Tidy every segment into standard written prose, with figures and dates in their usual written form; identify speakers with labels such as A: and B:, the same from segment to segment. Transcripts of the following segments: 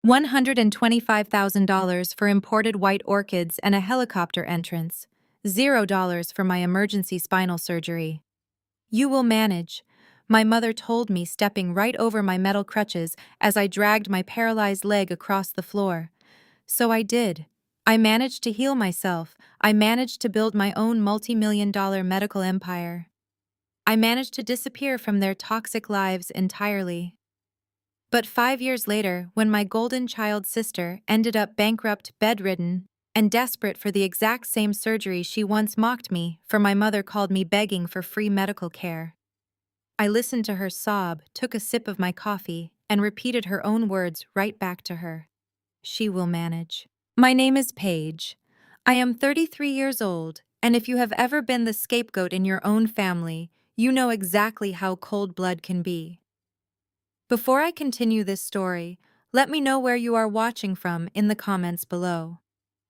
A: $125,000 for imported white orchids and a helicopter entrance. $0 for my emergency spinal surgery. You will manage, my mother told me, stepping right over my metal crutches as I dragged my paralyzed leg across the floor. So I did. I managed to heal myself. I managed to build my own multi-million-dollar medical empire. I managed to disappear from their toxic lives entirely. But 5 years later, when my golden child sister ended up bankrupt, bedridden, and desperate for the exact same surgery she once mocked me for, my mother called me begging for free medical care. I listened to her sob, took a sip of my coffee, and repeated her own words right back to her. She will manage. My name is Paige. I am 33 years old, and if you have ever been the scapegoat in your own family, you know exactly how cold blood can be. Before I continue this story, let me know where you are watching from in the comments below.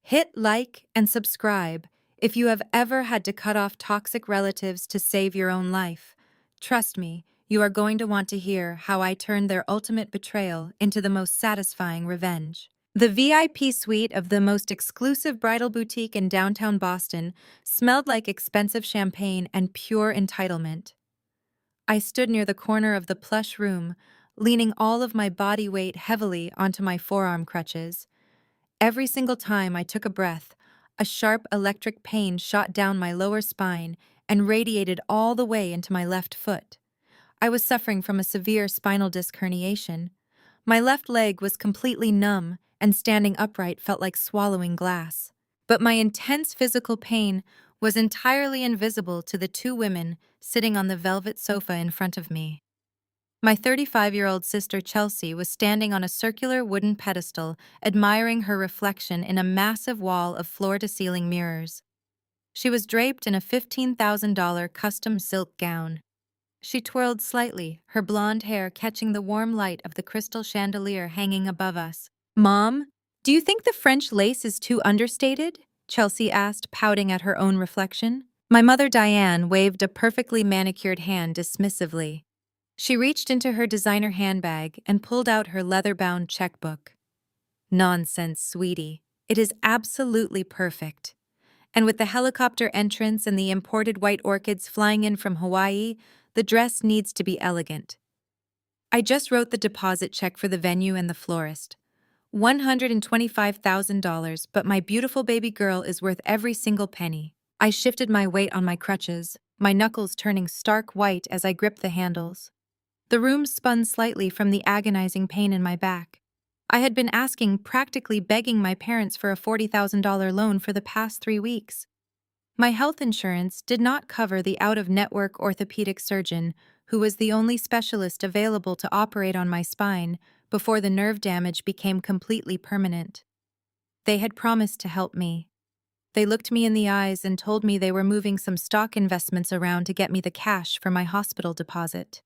A: Hit like and subscribe if you have ever had to cut off toxic relatives to save your own life. Trust me, you are going to want to hear how I turned their ultimate betrayal into the most satisfying revenge. The VIP suite of the most exclusive bridal boutique in downtown Boston smelled like expensive champagne and pure entitlement. I stood near the corner of the plush room, leaning all of my body weight heavily onto my forearm crutches. Every single time I took a breath, a sharp electric pain shot down my lower spine and radiated all the way into my left foot. I was suffering from a severe spinal disc herniation. My left leg was completely numb, and standing upright felt like swallowing glass. But my intense physical pain was entirely invisible to the two women sitting on the velvet sofa in front of me. My 35-year-old sister Chelsea was standing on a circular wooden pedestal, admiring her reflection in a massive wall of floor-to-ceiling mirrors. She was draped in a $15,000 custom silk gown. She twirled slightly, her blonde hair catching the warm light of the crystal chandelier hanging above us. "Mom, do you think the French lace is too understated?" Chelsea asked, pouting at her own reflection. My mother Diane waved a perfectly manicured hand dismissively. She reached into her designer handbag and pulled out her leather-bound checkbook. "Nonsense, sweetie. It is absolutely perfect. And with the helicopter entrance and the imported white orchids flying in from Hawaii, the dress needs to be elegant. I just wrote the deposit check for the venue and the florist. $125,000, but my beautiful baby girl is worth every single penny." I shifted my weight on my crutches, my knuckles turning stark white as I gripped the handles. The room spun slightly from the agonizing pain in my back. I had been asking, practically begging my parents for a $40,000 loan for the past 3 weeks. My health insurance did not cover the out-of-network orthopedic surgeon who was the only specialist available to operate on my spine before the nerve damage became completely permanent. They had promised to help me. They looked me in the eyes and told me they were moving some stock investments around to get me the cash for my hospital deposit.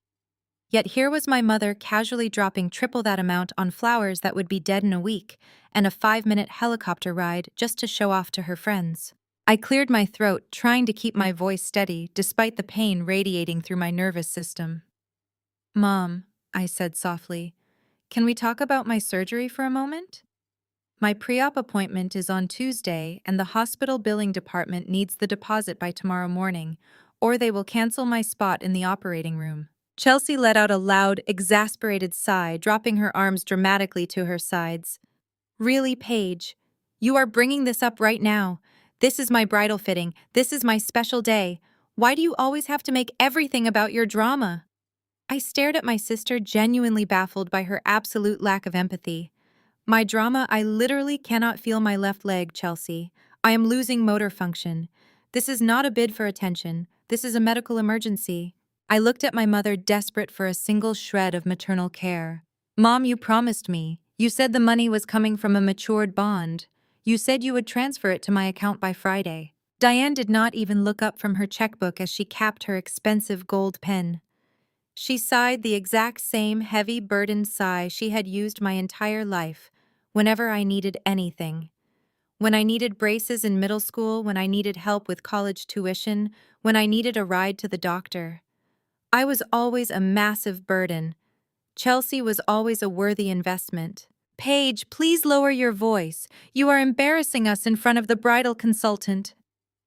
A: Yet here was my mother casually dropping triple that amount on flowers that would be dead in a week and a 5-minute helicopter ride just to show off to her friends. I cleared my throat, trying to keep my voice steady despite the pain radiating through my nervous system. "Mom," I said softly, "can we talk about my surgery for a moment? My pre-op appointment is on Tuesday, and the hospital billing department needs the deposit by tomorrow morning, or they will cancel my spot in the operating room." Chelsea let out a loud, exasperated sigh, dropping her arms dramatically to her sides. "Really, Paige? You are bringing this up right now. This is my bridal fitting. This is my special day. Why do you always have to make everything about your drama?" I stared at my sister, genuinely baffled by her absolute lack of empathy. "My drama? I literally cannot feel my left leg, Chelsea. I am losing motor function. This is not a bid for attention. This is a medical emergency." I looked at my mother, desperate for a single shred of maternal care. "Mom, you promised me. You said the money was coming from a matured bond. You said you would transfer it to my account by Friday." Diane did not even look up from her checkbook as she capped her expensive gold pen. She sighed the exact same heavy, burdened sigh she had used my entire life, whenever I needed anything. When I needed braces in middle school, when I needed help with college tuition, when I needed a ride to the doctor. I was always a massive burden. Chelsea was always a worthy investment. Paige, please lower your voice. You are embarrassing us in front of the bridal consultant.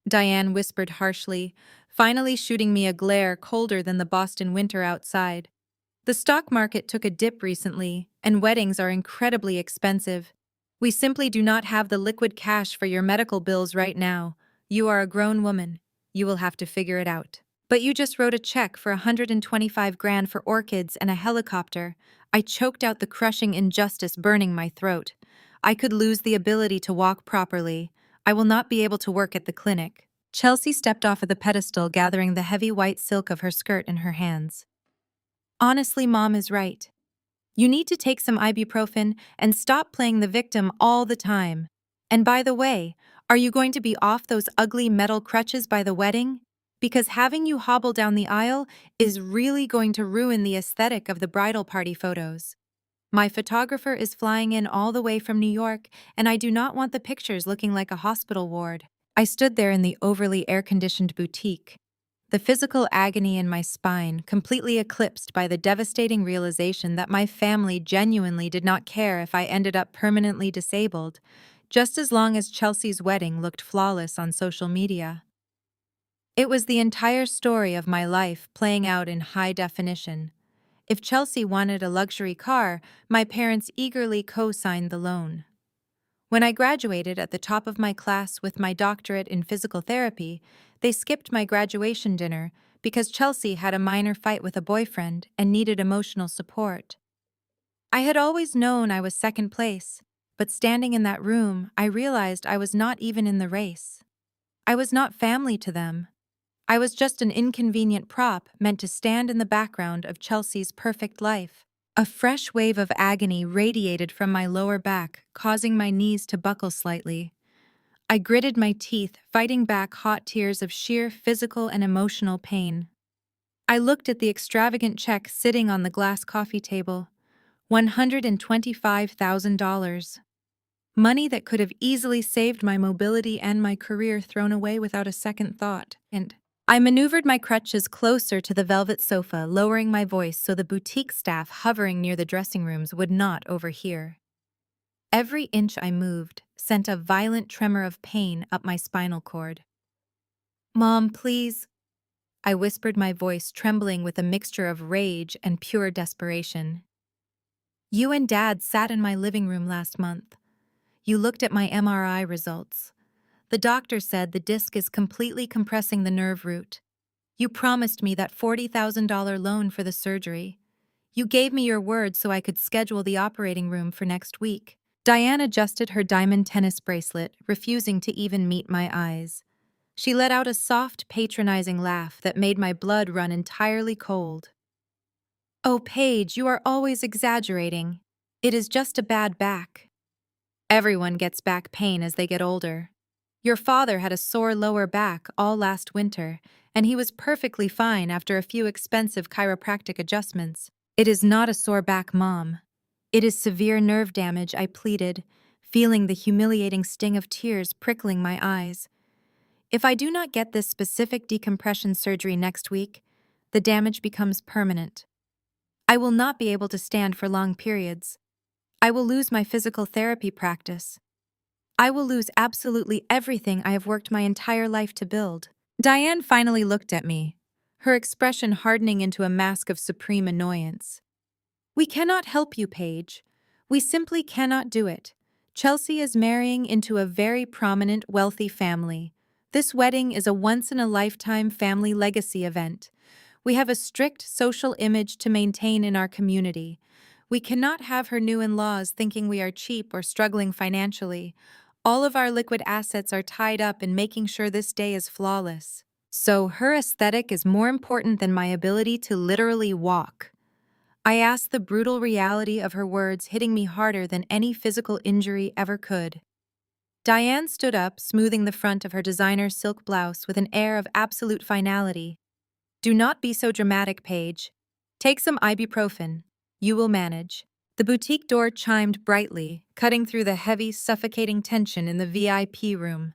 A: Diane whispered harshly, finally shooting me a glare colder than the Boston winter outside. The stock market took a dip recently, and weddings are incredibly expensive. We simply do not have the liquid cash for your medical bills right now. You are a grown woman. You will have to figure it out. But you just wrote a check for 125 grand for orchids and a helicopter. I choked out the crushing injustice burning my throat. I could lose the ability to walk properly. I will not be able to work at the clinic. Chelsea stepped off of the pedestal, gathering the heavy white silk of her skirt in her hands. Honestly, Mom is right. You need to take some ibuprofen and stop playing the victim all the time. And by the way, are you going to be off those ugly metal crutches by the wedding? Because having you hobble down the aisle is really going to ruin the aesthetic of the bridal party photos. My photographer is flying in all the way from New York, and I do not want the pictures looking like a hospital ward. I stood there in the overly air-conditioned boutique, the physical agony in my spine completely eclipsed by the devastating realization that my family genuinely did not care if I ended up permanently disabled, just as long as Chelsea's wedding looked flawless on social media. It was the entire story of my life playing out in high definition. If Chelsea wanted a luxury car, my parents eagerly co-signed the loan. When I graduated at the top of my class with my doctorate in physical therapy, they skipped my graduation dinner because Chelsea had a minor fight with a boyfriend and needed emotional support. I had always known I was second place, but standing in that room, I realized I was not even in the race. I was not family to them. I was just an inconvenient prop meant to stand in the background of Chelsea's perfect life. A fresh wave of agony radiated from my lower back, causing my knees to buckle slightly. I gritted my teeth, fighting back hot tears of sheer physical and emotional pain. I looked at the extravagant check sitting on the glass coffee table. $125,000. Money that could have easily saved my mobility and my career thrown away without a second thought. And I maneuvered my crutches closer to the velvet sofa, lowering my voice so the boutique staff hovering near the dressing rooms would not overhear. Every inch I moved sent a violent tremor of pain up my spinal cord. "Mom, please," I whispered, my voice trembling with a mixture of rage and pure desperation. "You and Dad sat in my living room last month. You looked at my MRI results. The doctor said the disc is completely compressing the nerve root. You promised me that $40,000 loan for the surgery. You gave me your word so I could schedule the operating room for next week." Diane adjusted her diamond tennis bracelet, refusing to even meet my eyes. She let out a soft, patronizing laugh that made my blood run entirely cold. "Oh, Paige, you are always exaggerating. It is just a bad back. Everyone gets back pain as they get older. Your father had a sore lower back all last winter, and he was perfectly fine after a few expensive chiropractic adjustments. It is not a sore back, Mom. It is severe nerve damage," I pleaded, feeling the humiliating sting of tears prickling my eyes. "If I do not get this specific decompression surgery next week, the damage becomes permanent. I will not be able to stand for long periods. I will lose my physical therapy practice. I will lose absolutely everything I have worked my entire life to build." Diane finally looked at me, her expression hardening into a mask of supreme annoyance. "We cannot help you, Paige. We simply cannot do it. Chelsea is marrying into a very prominent, wealthy family. This wedding is a once-in-a-lifetime family legacy event. We have a strict social image to maintain in our community. We cannot have her new in-laws thinking we are cheap or struggling financially. All of our liquid assets are tied up in making sure this day is flawless. So her aesthetic is more important than my ability to literally walk." I asked, the brutal reality of her words hitting me harder than any physical injury ever could. Diane stood up, smoothing the front of her designer silk blouse with an air of absolute finality. "Do not be so dramatic, Paige. Take some ibuprofen. You will manage." The boutique door chimed brightly, cutting through the heavy, suffocating tension in the VIP room.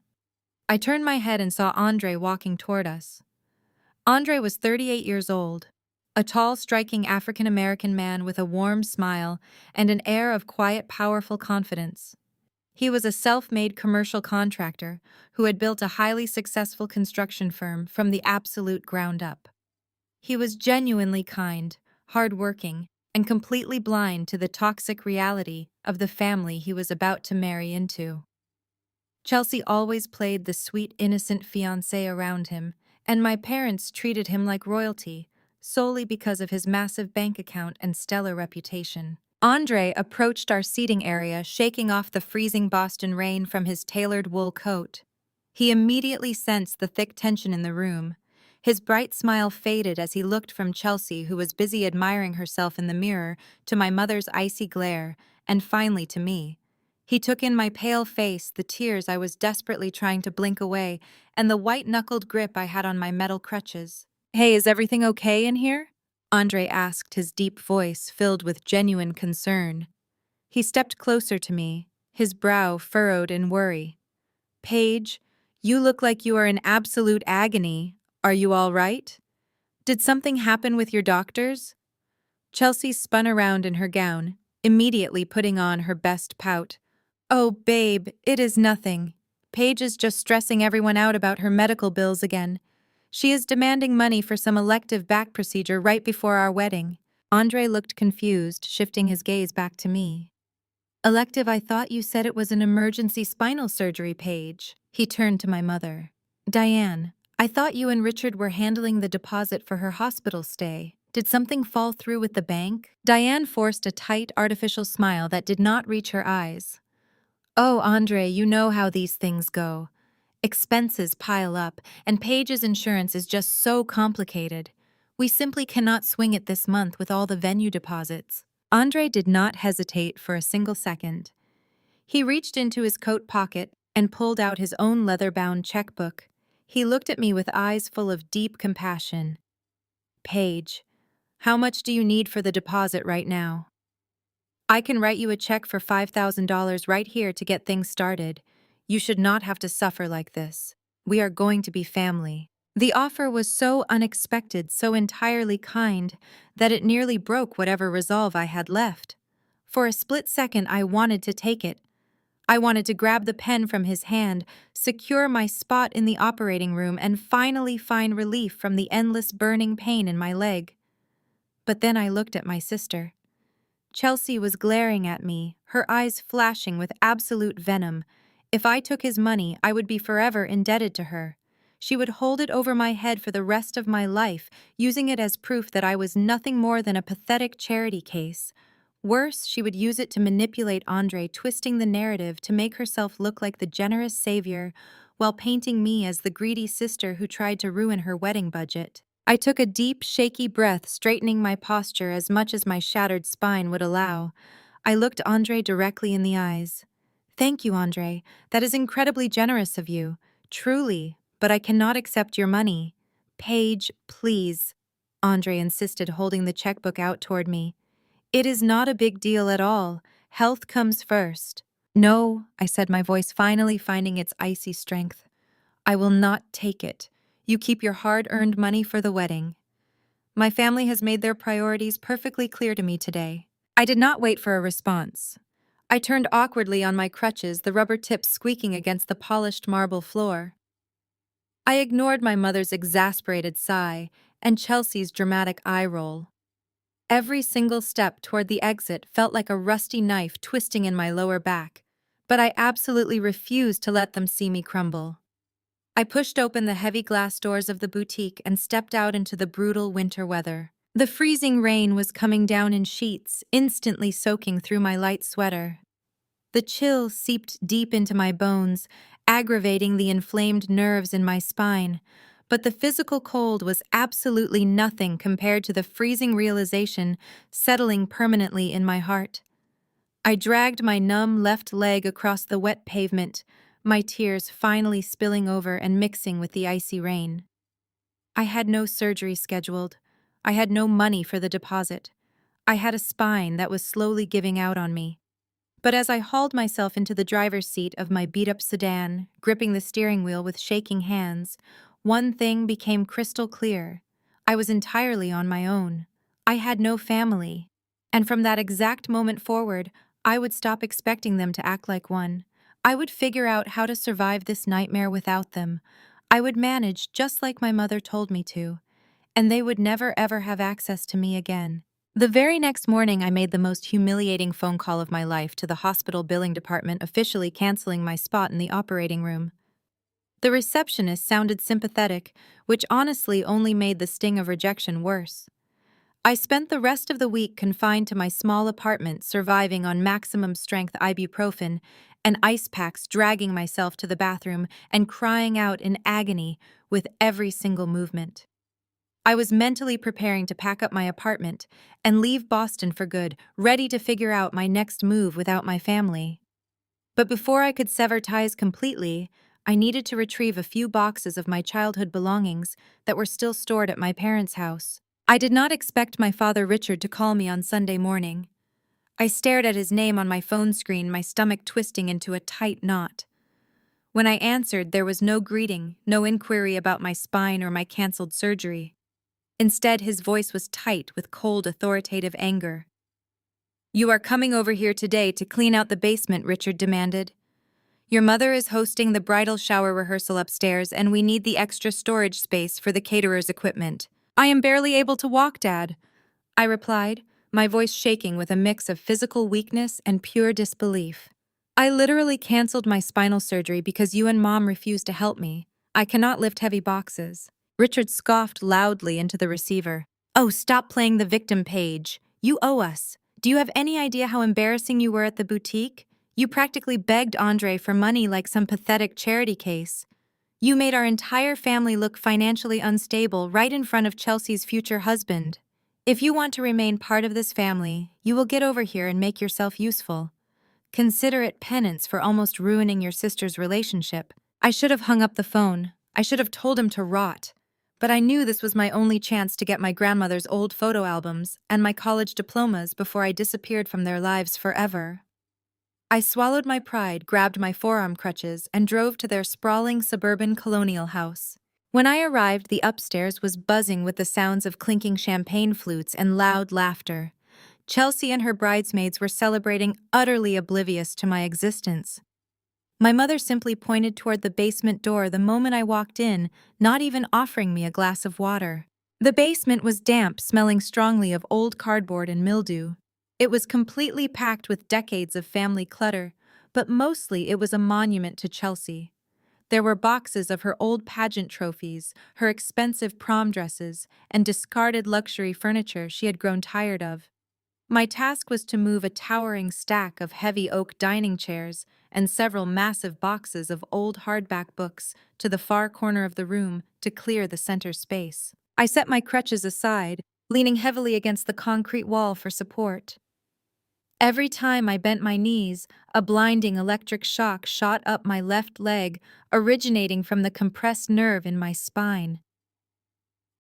A: I turned my head and saw Andre walking toward us. Andre was 38 years old. A tall, striking African-American man with a warm smile and an air of quiet, powerful confidence. He was a self-made commercial contractor who had built a highly successful construction firm from the absolute ground up. He was genuinely kind, hardworking, and completely blind to the toxic reality of the family he was about to marry into. Chelsea always played the sweet, innocent fiancé around him, and my parents treated him like royalty, solely because of his massive bank account and stellar reputation. Andre approached our seating area, shaking off the freezing Boston rain from his tailored wool coat. He immediately sensed the thick tension in the room. His bright smile faded as he looked from Chelsea, who was busy admiring herself in the mirror, to my mother's icy glare, and finally to me. He took in my pale face, the tears I was desperately trying to blink away, and the white-knuckled grip I had on my metal crutches. "Hey, is everything okay in here?" Andre asked, his deep voice filled with genuine concern. He stepped closer to me, his brow furrowed in worry. "Paige, you look like you are in absolute agony. Are you all right? Did something happen with your doctors?" Chelsea spun around in her gown, immediately putting on her best pout. "Oh, babe, it is nothing. Paige is just stressing everyone out about her medical bills again. She is demanding money for some elective back procedure right before our wedding." Andre looked confused, shifting his gaze back to me. "Elective? I thought you said it was an emergency spinal surgery, Paige." He turned to my mother. "Diane, I thought you and Richard were handling the deposit for her hospital stay. Did something fall through with the bank?" Diane forced a tight, artificial smile that did not reach her eyes. "Oh, Andre, you know how these things go. Expenses pile up, and Paige's insurance is just so complicated. We simply cannot swing it this month with all the venue deposits." Andre did not hesitate for a single second. He reached into his coat pocket and pulled out his own leather-bound checkbook. He looked at me with eyes full of deep compassion. "Paige, how much do you need for the deposit right now?" "I can write you a check for $5,000 right here to get things started. You should not have to suffer like this. We are going to be family." The offer was so unexpected, so entirely kind, that it nearly broke whatever resolve I had left. For a split second, I wanted to take it. I wanted to grab the pen from his hand, secure my spot in the operating room, and finally find relief from the endless burning pain in my leg. But then I looked at my sister. Chelsea was glaring at me, her eyes flashing with absolute venom. If I took his money, I would be forever indebted to her. She would hold it over my head for the rest of my life, using it as proof that I was nothing more than a pathetic charity case. Worse, she would use it to manipulate Andre, twisting the narrative to make herself look like the generous savior, while painting me as the greedy sister who tried to ruin her wedding budget. I took a deep, shaky breath, straightening my posture as much as my shattered spine would allow. I looked Andre directly in the eyes. "Thank you, Andre. That is incredibly generous of you. Truly, but I cannot accept your money." "Paige, please," Andre insisted, holding the checkbook out toward me. "It is not a big deal at all. Health comes first." "No," I said, my voice finally finding its icy strength. "I will not take it. You keep your hard-earned money for the wedding." My family has made their priorities perfectly clear to me today. I did not wait for a response. I turned awkwardly on my crutches, the rubber tips squeaking against the polished marble floor. I ignored my mother's exasperated sigh and Chelsea's dramatic eye roll. Every single step toward the exit felt like a rusty knife twisting in my lower back, but I absolutely refused to let them see me crumble. I pushed open the heavy glass doors of the boutique and stepped out into the brutal winter weather. The freezing rain was coming down in sheets, instantly soaking through my light sweater. The chill seeped deep into my bones, aggravating the inflamed nerves in my spine, but the physical cold was absolutely nothing compared to the freezing realization settling permanently in my heart. I dragged my numb left leg across the wet pavement, my tears finally spilling over and mixing with the icy rain. I had no surgery scheduled. I had no money for the deposit. I had a spine that was slowly giving out on me. But as I hauled myself into the driver's seat of my beat-up sedan, gripping the steering wheel with shaking hands, one thing became crystal clear. I was entirely on my own. I had no family. And from that exact moment forward, I would stop expecting them to act like one. I would figure out how to survive this nightmare without them. I would manage just like my mother told me to, and they would never ever have access to me again. The very next morning, I made the most humiliating phone call of my life to the hospital billing department, officially canceling my spot in the operating room. The receptionist sounded sympathetic, which honestly only made the sting of rejection worse. I spent the rest of the week confined to my small apartment, surviving on maximum strength ibuprofen and ice packs, dragging myself to the bathroom and crying out in agony with every single movement. I was mentally preparing to pack up my apartment and leave Boston for good, ready to figure out my next move without my family. But before I could sever ties completely, I needed to retrieve a few boxes of my childhood belongings that were still stored at my parents' house. I did not expect my father Richard to call me on Sunday morning. I stared at his name on my phone screen, my stomach twisting into a tight knot. When I answered, there was no greeting, no inquiry about my spine or my canceled surgery. Instead, his voice was tight with cold, authoritative anger. "You are coming over here today to clean out the basement," Richard demanded. "Your mother is hosting the bridal shower rehearsal upstairs, and we need the extra storage space for the caterer's equipment." "I am barely able to walk, Dad," I replied, my voice shaking with a mix of physical weakness and pure disbelief. "I literally canceled my spinal surgery because you and Mom refused to help me. I cannot lift heavy boxes." Richard scoffed loudly into the receiver. "Oh, stop playing the victim, Paige. You owe us. Do you have any idea how embarrassing you were at the boutique? You practically begged Andre for money like some pathetic charity case. You made our entire family look financially unstable right in front of Chelsea's future husband. If you want to remain part of this family, you will get over here and make yourself useful. Consider it penance for almost ruining your sister's relationship." I should have hung up the phone. I should have told him to rot. But I knew this was my only chance to get my grandmother's old photo albums and my college diplomas before I disappeared from their lives forever. I swallowed my pride, grabbed my forearm crutches, and drove to their sprawling suburban colonial house. When I arrived, the upstairs was buzzing with the sounds of clinking champagne flutes and loud laughter. Chelsea and her bridesmaids were celebrating, utterly oblivious to my existence. My mother simply pointed toward the basement door the moment I walked in, not even offering me a glass of water. The basement was damp, smelling strongly of old cardboard and mildew. It was completely packed with decades of family clutter, but mostly it was a monument to Chelsea. There were boxes of her old pageant trophies, her expensive prom dresses, and discarded luxury furniture she had grown tired of. My task was to move a towering stack of heavy oak dining chairs and several massive boxes of old hardback books to the far corner of the room to clear the center space. I set my crutches aside, leaning heavily against the concrete wall for support. Every time I bent my knees, a blinding electric shock shot up my left leg, originating from the compressed nerve in my spine.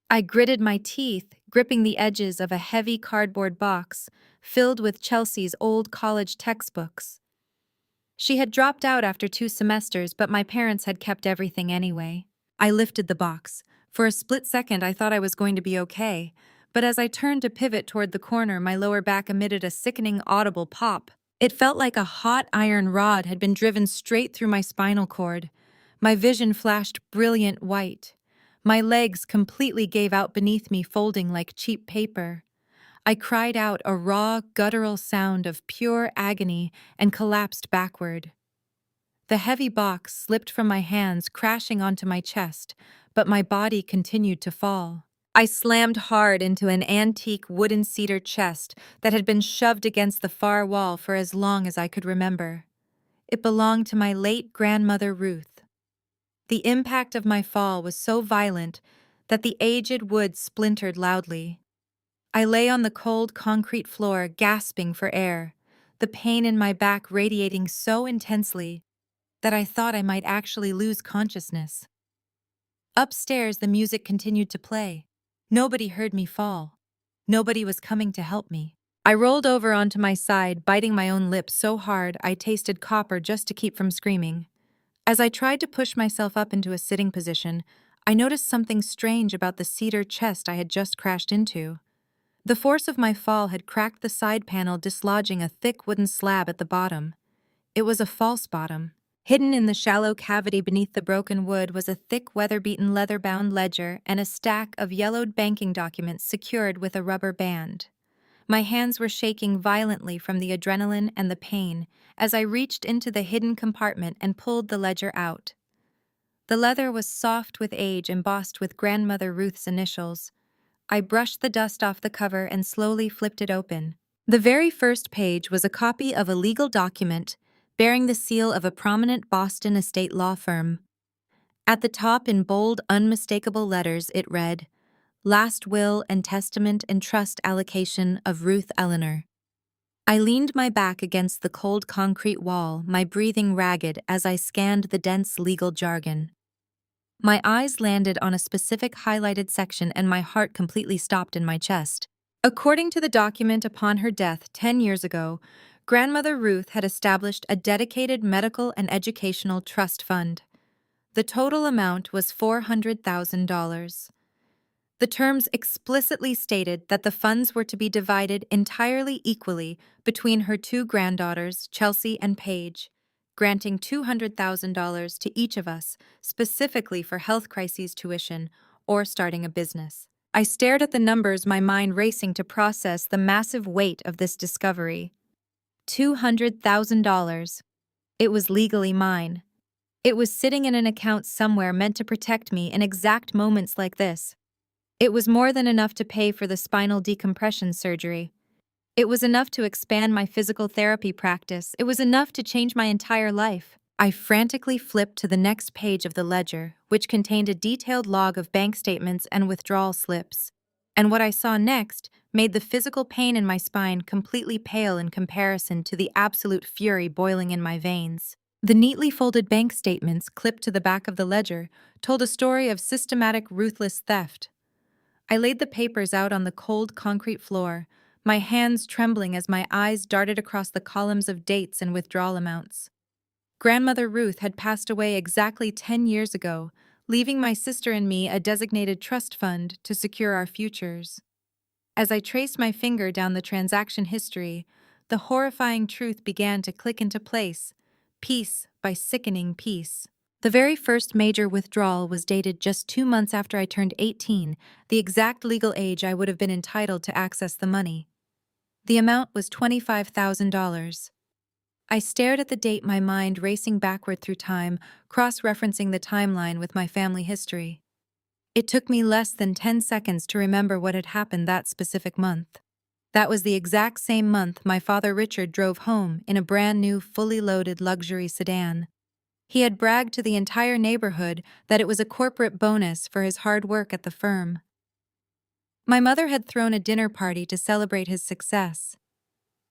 A: I gritted my teeth, gripping the edges of a heavy cardboard box filled with Chelsea's old college textbooks. She had dropped out after 2 semesters, but my parents had kept everything anyway. I lifted the box. For a split second, I thought I was going to be okay, but as I turned to pivot toward the corner, my lower back emitted a sickening, audible pop. It felt like a hot iron rod had been driven straight through my spinal cord. My vision flashed brilliant white. My legs completely gave out beneath me, folding like cheap paper. I cried out a raw, guttural sound of pure agony and collapsed backward. The heavy box slipped from my hands, crashing onto my chest, but my body continued to fall. I slammed hard into an antique wooden cedar chest that had been shoved against the far wall for as long as I could remember. It belonged to my late grandmother Ruth. The impact of my fall was so violent that the aged wood splintered loudly. I lay on the cold concrete floor, gasping for air, the pain in my back radiating so intensely that I thought I might actually lose consciousness. Upstairs, the music continued to play. Nobody heard me fall. Nobody was coming to help me. I rolled over onto my side, biting my own lip so hard I tasted copper just to keep from screaming. As I tried to push myself up into a sitting position, I noticed something strange about the cedar chest I had just crashed into. The force of my fall had cracked the side panel, dislodging a thick wooden slab at the bottom. It was a false bottom. Hidden in the shallow cavity beneath the broken wood was a thick, weather-beaten leather-bound ledger and a stack of yellowed banking documents secured with a rubber band. My hands were shaking violently from the adrenaline and the pain as I reached into the hidden compartment and pulled the ledger out. The leather was soft with age, embossed with Grandmother Ruth's initials. I brushed the dust off the cover and slowly flipped it open. The very first page was a copy of a legal document bearing the seal of a prominent Boston estate law firm. At the top, in bold, unmistakable letters, it read, "Last Will and Testament and Trust Allocation of Ruth Eleanor." I leaned my back against the cold concrete wall, my breathing ragged as I scanned the dense legal jargon. My eyes landed on a specific highlighted section and my heart completely stopped in my chest. According to the document, upon her death 10 years ago, Grandmother Ruth had established a dedicated medical and educational trust fund. The total amount was $400,000. The terms explicitly stated that the funds were to be divided entirely equally between her two granddaughters, Chelsea and Paige, granting $200,000 to each of us, specifically for health crises tuition or starting a business. I stared at the numbers, my mind racing to process the massive weight of this discovery. $200,000. It was legally mine. It was sitting in an account somewhere meant to protect me in exact moments like this. It was more than enough to pay for the spinal decompression surgery. It was enough to expand my physical therapy practice. It was enough to change my entire life. I frantically flipped to the next page of the ledger, which contained a detailed log of bank statements and withdrawal slips. And what I saw next made the physical pain in my spine completely pale in comparison to the absolute fury boiling in my veins. The neatly folded bank statements clipped to the back of the ledger told a story of systematic, ruthless theft. I laid the papers out on the cold concrete floor, my hands trembling as my eyes darted across the columns of dates and withdrawal amounts. Grandmother Ruth had passed away exactly 10 years ago, leaving my sister and me a designated trust fund to secure our futures. As I traced my finger down the transaction history, the horrifying truth began to click into place, piece by sickening piece. The very first major withdrawal was dated just 2 months after I turned 18, the exact legal age I would have been entitled to access the money. The amount was $25,000. I stared at the date, my mind racing backward through time, cross-referencing the timeline with my family history. It took me less than 10 seconds to remember what had happened that specific month. That was the exact same month my father Richard drove home in a brand new, fully loaded luxury sedan. He had bragged to the entire neighborhood that it was a corporate bonus for his hard work at the firm. My mother had thrown a dinner party to celebrate his success.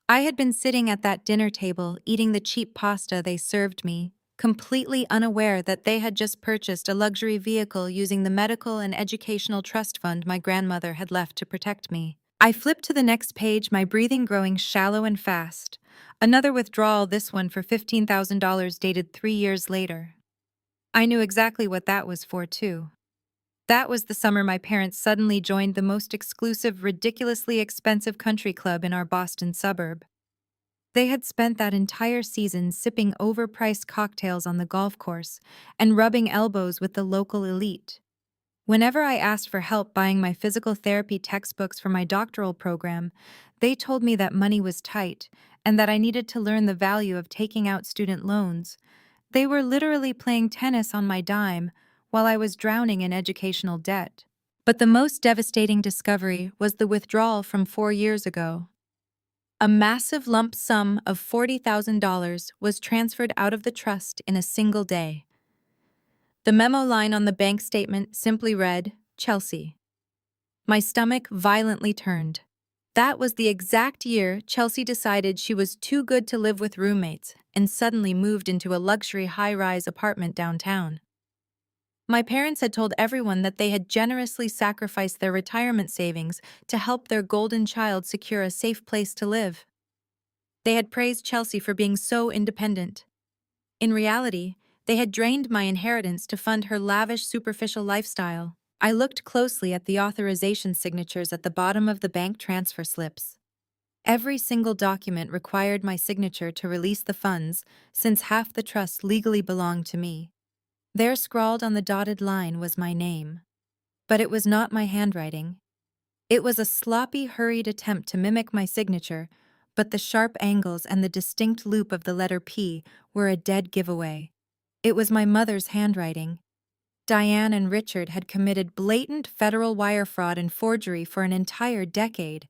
A: I had been sitting at that dinner table eating the cheap pasta they served me, completely unaware that they had just purchased a luxury vehicle using the medical and educational trust fund my grandmother had left to protect me. I flipped to the next page, my breathing growing shallow and fast. Another withdrawal, this one for $15,000 dated 3 years later. I knew exactly what that was for, too. That was the summer my parents suddenly joined the most exclusive, ridiculously expensive country club in our Boston suburb. They had spent that entire season sipping overpriced cocktails on the golf course and rubbing elbows with the local elite. Whenever I asked for help buying my physical therapy textbooks for my doctoral program, they told me that money was tight and that I needed to learn the value of taking out student loans. They were literally playing tennis on my dime while I was drowning in educational debt. But the most devastating discovery was the withdrawal from 4 years ago. A massive lump sum of $40,000 was transferred out of the trust in a single day. The memo line on the bank statement simply read, Chelsea. My stomach violently turned. That was the exact year Chelsea decided she was too good to live with roommates and suddenly moved into a luxury high-rise apartment downtown. My parents had told everyone that they had generously sacrificed their retirement savings to help their golden child secure a safe place to live. They had praised Chelsea for being so independent. In reality, They had drained my inheritance to fund her lavish, superficial lifestyle. I looked closely at the authorization signatures at the bottom of the bank transfer slips. Every single document required my signature to release the funds, since half the trust legally belonged to me. There, scrawled on the dotted line, was my name. But it was not my handwriting. It was a sloppy, hurried attempt to mimic my signature, but the sharp angles and the distinct loop of the letter P were a dead giveaway. It was my mother's handwriting. Diane and Richard had committed blatant federal wire fraud and forgery for an entire decade.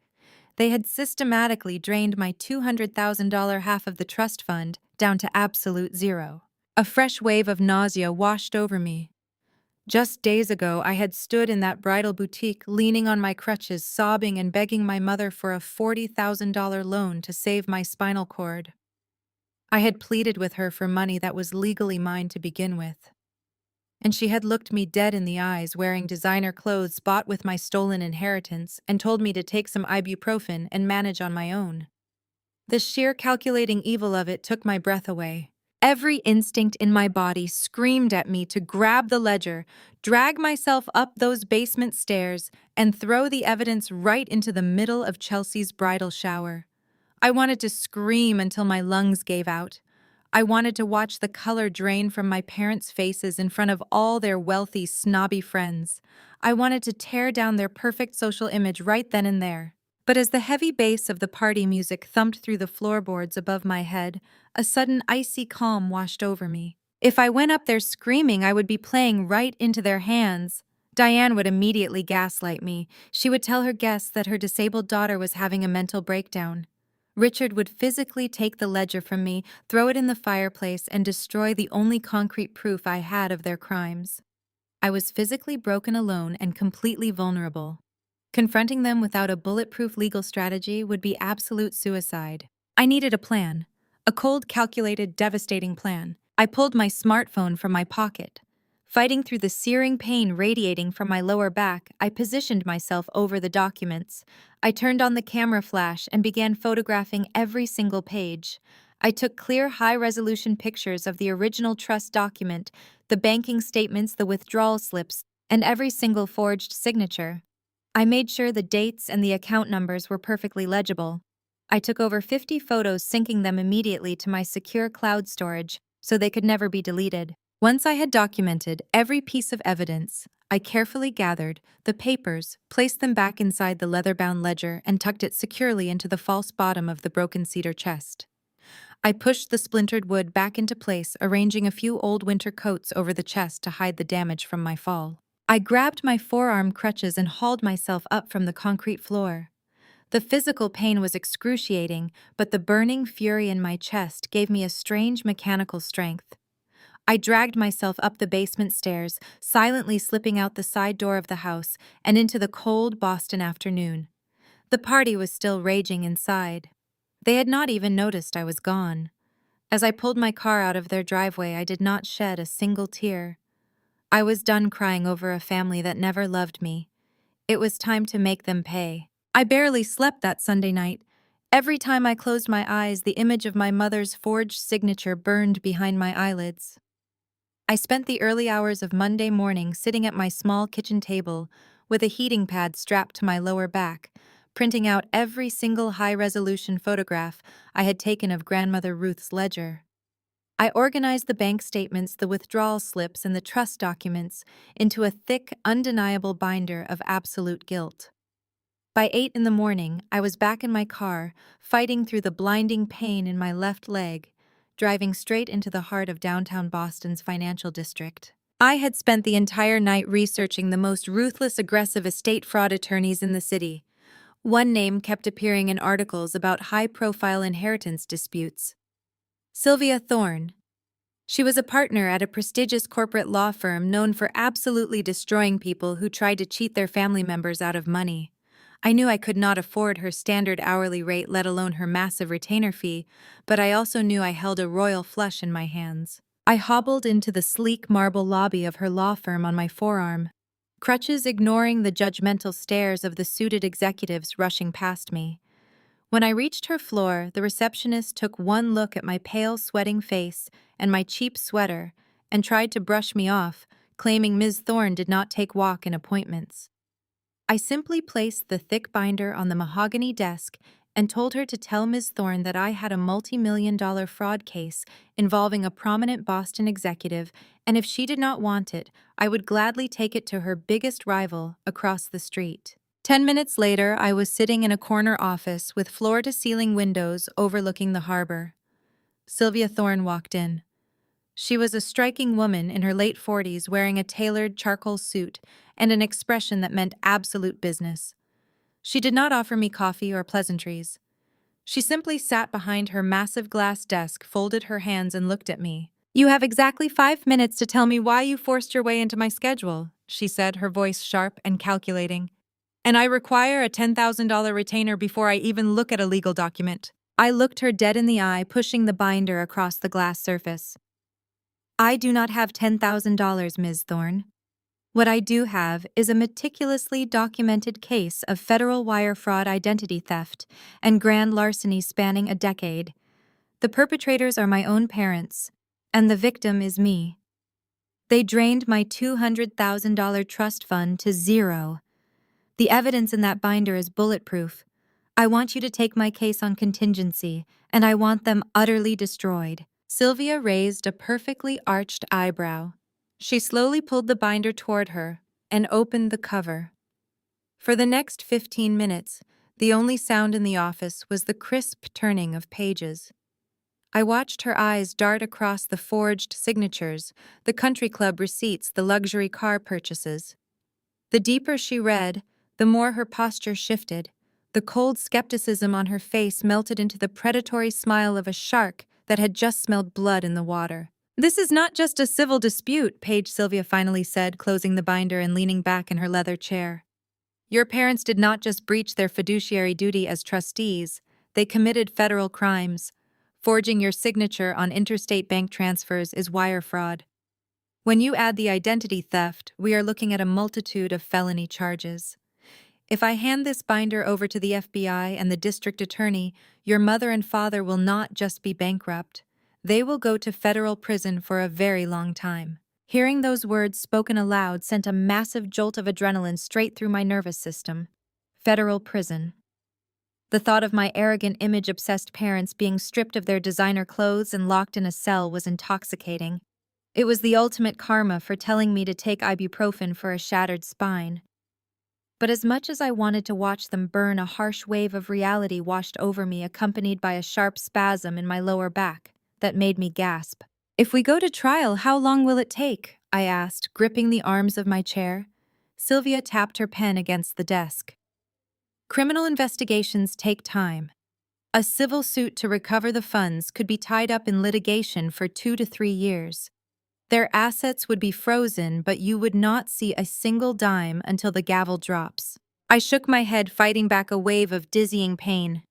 A: They had systematically drained my $200,000 half of the trust fund down to absolute zero. A fresh wave of nausea washed over me. Just days ago, I had stood in that bridal boutique leaning on my crutches, sobbing and begging my mother for a $40,000 loan to save my spinal cord. I had pleaded with her for money that was legally mine to begin with. And she had looked me dead in the eyes, wearing designer clothes bought with my stolen inheritance, and told me to take some ibuprofen and manage on my own. The sheer calculating evil of it took my breath away. Every instinct in my body screamed at me to grab the ledger, drag myself up those basement stairs, and throw the evidence right into the middle of Chelsea's bridal shower. I wanted to scream until my lungs gave out. I wanted to watch the color drain from my parents' faces in front of all their wealthy, snobby friends. I wanted to tear down their perfect social image right then and there. But as the heavy bass of the party music thumped through the floorboards above my head, a sudden icy calm washed over me. If I went up there screaming, I would be playing right into their hands. Diane would immediately gaslight me. She would tell her guests that her disabled daughter was having a mental breakdown. Richard would physically take the ledger from me, throw it in the fireplace, and destroy the only concrete proof I had of their crimes. I was physically broken alone and completely vulnerable. Confronting them without a bulletproof legal strategy would be absolute suicide. I needed a plan. A cold, calculated, devastating plan. I pulled my smartphone from my pocket. Fighting through the searing pain radiating from my lower back, I positioned myself over the documents. I turned on the camera flash and began photographing every single page. I took clear, high-resolution pictures of the original trust document, the banking statements, the withdrawal slips, and every single forged signature. I made sure the dates and the account numbers were perfectly legible. I took over 50 photos, syncing them immediately to my secure cloud storage so they could never be deleted. Once I had documented every piece of evidence, I carefully gathered the papers, placed them back inside the leather-bound ledger, and tucked it securely into the false bottom of the broken cedar chest. I pushed the splintered wood back into place, arranging a few old winter coats over the chest to hide the damage from my fall. I grabbed my forearm crutches and hauled myself up from the concrete floor. The physical pain was excruciating, but the burning fury in my chest gave me a strange mechanical strength. I dragged myself up the basement stairs, silently slipping out the side door of the house and into the cold Boston afternoon. The party was still raging inside. They had not even noticed I was gone. As I pulled my car out of their driveway, I did not shed a single tear. I was done crying over a family that never loved me. It was time to make them pay. I barely slept that Sunday night. Every time I closed my eyes, the image of my mother's forged signature burned behind my eyelids. I spent the early hours of Monday morning sitting at my small kitchen table with a heating pad strapped to my lower back, printing out every single high-resolution photograph I had taken of Grandmother Ruth's ledger. I organized the bank statements, the withdrawal slips, and the trust documents into a thick, undeniable binder of absolute guilt. By 8 in the morning, I was back in my car, fighting through the blinding pain in my left leg, driving straight into the heart of downtown Boston's financial district. I had spent the entire night researching the most ruthless, aggressive estate fraud attorneys in the city. One name kept appearing in articles about high-profile inheritance disputes. Sylvia Thorne. She was a partner at a prestigious corporate law firm known for absolutely destroying people who tried to cheat their family members out of money. I knew I could not afford her standard hourly rate, let alone her massive retainer fee, but I also knew I held a royal flush in my hands. I hobbled into the sleek marble lobby of her law firm on my forearm, crutches ignoring the judgmental stares of the suited executives rushing past me. When I reached her floor, the receptionist took one look at my pale, sweating face and my cheap sweater and tried to brush me off, claiming Ms. Thorne did not take walk-in appointments. I simply placed the thick binder on the mahogany desk and told her to tell Ms. Thorne that I had a multi-million-dollar fraud case involving a prominent Boston executive, and if she did not want it, I would gladly take it to her biggest rival across the street. 10 minutes later, I was sitting in a corner office with floor-to-ceiling windows overlooking the harbor. Sylvia Thorne walked in. She was a striking woman in her late 40s wearing a tailored charcoal suit and an expression that meant absolute business. She did not offer me coffee or pleasantries. She simply sat behind her massive glass desk, folded her hands, and looked at me. "You have exactly 5 minutes to tell me why you forced your way into my schedule," she said, her voice sharp and calculating. "And I require a $10,000 retainer before I even look at a legal document." I looked her dead in the eye, pushing the binder across the glass surface. "I do not have $10,000, Ms. Thorne. What I do have is a meticulously documented case of federal wire fraud, identity theft, and grand larceny spanning a decade. The perpetrators are my own parents, and the victim is me. They drained my $200,000 trust fund to zero. The evidence in that binder is bulletproof. I want you to take my case on contingency, and I want them utterly destroyed." Sylvia raised a perfectly arched eyebrow. She slowly pulled the binder toward her and opened the cover. For the next 15 minutes, the only sound in the office was the crisp turning of pages. I watched her eyes dart across the forged signatures, the country club receipts, the luxury car purchases. The deeper she read, the more her posture shifted. The cold skepticism on her face melted into the predatory smile of a shark that had just smelled blood in the water. "This is not just a civil dispute," Paige Sylvia finally said, closing the binder and leaning back in her leather chair. "Your parents did not just breach their fiduciary duty as trustees, they committed federal crimes. Forging your signature on interstate bank transfers is wire fraud. When you add the identity theft, we are looking at a multitude of felony charges. If I hand this binder over to the FBI and the district attorney, your mother and father will not just be bankrupt. They will go to federal prison for a very long time." Hearing those words spoken aloud sent a massive jolt of adrenaline straight through my nervous system. Federal prison. The thought of my arrogant, image-obsessed parents being stripped of their designer clothes and locked in a cell was intoxicating. It was the ultimate karma for telling me to take ibuprofen for a shattered spine. But as much as I wanted to watch them burn, a harsh wave of reality washed over me, accompanied by a sharp spasm in my lower back that made me gasp. "If we go to trial, how long will it take?" I asked, gripping the arms of my chair. Sylvia tapped her pen against the desk. "Criminal investigations take time. A civil suit to recover the funds could be tied up in litigation for 2 to 3 years. Their assets would be frozen, but you would not see a single dime until the gavel drops." I shook my head, fighting back a wave of dizzying pain.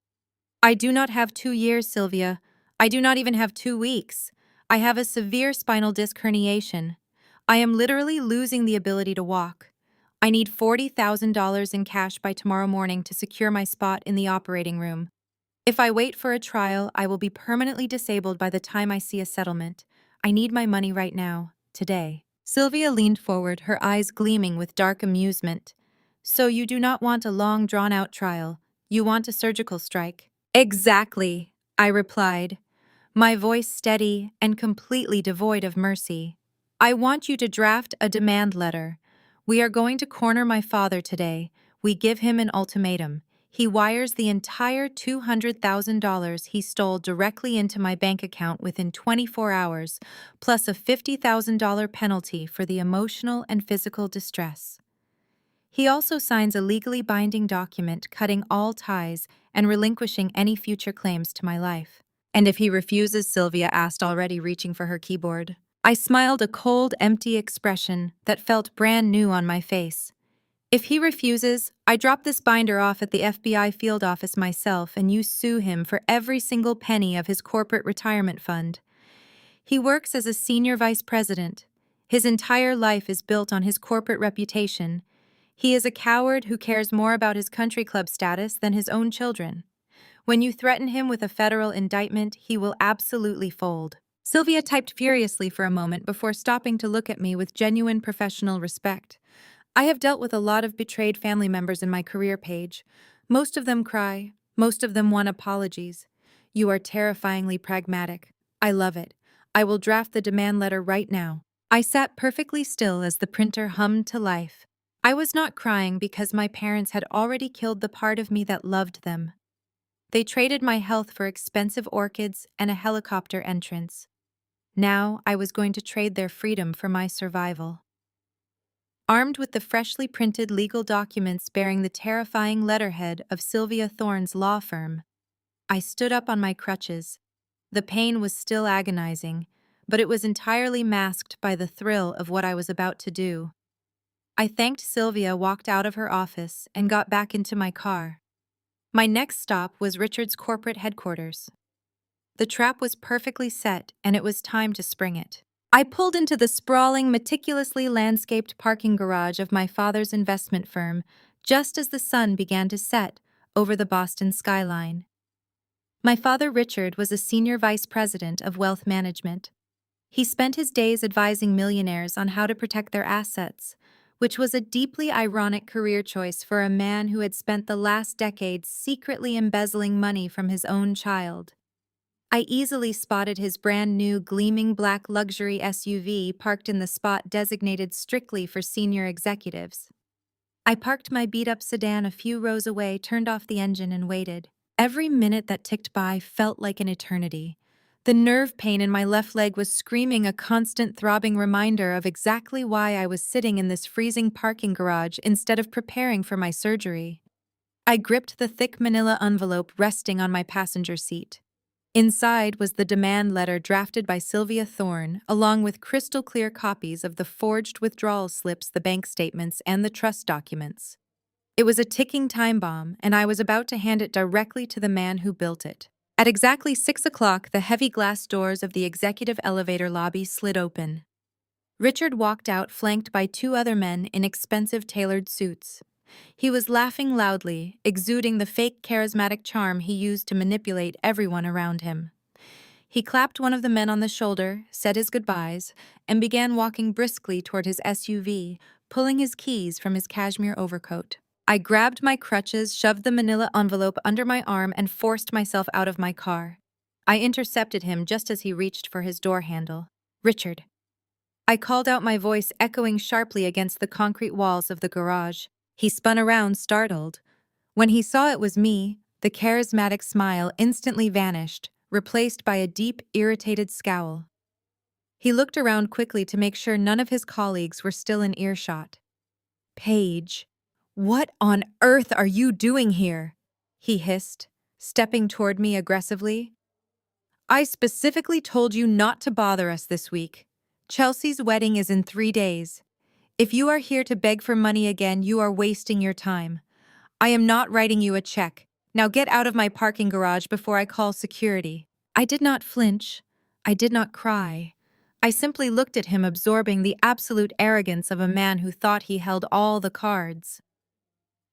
A: "I do not have 2 years, Sylvia. I do not even have 2 weeks. I have a severe spinal disc herniation. I am literally losing the ability to walk. I need $40,000 in cash by tomorrow morning to secure my spot in the operating room. If I wait for a trial, I will be permanently disabled by the time I see a settlement. I need my money right now, today." Sylvia leaned forward, her eyes gleaming with dark amusement. "So you do not want a long, drawn-out trial. You want a surgical strike." "Exactly," I replied, my voice steady and completely devoid of mercy. "I want you to draft a demand letter. We are going to corner my father today. We give him an ultimatum. He wires the entire $200,000 he stole directly into my bank account within 24 hours, plus a $50,000 penalty for the emotional and physical distress. He also signs a legally binding document cutting all ties and relinquishing any future claims to my life." "And if he refuses?" Sylvia asked, already reaching for her keyboard. I smiled, a cold, empty expression that felt brand new on my face. "If he refuses, I drop this binder off at the FBI field office myself and you sue him for every single penny of his corporate retirement fund. He works as a senior vice president. His entire life is built on his corporate reputation. He is a coward who cares more about his country club status than his own children. When you threaten him with a federal indictment, he will absolutely fold." Sylvia typed furiously for a moment before stopping to look at me with genuine professional respect. I have dealt with a lot of betrayed family members in my career, Paige. Most of them cry, most of them want apologies. You are terrifyingly pragmatic. I love it. I will draft the demand letter right now. I sat perfectly still as the printer hummed to life. I was not crying because my parents had already killed the part of me that loved them. They traded my health for expensive orchids and a helicopter entrance. Now I was going to trade their freedom for my survival. Armed with the freshly printed legal documents bearing the terrifying letterhead of Sylvia Thorne's law firm, I stood up on my crutches. The pain was still agonizing, but it was entirely masked by the thrill of what I was about to do. I thanked Sylvia, walked out of her office, and got back into my car. My next stop was Richard's corporate headquarters. The trap was perfectly set, and it was time to spring it. I pulled into the sprawling, meticulously landscaped parking garage of my father's investment firm just as the sun began to set over the Boston skyline. My father, Richard, was a senior vice president of wealth management. He spent his days advising millionaires on how to protect their assets, which was a deeply ironic career choice for a man who had spent the last decade secretly embezzling money from his own child. I easily spotted his brand-new gleaming black luxury SUV parked in the spot designated strictly for senior executives. I parked my beat-up sedan a few rows away, turned off the engine, and waited. Every minute that ticked by felt like an eternity. The nerve pain in my left leg was screaming a constant throbbing reminder of exactly why I was sitting in this freezing parking garage instead of preparing for my surgery. I gripped the thick manila envelope resting on my passenger seat. Inside was the demand letter drafted by Sylvia Thorne, along with crystal-clear copies of the forged withdrawal slips, the bank statements, and the trust documents. It was a ticking time bomb, and I was about to hand it directly to the man who built it. At exactly 6 o'clock, the heavy glass doors of the executive elevator lobby slid open. Richard walked out, flanked by two other men in expensive tailored suits. He was laughing loudly, exuding the fake charismatic charm he used to manipulate everyone around him. He clapped one of the men on the shoulder, said his goodbyes, and began walking briskly toward his SUV, pulling his keys from his cashmere overcoat. I grabbed my crutches, shoved the manila envelope under my arm, and forced myself out of my car. I intercepted him just as he reached for his door handle. "Richard." I called out, my voice echoing sharply against the concrete walls of the garage. He spun around, startled. When he saw it was me, the charismatic smile instantly vanished, replaced by a deep, irritated scowl. He looked around quickly to make sure none of his colleagues were still in earshot. "Paige, what on earth are you doing here?" he hissed, stepping toward me aggressively. "I specifically told you not to bother us this week. Chelsea's wedding is in 3 days. If you are here to beg for money again, you are wasting your time. I am not writing you a check. Now get out of my parking garage before I call security." I did not flinch. I did not cry. I simply looked at him, absorbing the absolute arrogance of a man who thought he held all the cards.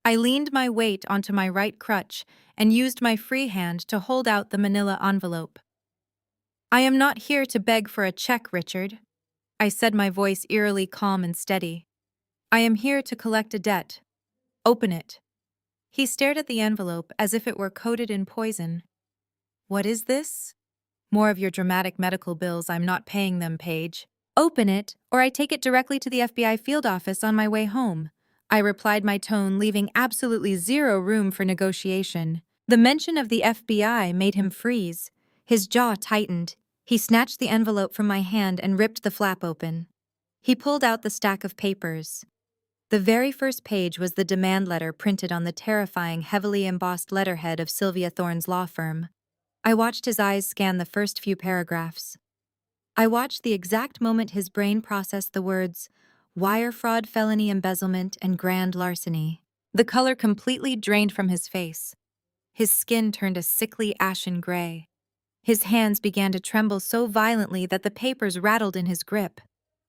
A: I leaned my weight onto my right crutch and used my free hand to hold out the manila envelope. "I am not here to beg for a check, Richard," I said, my voice eerily calm and steady. "I am here to collect a debt. Open it." He stared at the envelope as if it were coated in poison. "What is this?" "More of your dramatic medical bills. I'm not paying them, Paige." "Open it, or I take it directly to the FBI field office on my way home," I replied, my tone leaving absolutely zero room for negotiation. The mention of the FBI made him freeze. His jaw tightened. He snatched the envelope from my hand and ripped the flap open. He pulled out the stack of papers. The very first page was the demand letter printed on the terrifying, heavily embossed letterhead of Sylvia Thorne's law firm. I watched his eyes scan the first few paragraphs. I watched the exact moment his brain processed the words, "wire fraud, felony embezzlement, and grand larceny." The color completely drained from his face. His skin turned a sickly ashen gray. His hands began to tremble so violently that the papers rattled in his grip.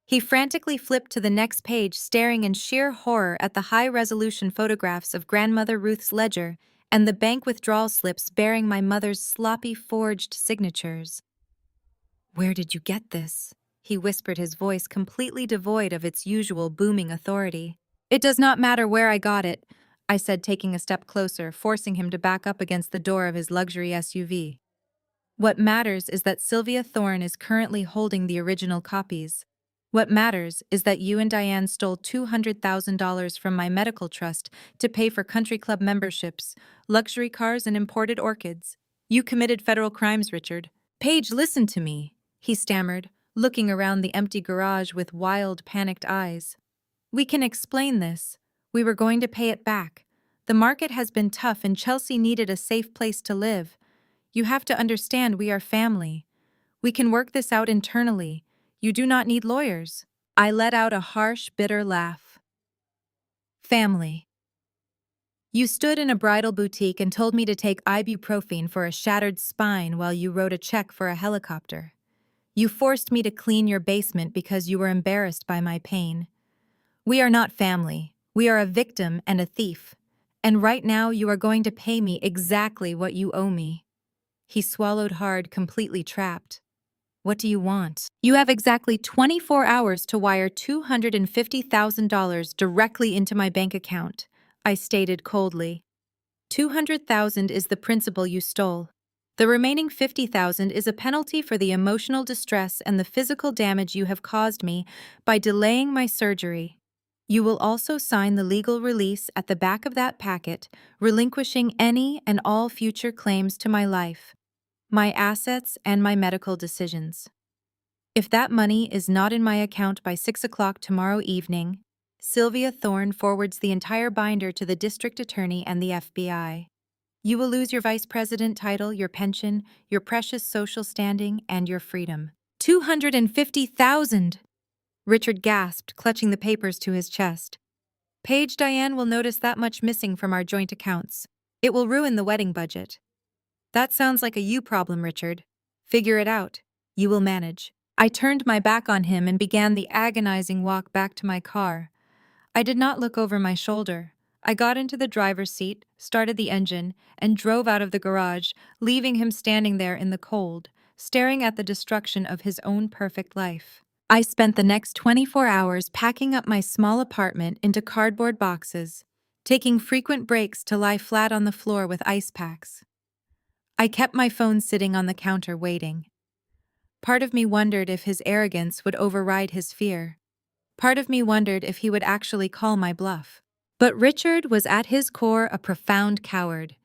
A: He frantically flipped to the next page, staring in sheer horror at the high-resolution photographs of Grandmother Ruth's ledger and the bank withdrawal slips bearing my mother's sloppy forged signatures. "Where did you get this?" he whispered, his voice completely devoid of its usual booming authority. "It does not matter where I got it," I said, taking a step closer, forcing him to back up against the door of his luxury SUV. "What matters is that Sylvia Thorne is currently holding the original copies. What matters is that you and Diane stole $200,000 from my medical trust to pay for country club memberships, luxury cars, and imported orchids. You committed federal crimes, Richard." "Paige, listen to me," he stammered, looking around the empty garage with wild, panicked eyes. "We can explain this. We were going to pay it back. The market has been tough and Chelsea needed a safe place to live. You have to understand we are family. We can work this out internally. You do not need lawyers." I let out a harsh, bitter laugh. "Family. You stood in a bridal boutique and told me to take ibuprofen for a shattered spine while you wrote a check for a helicopter. You forced me to clean your basement because you were embarrassed by my pain. We are not family. We are a victim and a thief. And right now you are going to pay me exactly what you owe me." He swallowed hard, completely trapped. "What do you want?" "You have exactly 24 hours to wire $250,000 directly into my bank account," I stated coldly. "200,000 is the principal you stole. The remaining 50,000 is a penalty for the emotional distress and the physical damage you have caused me by delaying my surgery. You will also sign the legal release at the back of that packet, relinquishing any and all future claims to my life, my assets, and my medical decisions. If that money is not in my account by 6 o'clock tomorrow evening, Sylvia Thorne forwards the entire binder to the district attorney and the FBI. You will lose your vice president title, your pension, your precious social standing, and your freedom." "250,000!" Richard gasped, clutching the papers to his chest. "Paige, Diane will notice that much missing from our joint accounts. It will ruin the wedding budget." "That sounds like a you problem, Richard. Figure it out. You will manage." I turned my back on him and began the agonizing walk back to my car. I did not look over my shoulder. I got into the driver's seat, started the engine, and drove out of the garage, leaving him standing there in the cold, staring at the destruction of his own perfect life. I spent the next 24 hours packing up my small apartment into cardboard boxes, taking frequent breaks to lie flat on the floor with ice packs. I kept my phone sitting on the counter waiting. Part of me wondered if his arrogance would override his fear. Part of me wondered if he would actually call my bluff. But Richard was at his core a profound coward.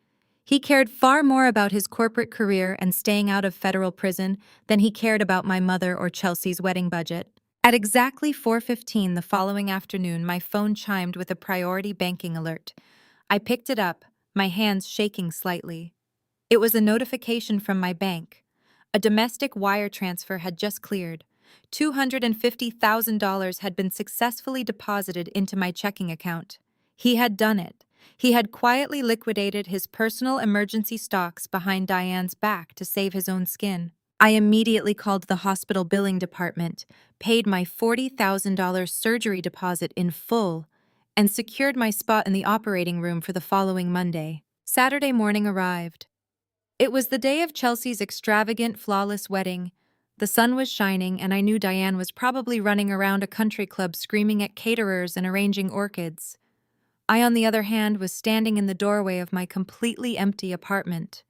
A: He cared far more about his corporate career and staying out of federal prison than he cared about my mother or Chelsea's wedding budget. At exactly 4:15 the following afternoon, my phone chimed with a priority banking alert. I picked it up, my hands shaking slightly. It was a notification from my bank. A domestic wire transfer had just cleared. $250,000 had been successfully deposited into my checking account. He had done it. He had quietly liquidated his personal emergency stocks behind Diane's back to save his own skin. I immediately called the hospital billing department, paid my $40,000 surgery deposit in full, and secured my spot in the operating room for the following Monday. Saturday morning arrived. It was the day of Chelsea's extravagant, flawless wedding. The sun was shining, and I knew Diane was probably running around a country club screaming at caterers and arranging orchids. I, on the other hand, was standing in the doorway of my completely empty apartment.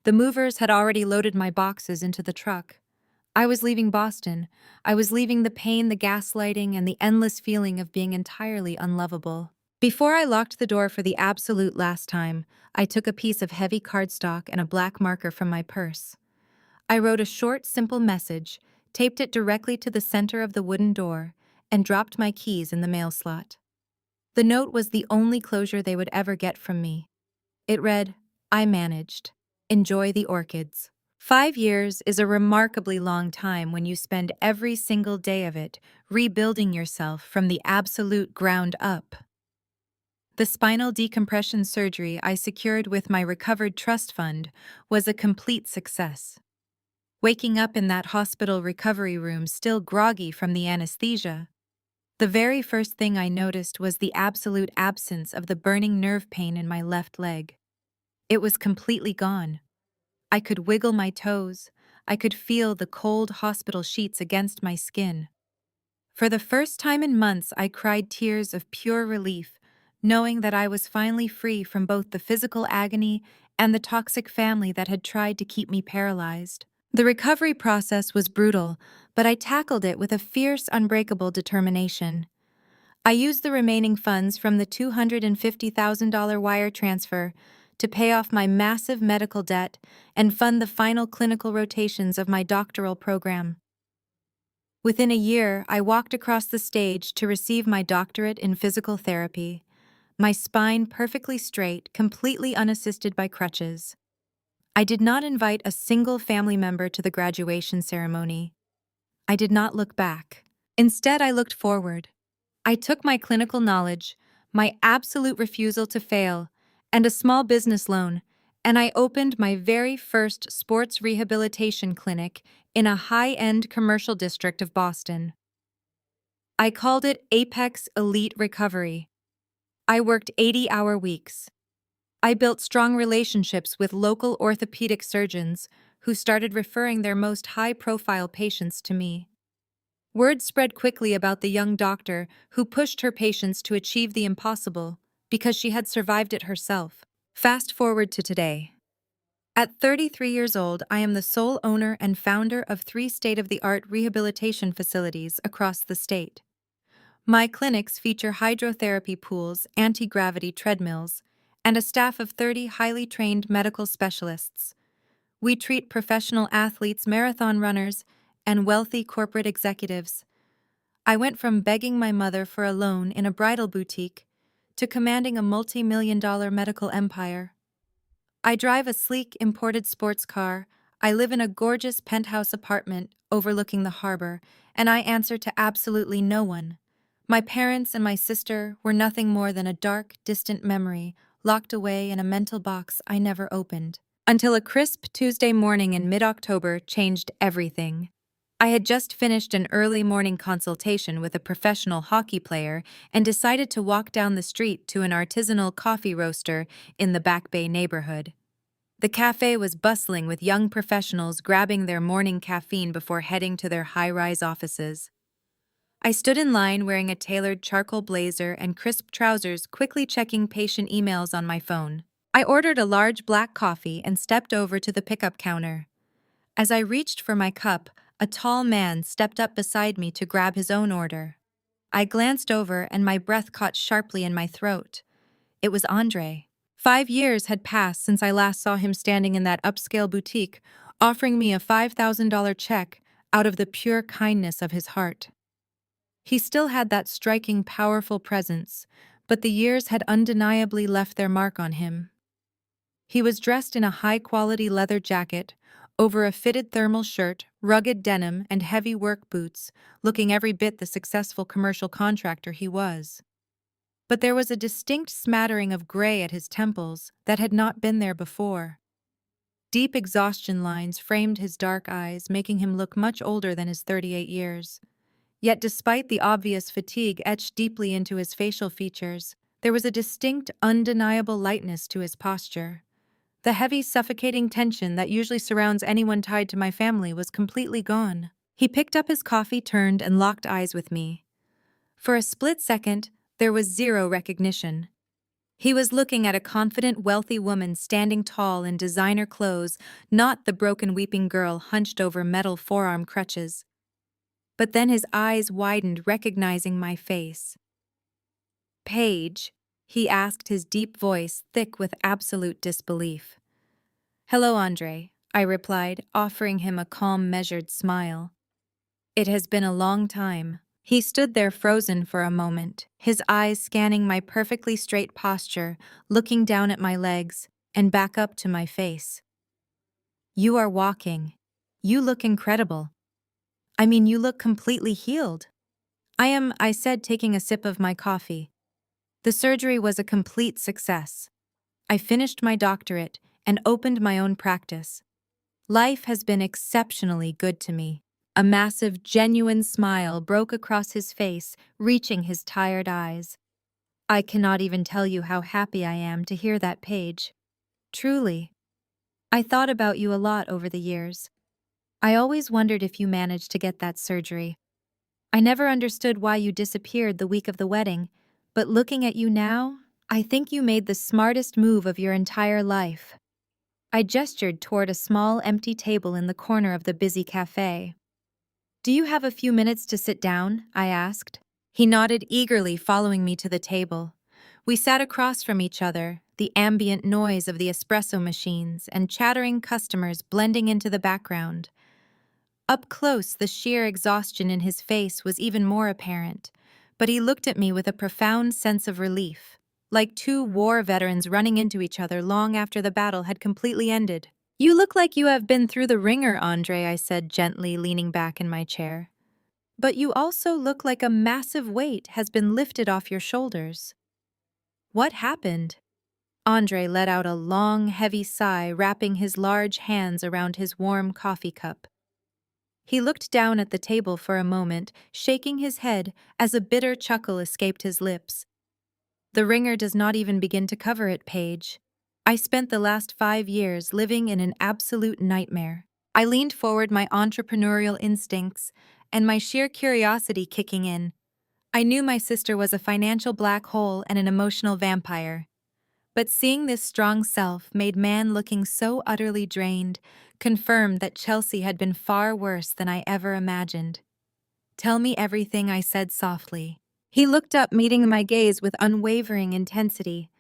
A: The movers had already loaded my boxes into the truck. I was leaving Boston. I was leaving the pain, the gaslighting, and the endless feeling of being entirely unlovable. Before I locked the door for the absolute last time, I took a piece of heavy cardstock and a black marker from my purse. I wrote a short, simple message, taped it directly to the center of the wooden door, and dropped my keys in the mail slot. The note was the only closure they would ever get from me. It read, "I managed. Enjoy the orchids." 5 years is a remarkably long time when you spend every single day of it rebuilding yourself from the absolute ground up. The spinal decompression surgery I secured with my recovered trust fund was a complete success. Waking up in that hospital recovery room still groggy from the anesthesia, the very first thing I noticed was the absolute absence of the burning nerve pain in my left leg. It was completely gone. I could wiggle my toes, I could feel the cold hospital sheets against my skin. For the first time in months, I cried tears of pure relief, knowing that I was finally free from both the physical agony and the toxic family that had tried to keep me paralyzed. The recovery process was brutal, but I tackled it with a fierce, unbreakable determination. I used the remaining funds from the $250,000 wire transfer to pay off my massive medical debt and fund the final clinical rotations of my doctoral program. Within a year, I walked across the stage to receive my doctorate in physical therapy, my spine perfectly straight, completely unassisted by crutches. I did not invite a single family member to the graduation ceremony. I did not look back. Instead, I looked forward. I took my clinical knowledge, my absolute refusal to fail, and a small business loan, and I opened my very first sports rehabilitation clinic in a high-end commercial district of Boston. I called it Apex Elite Recovery. I worked 80-hour weeks. I built strong relationships with local orthopedic surgeons who started referring their most high-profile patients to me. Word spread quickly about the young doctor who pushed her patients to achieve the impossible because she had survived it herself. Fast forward to today. At 33 years old, I am the sole owner and founder of 3 state-of-the-art rehabilitation facilities across the state. My clinics feature hydrotherapy pools, anti-gravity treadmills, and a staff of 30 highly trained medical specialists. We treat professional athletes, marathon runners, and wealthy corporate executives. I went from begging my mother for a loan in a bridal boutique to commanding a multi-million-dollar medical empire. I drive a sleek imported sports car, I live in a gorgeous penthouse apartment overlooking the harbor, and I answer to absolutely no one. My parents and my sister were nothing more than a dark, distant memory locked away in a mental box I never opened. Until a crisp Tuesday morning in mid-October changed everything. I had just finished an early morning consultation with a professional hockey player and decided to walk down the street to an artisanal coffee roaster in the Back Bay neighborhood. The cafe was bustling with young professionals grabbing their morning caffeine before heading to their high-rise offices. I stood in line wearing a tailored charcoal blazer and crisp trousers, quickly checking patient emails on my phone. I ordered a large black coffee and stepped over to the pickup counter. As I reached for my cup, a tall man stepped up beside me to grab his own order. I glanced over and my breath caught sharply in my throat. It was Andre. 5 years had passed since I last saw him standing in that upscale boutique, offering me a $5,000 check out of the pure kindness of his heart. He still had that striking, powerful presence, but the years had undeniably left their mark on him. He was dressed in a high-quality leather jacket, over a fitted thermal shirt, rugged denim, and heavy work boots, looking every bit the successful commercial contractor he was. But there was a distinct smattering of gray at his temples that had not been there before. Deep exhaustion lines framed his dark eyes, making him look much older than his 38 years. Yet despite the obvious fatigue etched deeply into his facial features, there was a distinct, undeniable lightness to his posture. The heavy, suffocating tension that usually surrounds anyone tied to my family was completely gone. He picked up his coffee, turned, and locked eyes with me. For a split second, there was zero recognition. He was looking at a confident, wealthy woman standing tall in designer clothes, not the broken, weeping girl hunched over metal forearm crutches. But then his eyes widened, recognizing my face. "Paige?" he asked, his deep voice thick with absolute disbelief. "Hello, Andre," I replied, offering him a calm, measured smile. "It has been a long time." He stood there frozen for a moment, his eyes scanning my perfectly straight posture, looking down at my legs, and back up to my face. "You are walking. You look incredible. I mean, you look completely healed." I said, taking a sip of my coffee. "The surgery was a complete success. I finished my doctorate and opened my own practice. Life has been exceptionally good to me." A massive, genuine smile broke across his face, reaching his tired eyes. "I cannot even tell you how happy I am to hear that, Paige. Truly. I thought about you a lot over the years. I always wondered if you managed to get that surgery. I never understood why you disappeared the week of the wedding, but looking at you now, I think you made the smartest move of your entire life. I gestured toward a small empty table in the corner of the busy cafe. Do you have a few minutes to sit down? I asked. He nodded eagerly, following me to the table. We sat across from each other, the ambient noise of the espresso machines and chattering customers blending into the background. Up close, the sheer exhaustion in his face was even more apparent, but he looked at me with a profound sense of relief, like two war veterans running into each other long after the battle had completely ended. You look like you have been through the ringer, Andre, I said gently, leaning back in my chair. But you also look like a massive weight has been lifted off your shoulders. What happened? Andre let out a long, heavy sigh, wrapping his large hands around his warm coffee cup. He looked down at the table for a moment, shaking his head as a bitter chuckle escaped his lips. The ringer does not even begin to cover it, Paige. I spent the last 5 years living in an absolute nightmare. I leaned forward, my entrepreneurial instincts and my sheer curiosity kicking in. I knew my sister was a financial black hole and an emotional vampire. But seeing this strong self-made man looking so utterly drained confirmed that Chelsea had been far worse than I ever imagined. Tell me everything, I said softly. He looked up, meeting my gaze with unwavering intensity.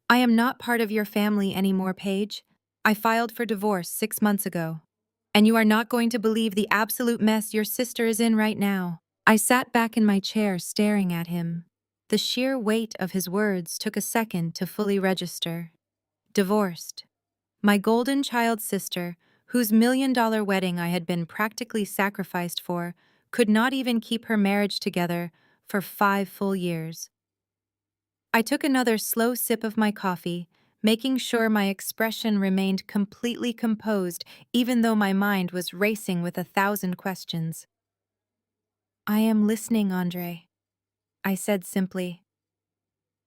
A: I am not part of your family anymore, Paige. I filed for divorce 6 months ago. And you are not going to believe the absolute mess your sister is in right now. I sat back in my chair staring at him. The sheer weight of his words took a second to fully register. Divorced. My golden child sister, whose $1 million wedding I had been practically sacrificed for, could not even keep her marriage together for 5 full years. I took another slow sip of my coffee, making sure my expression remained completely composed even though my mind was racing with 1,000 questions. I am listening, Andre, I said simply.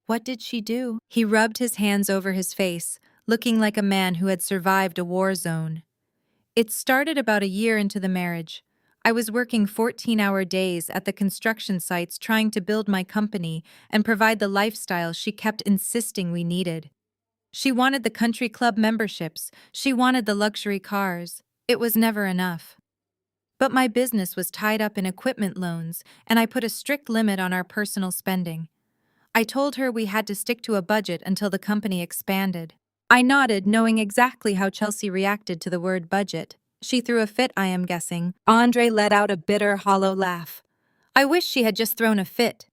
A: What did she do? He rubbed his hands over his face, looking like a man who had survived a war zone. It started about a year into the marriage. I was working 14-hour days at the construction sites trying to build my company and provide the lifestyle she kept insisting we needed. She wanted the country club memberships, she wanted the luxury cars. It was never enough. But my business was tied up in equipment loans, and I put a strict limit on our personal spending. I told her we had to stick to a budget until the company expanded. I nodded, knowing exactly how Chelsea reacted to the word budget. She threw a fit, I am guessing. Andre let out a bitter, hollow laugh. I wish she had just thrown a fit.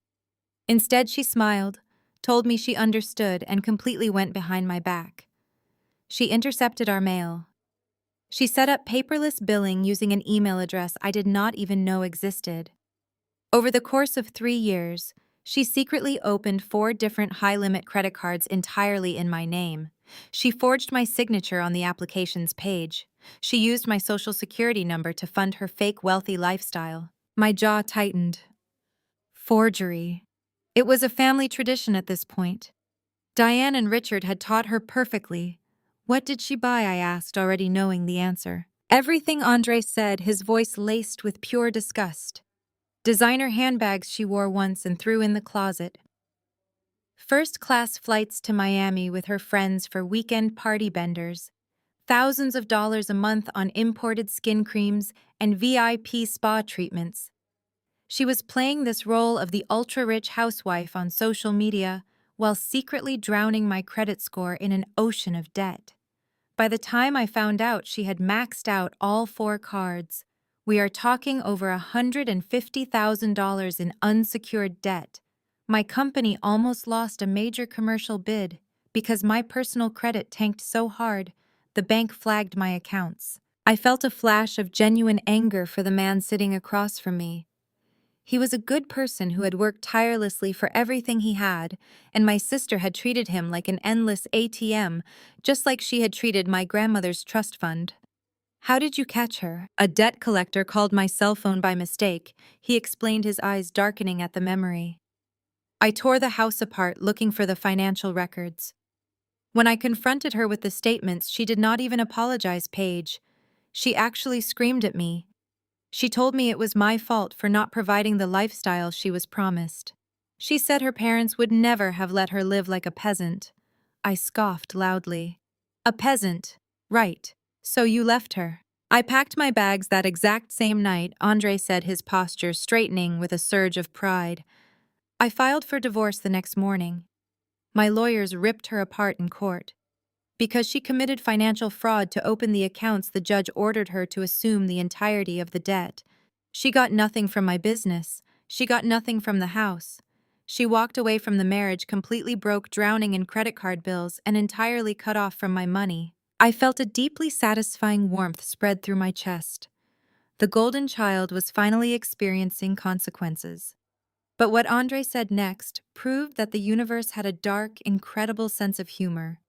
A: Instead, she smiled, told me she understood, and completely went behind my back. She intercepted our mail. She set up paperless billing using an email address I did not even know existed. Over the course of 3 years, she secretly opened 4 different high-limit credit cards entirely in my name. She forged my signature on the application's page. She used my social security number to fund her fake wealthy lifestyle. My jaw tightened. Forgery. It was a family tradition at this point. Diane and Richard had taught her perfectly. What did she buy? I asked, already knowing the answer. Everything, Andre said, his voice laced with pure disgust. Designer handbags she wore once and threw in the closet. First-class flights to Miami with her friends for weekend party benders. Thousands of dollars a month on imported skin creams and VIP spa treatments. She was playing this role of the ultra-rich housewife on social media while secretly drowning my credit score in an ocean of debt. By the time I found out she had maxed out all 4 cards, we are talking over $150,000 in unsecured debt. My company almost lost a major commercial bid because my personal credit tanked so hard, the bank flagged my accounts. I felt a flash of genuine anger for the man sitting across from me. He was a good person who had worked tirelessly for everything he had, and my sister had treated him like an endless ATM, just like she had treated my grandmother's trust fund. How did you catch her? A debt collector called my cell phone by mistake, he explained, his eyes darkening at the memory. I tore the house apart looking for the financial records. When I confronted her with the statements, she did not even apologize, Paige. She actually screamed at me. She told me it was my fault for not providing the lifestyle she was promised. She said her parents would never have let her live like a peasant. I scoffed loudly. A peasant? Right. So you left her. I packed my bags that exact same night, Andre said, his posture straightening with a surge of pride. I filed for divorce the next morning. My lawyers ripped her apart in court. Because she committed financial fraud to open the accounts, the judge ordered her to assume the entirety of the debt. She got nothing from my business. She got nothing from the house. She walked away from the marriage completely broke, drowning in credit card bills and entirely cut off from my money. I felt a deeply satisfying warmth spread through my chest. The golden child was finally experiencing consequences. But what Andre said next proved that the universe had a dark, incredible sense of humor.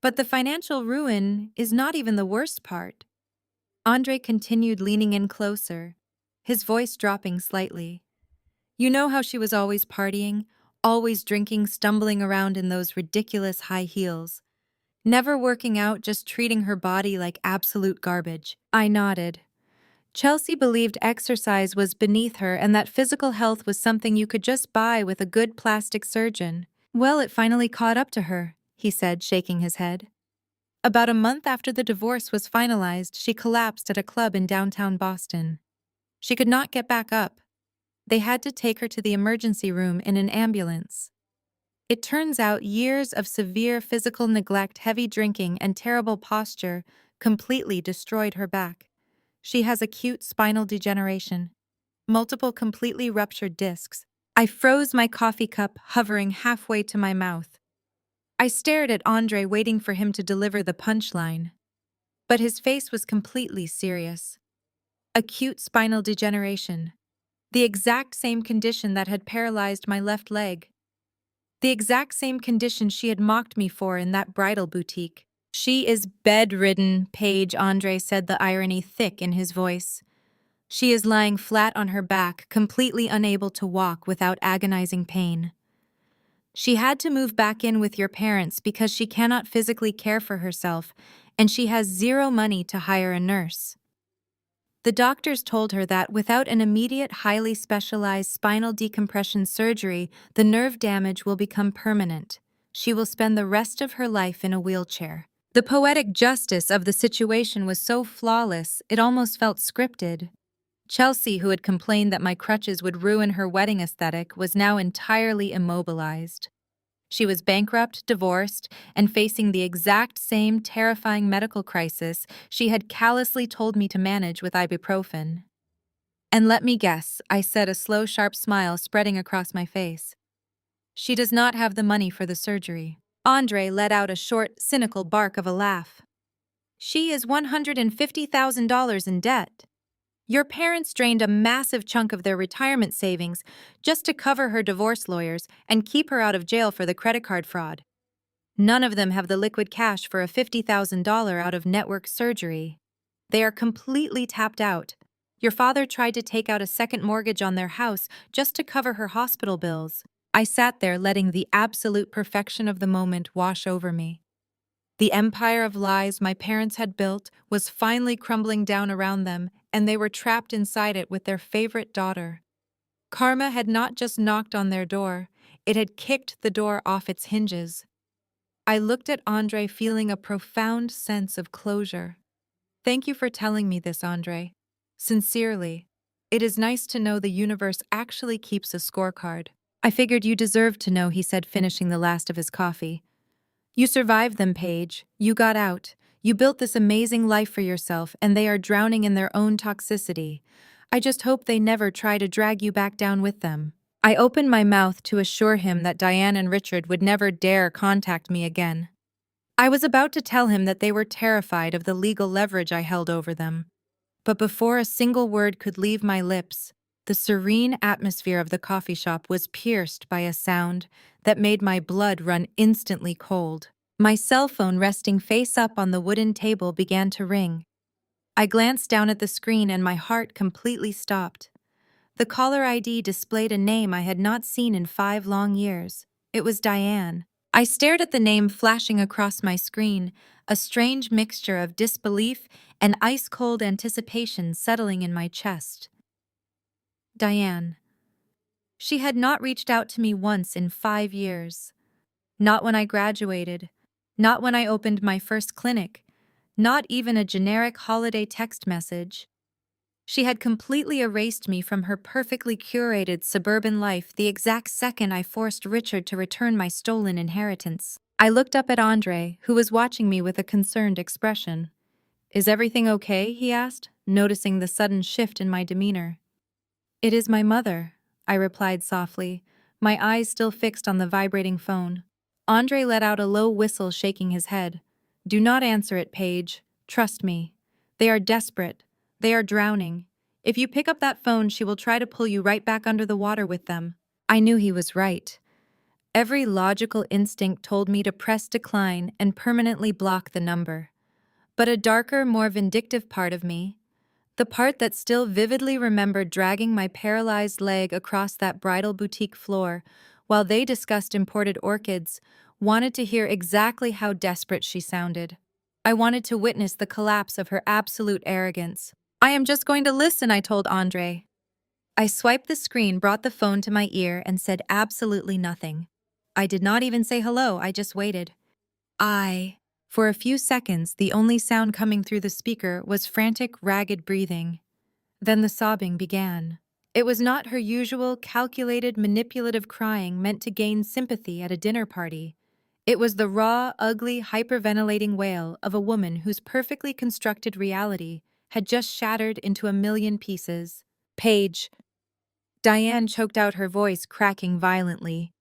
A: But the financial ruin is not even the worst part. Andre continued, leaning in closer, his voice dropping slightly. You know how she was always partying, always drinking, stumbling around in those ridiculous high heels, never working out, just treating her body like absolute garbage. I nodded. Chelsea believed exercise was beneath her and that physical health was something you could just buy with a good plastic surgeon. Well, it finally caught up to her, he said, shaking his head. About a month after the divorce was finalized, she collapsed at a club in downtown Boston. She could not get back up. They had to take her to the emergency room in an ambulance. It turns out years of severe physical neglect, heavy drinking, and terrible posture completely destroyed her back. She has acute spinal degeneration, multiple completely ruptured discs. I froze, my coffee cup hovering halfway to my mouth. I stared at Andre, waiting for him to deliver the punchline. But his face was completely serious. Acute spinal degeneration. The exact same condition that had paralyzed my left leg. The exact same condition she had mocked me for in that bridal boutique. She is bedridden, Paige, Andre said, the irony thick in his voice. She is lying flat on her back, completely unable to walk without agonizing pain. She had to move back in with your parents because she cannot physically care for herself, and she has zero money to hire a nurse. The doctors told her that without an immediate, highly specialized spinal decompression surgery, the nerve damage will become permanent. She will spend the rest of her life in a wheelchair. The poetic justice of the situation was so flawless, it almost felt scripted. Chelsea, who had complained that my crutches would ruin her wedding aesthetic, was now entirely immobilized. She was bankrupt, divorced, and facing the exact same terrifying medical crisis she had callously told me to manage with ibuprofen. And let me guess, I said, a slow, sharp smile spreading across my face. She does not have the money for the surgery. Andre let out a short, cynical bark of a laugh. She is $150,000 in debt. Your parents drained a massive chunk of their retirement savings just to cover her divorce lawyers and keep her out of jail for the credit card fraud. None of them have the liquid cash for a $50,000 out-of-network surgery. They are completely tapped out. Your father tried to take out a second mortgage on their house just to cover her hospital bills. I sat there, letting the absolute perfection of the moment wash over me. The empire of lies my parents had built was finally crumbling down around them, and they were trapped inside it with their favorite daughter. Karma had not just knocked on their door, it had kicked the door off its hinges. I looked at Andre, feeling a profound sense of closure. Thank you for telling me this, Andre. Sincerely. It is nice to know the universe actually keeps a scorecard. I figured you deserved to know, he said, finishing the last of his coffee. You survived them, Paige. You got out. You built this amazing life for yourself, and they are drowning in their own toxicity. I just hope they never try to drag you back down with them. I opened my mouth to assure him that Diane and Richard would never dare contact me again. I was about to tell him that they were terrified of the legal leverage I held over them. But before a single word could leave my lips, the serene atmosphere of the coffee shop was pierced by a sound that made my blood run instantly cold. My cell phone, resting face up on the wooden table, began to ring. I glanced down at the screen and my heart completely stopped. The caller ID displayed a name I had not seen in 5 long years. It was Diane. I stared at the name flashing across my screen, a strange mixture of disbelief and ice-cold anticipation settling in my chest. Diane. She had not reached out to me once in 5 years. Not when I graduated. Not when I opened my first clinic. Not even a generic holiday text message. She had completely erased me from her perfectly curated suburban life the exact second I forced Richard to return my stolen inheritance. I looked up at Andre, who was watching me with a concerned expression. "Is everything okay?" he asked, noticing the sudden shift in my demeanor. "It is my mother," I replied softly, my eyes still fixed on the vibrating phone. Andre let out a low whistle, shaking his head. "Do not answer it, Paige. Trust me. They are desperate. They are drowning. If you pick up that phone, she will try to pull you right back under the water with them." I knew he was right. Every logical instinct told me to press decline and permanently block the number. But a darker, more vindictive part of me, the part that still vividly remembered dragging my paralyzed leg across that bridal boutique floor while they discussed imported orchids, wanted to hear exactly how desperate she sounded. I wanted to witness the collapse of her absolute arrogance. "I am just going to listen," I told Andre. I swiped the screen, brought the phone to my ear, and said absolutely nothing. I did not even say hello, I just waited. For a few seconds, the only sound coming through the speaker was frantic, ragged breathing. Then the sobbing began. It was not her usual, calculated, manipulative crying meant to gain sympathy at a dinner party. It was the raw, ugly, hyperventilating wail of a woman whose perfectly constructed reality had just shattered into a million pieces. "Paige." Diane choked out, her voice cracking violently.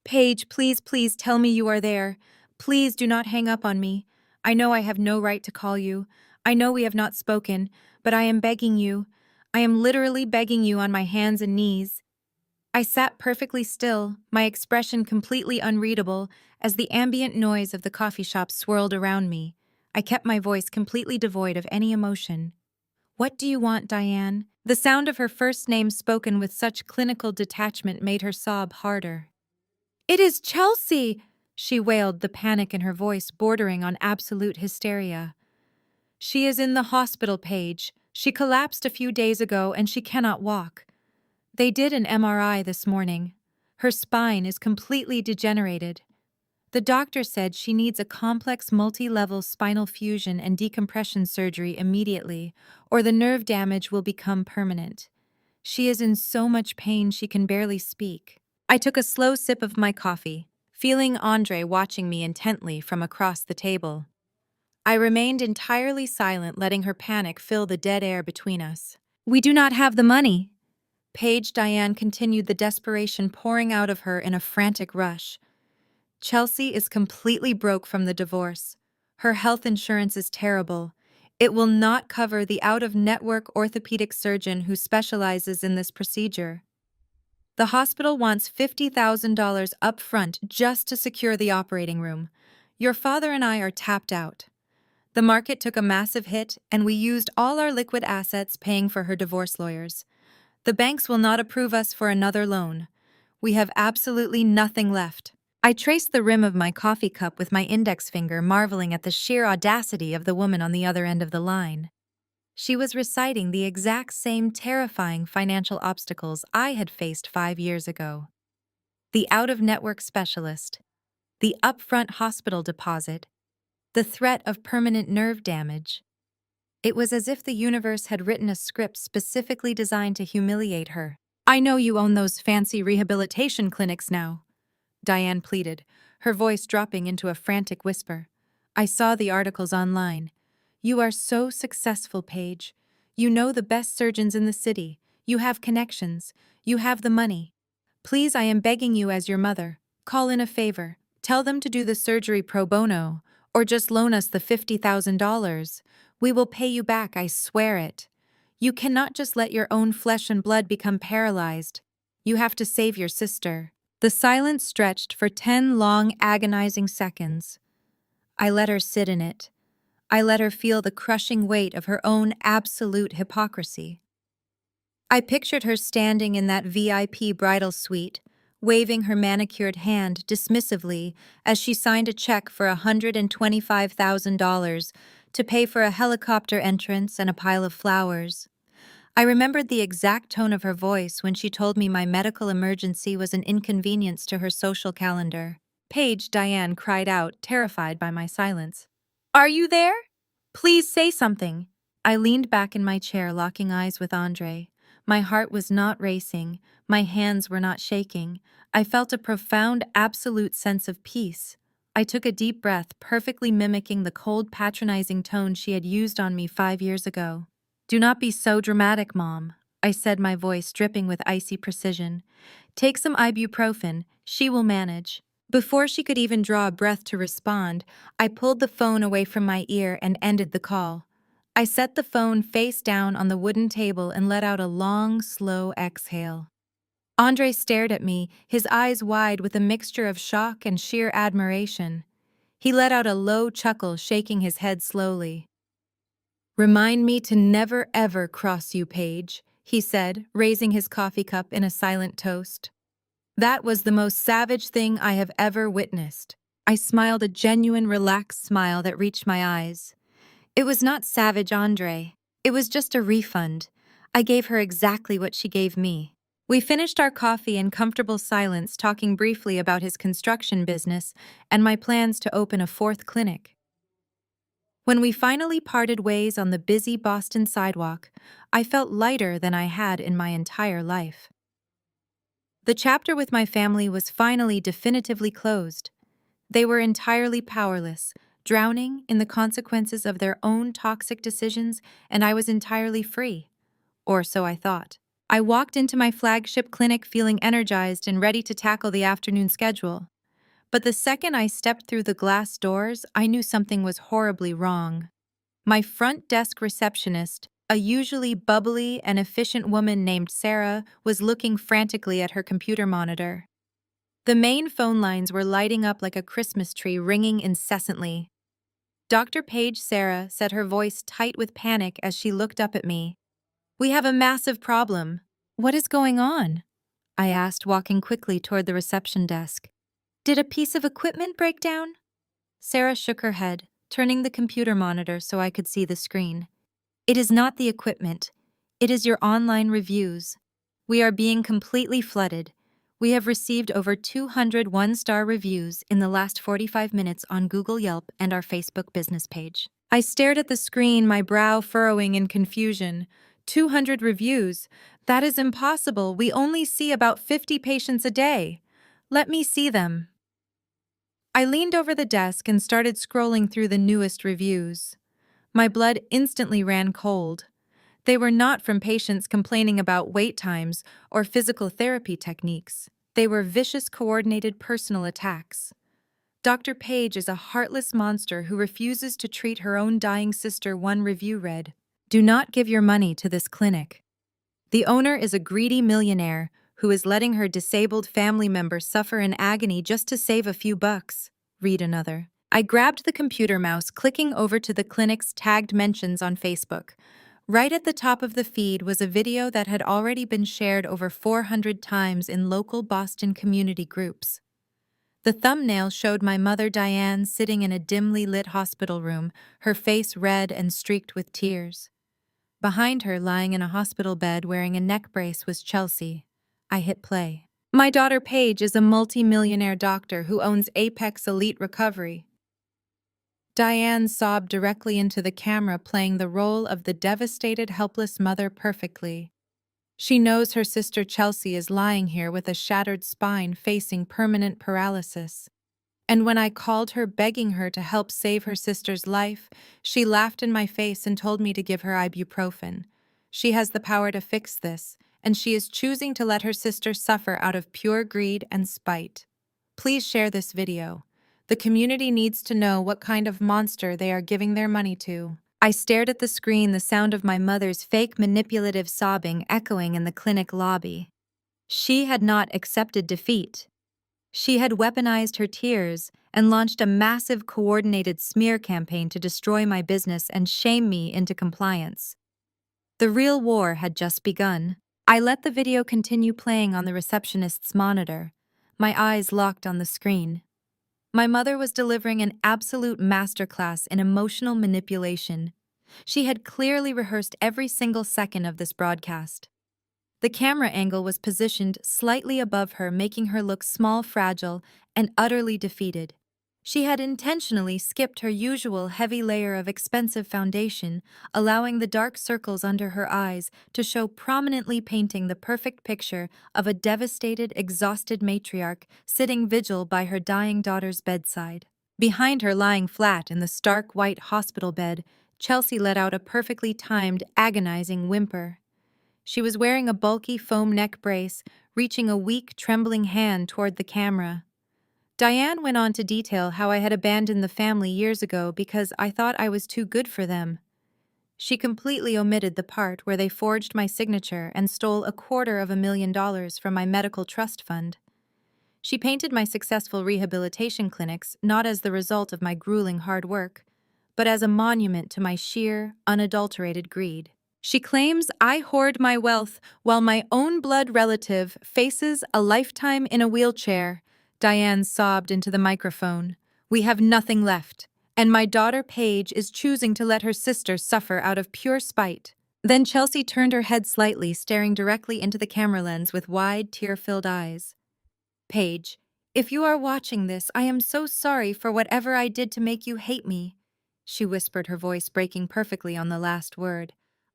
A: "Paige, please, please tell me you are there. Please do not hang up on me. I know I have no right to call you. I know we have not spoken, but I am begging you. I am literally begging you on my hands and knees." I sat perfectly still, my expression completely unreadable, as the ambient noise of the coffee shop swirled around me. I kept my voice completely devoid of any emotion. "What do you want, Diane?" The sound of her first name spoken with such clinical detachment made her sob harder. "It is Chelsea!" she wailed, the panic in her voice bordering on absolute hysteria. "She is in the hospital, Paige. She collapsed a few days ago and she cannot walk. They did an MRI this morning. Her spine is completely degenerated. The doctor said she needs a complex multi-level spinal fusion and decompression surgery immediately, or the nerve damage will become permanent. She is in so much pain she can barely speak." I took a slow sip of my coffee, feeling Andre watching me intently from across the table. I remained entirely silent, letting her panic fill the dead air between us. "We do not have the money." Paige Diane continued, the desperation pouring out of her in a frantic rush. "Chelsea is completely broke from the divorce. Her health insurance is terrible. It will not cover the out-of-network orthopedic surgeon who specializes in this procedure. The hospital wants $50,000 up front just to secure the operating room. Your father and I are tapped out. The market took a massive hit, and we used all our liquid assets paying for her divorce lawyers. The banks will not approve us for another loan. We have absolutely nothing left." I traced the rim of my coffee cup with my index finger, marveling at the sheer audacity of the woman on the other end of the line. She was reciting the exact same terrifying financial obstacles I had faced 5 years ago. The out-of-network specialist, the upfront hospital deposit, the threat of permanent nerve damage. It was as if the universe had written a script specifically designed to humiliate her. "I know you own those fancy rehabilitation clinics now," Diane pleaded, her voice dropping into a frantic whisper. "I saw the articles online. You are so successful, Paige. You know the best surgeons in the city. You have connections. You have the money. Please, I am begging you as your mother. Call in a favor. Tell them to do the surgery pro bono, or just loan us the $50,000. We will pay you back, I swear it. You cannot just let your own flesh and blood become paralyzed. You have to save your sister." The silence stretched for 10 long, agonizing seconds. I let her sit in it. I let her feel the crushing weight of her own absolute hypocrisy. I pictured her standing in that VIP bridal suite, waving her manicured hand dismissively as she signed a check for $125,000 to pay for a helicopter entrance and a pile of flowers. I remembered the exact tone of her voice when she told me my medical emergency was an inconvenience to her social calendar. Paige, Diane cried out, terrified by my silence. Are you there? Please say something. I leaned back in my chair, locking eyes with Andre. My heart was not racing. My hands were not shaking. I felt a profound, absolute sense of peace. I took a deep breath, perfectly mimicking the cold, patronizing tone she had used on me 5 years ago. Do not be so dramatic, Mom, I said, my voice dripping with icy precision. Take some ibuprofen. She will manage. Before she could even draw a breath to respond, I pulled the phone away from my ear and ended the call. I set the phone face down on the wooden table and let out a long, slow exhale. Andre stared at me, his eyes wide with a mixture of shock and sheer admiration. He let out a low chuckle, shaking his head slowly. Remind me to never ever cross you, Paige, he said, raising his coffee cup in a silent toast. That was the most savage thing I have ever witnessed. I smiled, a genuine, relaxed smile that reached my eyes. It was not savage, Andre. It was just a refund. I gave her exactly what she gave me. We finished our coffee in comfortable silence, talking briefly about his construction business and my plans to open a fourth clinic. When we finally parted ways on the busy Boston sidewalk, I felt lighter than I had in my entire life. The chapter with my family was finally definitively closed. They were entirely powerless, drowning in the consequences of their own toxic decisions, and I was entirely free. Or so I thought. I walked into my flagship clinic feeling energized and ready to tackle the afternoon schedule. But the second I stepped through the glass doors, I knew something was horribly wrong. My front desk receptionist, a usually bubbly and efficient woman named Sarah, was looking frantically at her computer monitor. The main phone lines were lighting up like a Christmas tree, ringing incessantly. Dr. Paige, Sarah said, her voice tight with panic as she looked up at me. We have a massive problem. What is going on? I asked, walking quickly toward the reception desk. Did a piece of equipment break down? Sarah shook her head, turning the computer monitor so I could see the screen. It is not the equipment. It is your online reviews. We are being completely flooded. We have received over 200 one-star reviews in the last 45 minutes on Google, Yelp, and our Facebook business page. I stared at the screen, my brow furrowing in confusion. 200 reviews? That is impossible. We only see about 50 patients a day. Let me see them. I leaned over the desk and started scrolling through the newest reviews. My blood instantly ran cold. They were not from patients complaining about wait times or physical therapy techniques. They were vicious, coordinated personal attacks. Dr. Paige is a heartless monster who refuses to treat her own dying sister, one review read. Do not give your money to this clinic. The owner is a greedy millionaire who is letting her disabled family member suffer in agony just to save a few bucks, read another. I grabbed the computer mouse, clicking over to the clinic's tagged mentions on Facebook. Right at the top of the feed was a video that had already been shared over 400 times in local Boston community groups. The thumbnail showed my mother Diane sitting in a dimly lit hospital room, her face red and streaked with tears. Behind her, lying in a hospital bed wearing a neck brace, was Chelsea. I hit play. My daughter Paige is a multi-millionaire doctor who owns Apex Elite Recovery. Diane sobbed directly into the camera, playing the role of the devastated, helpless mother perfectly. She knows her sister Chelsea is lying here with a shattered spine, facing permanent paralysis. And when I called her, begging her to help save her sister's life, she laughed in my face and told me to give her ibuprofen. She has the power to fix this, and she is choosing to let her sister suffer out of pure greed and spite. Please share this video. The community needs to know what kind of monster they are giving their money to. I stared at the screen, the sound of my mother's fake manipulative sobbing echoing in the clinic lobby. She had not accepted defeat. She had weaponized her tears and launched a massive coordinated smear campaign to destroy my business and shame me into compliance. The real war had just begun. I let the video continue playing on the receptionist's monitor. My eyes locked on the screen. My mother was delivering an absolute masterclass in emotional manipulation. She had clearly rehearsed every single second of this broadcast. The camera angle was positioned slightly above her, making her look small, fragile, and utterly defeated. She had intentionally skipped her usual heavy layer of expensive foundation, allowing the dark circles under her eyes to show prominently, painting the perfect picture of a devastated, exhausted matriarch sitting vigil by her dying daughter's bedside. Behind her, lying flat in the stark white hospital bed, Chelsea let out a perfectly timed, agonizing whimper. She was wearing a bulky foam neck brace, reaching a weak, trembling hand toward the camera. Diane went on to detail how I had abandoned the family years ago because I thought I was too good for them. She completely omitted the part where they forged my signature and stole $250,000 from my medical trust fund. She painted my successful rehabilitation clinics not as the result of my grueling hard work, but as a monument to my sheer, unadulterated greed. She claims I hoard my wealth while my own blood relative faces a lifetime in a wheelchair. Diane sobbed into the microphone. We have nothing left, and my daughter Paige is choosing to let her sister suffer out of pure spite. Then Chelsea turned her head slightly, staring directly into the camera lens with wide, tear-filled eyes. Paige, if you are watching this, I am so sorry for whatever I did to make you hate me, she whispered, her voice breaking perfectly on the last word.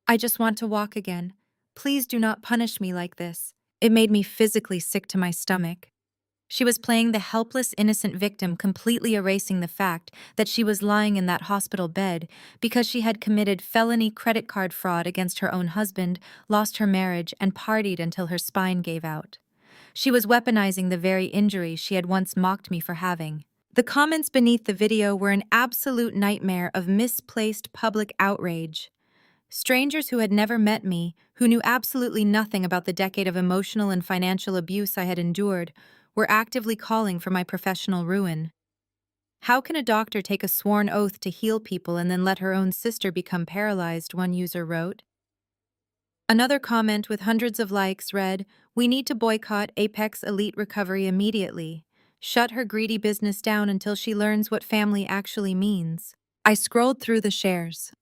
A: I just want to walk again. Please do not punish me like this. It made me physically sick to my stomach. She was playing the helpless, innocent victim, completely erasing the fact that she was lying in that hospital bed because she had committed felony credit card fraud against her own husband, lost her marriage, and partied until her spine gave out. She was weaponizing the very injury she had once mocked me for having. The comments beneath the video were an absolute nightmare of misplaced public outrage. Strangers who had never met me, who knew absolutely nothing about the decade of emotional and financial abuse I had endured, were actively calling for my professional ruin. How can a doctor take a sworn oath to heal people and then let her own sister become paralyzed, one user wrote. Another comment with hundreds of likes read, "We need to boycott Apex Elite Recovery immediately. Shut her greedy business down until she learns what family actually means." I scrolled through the shares.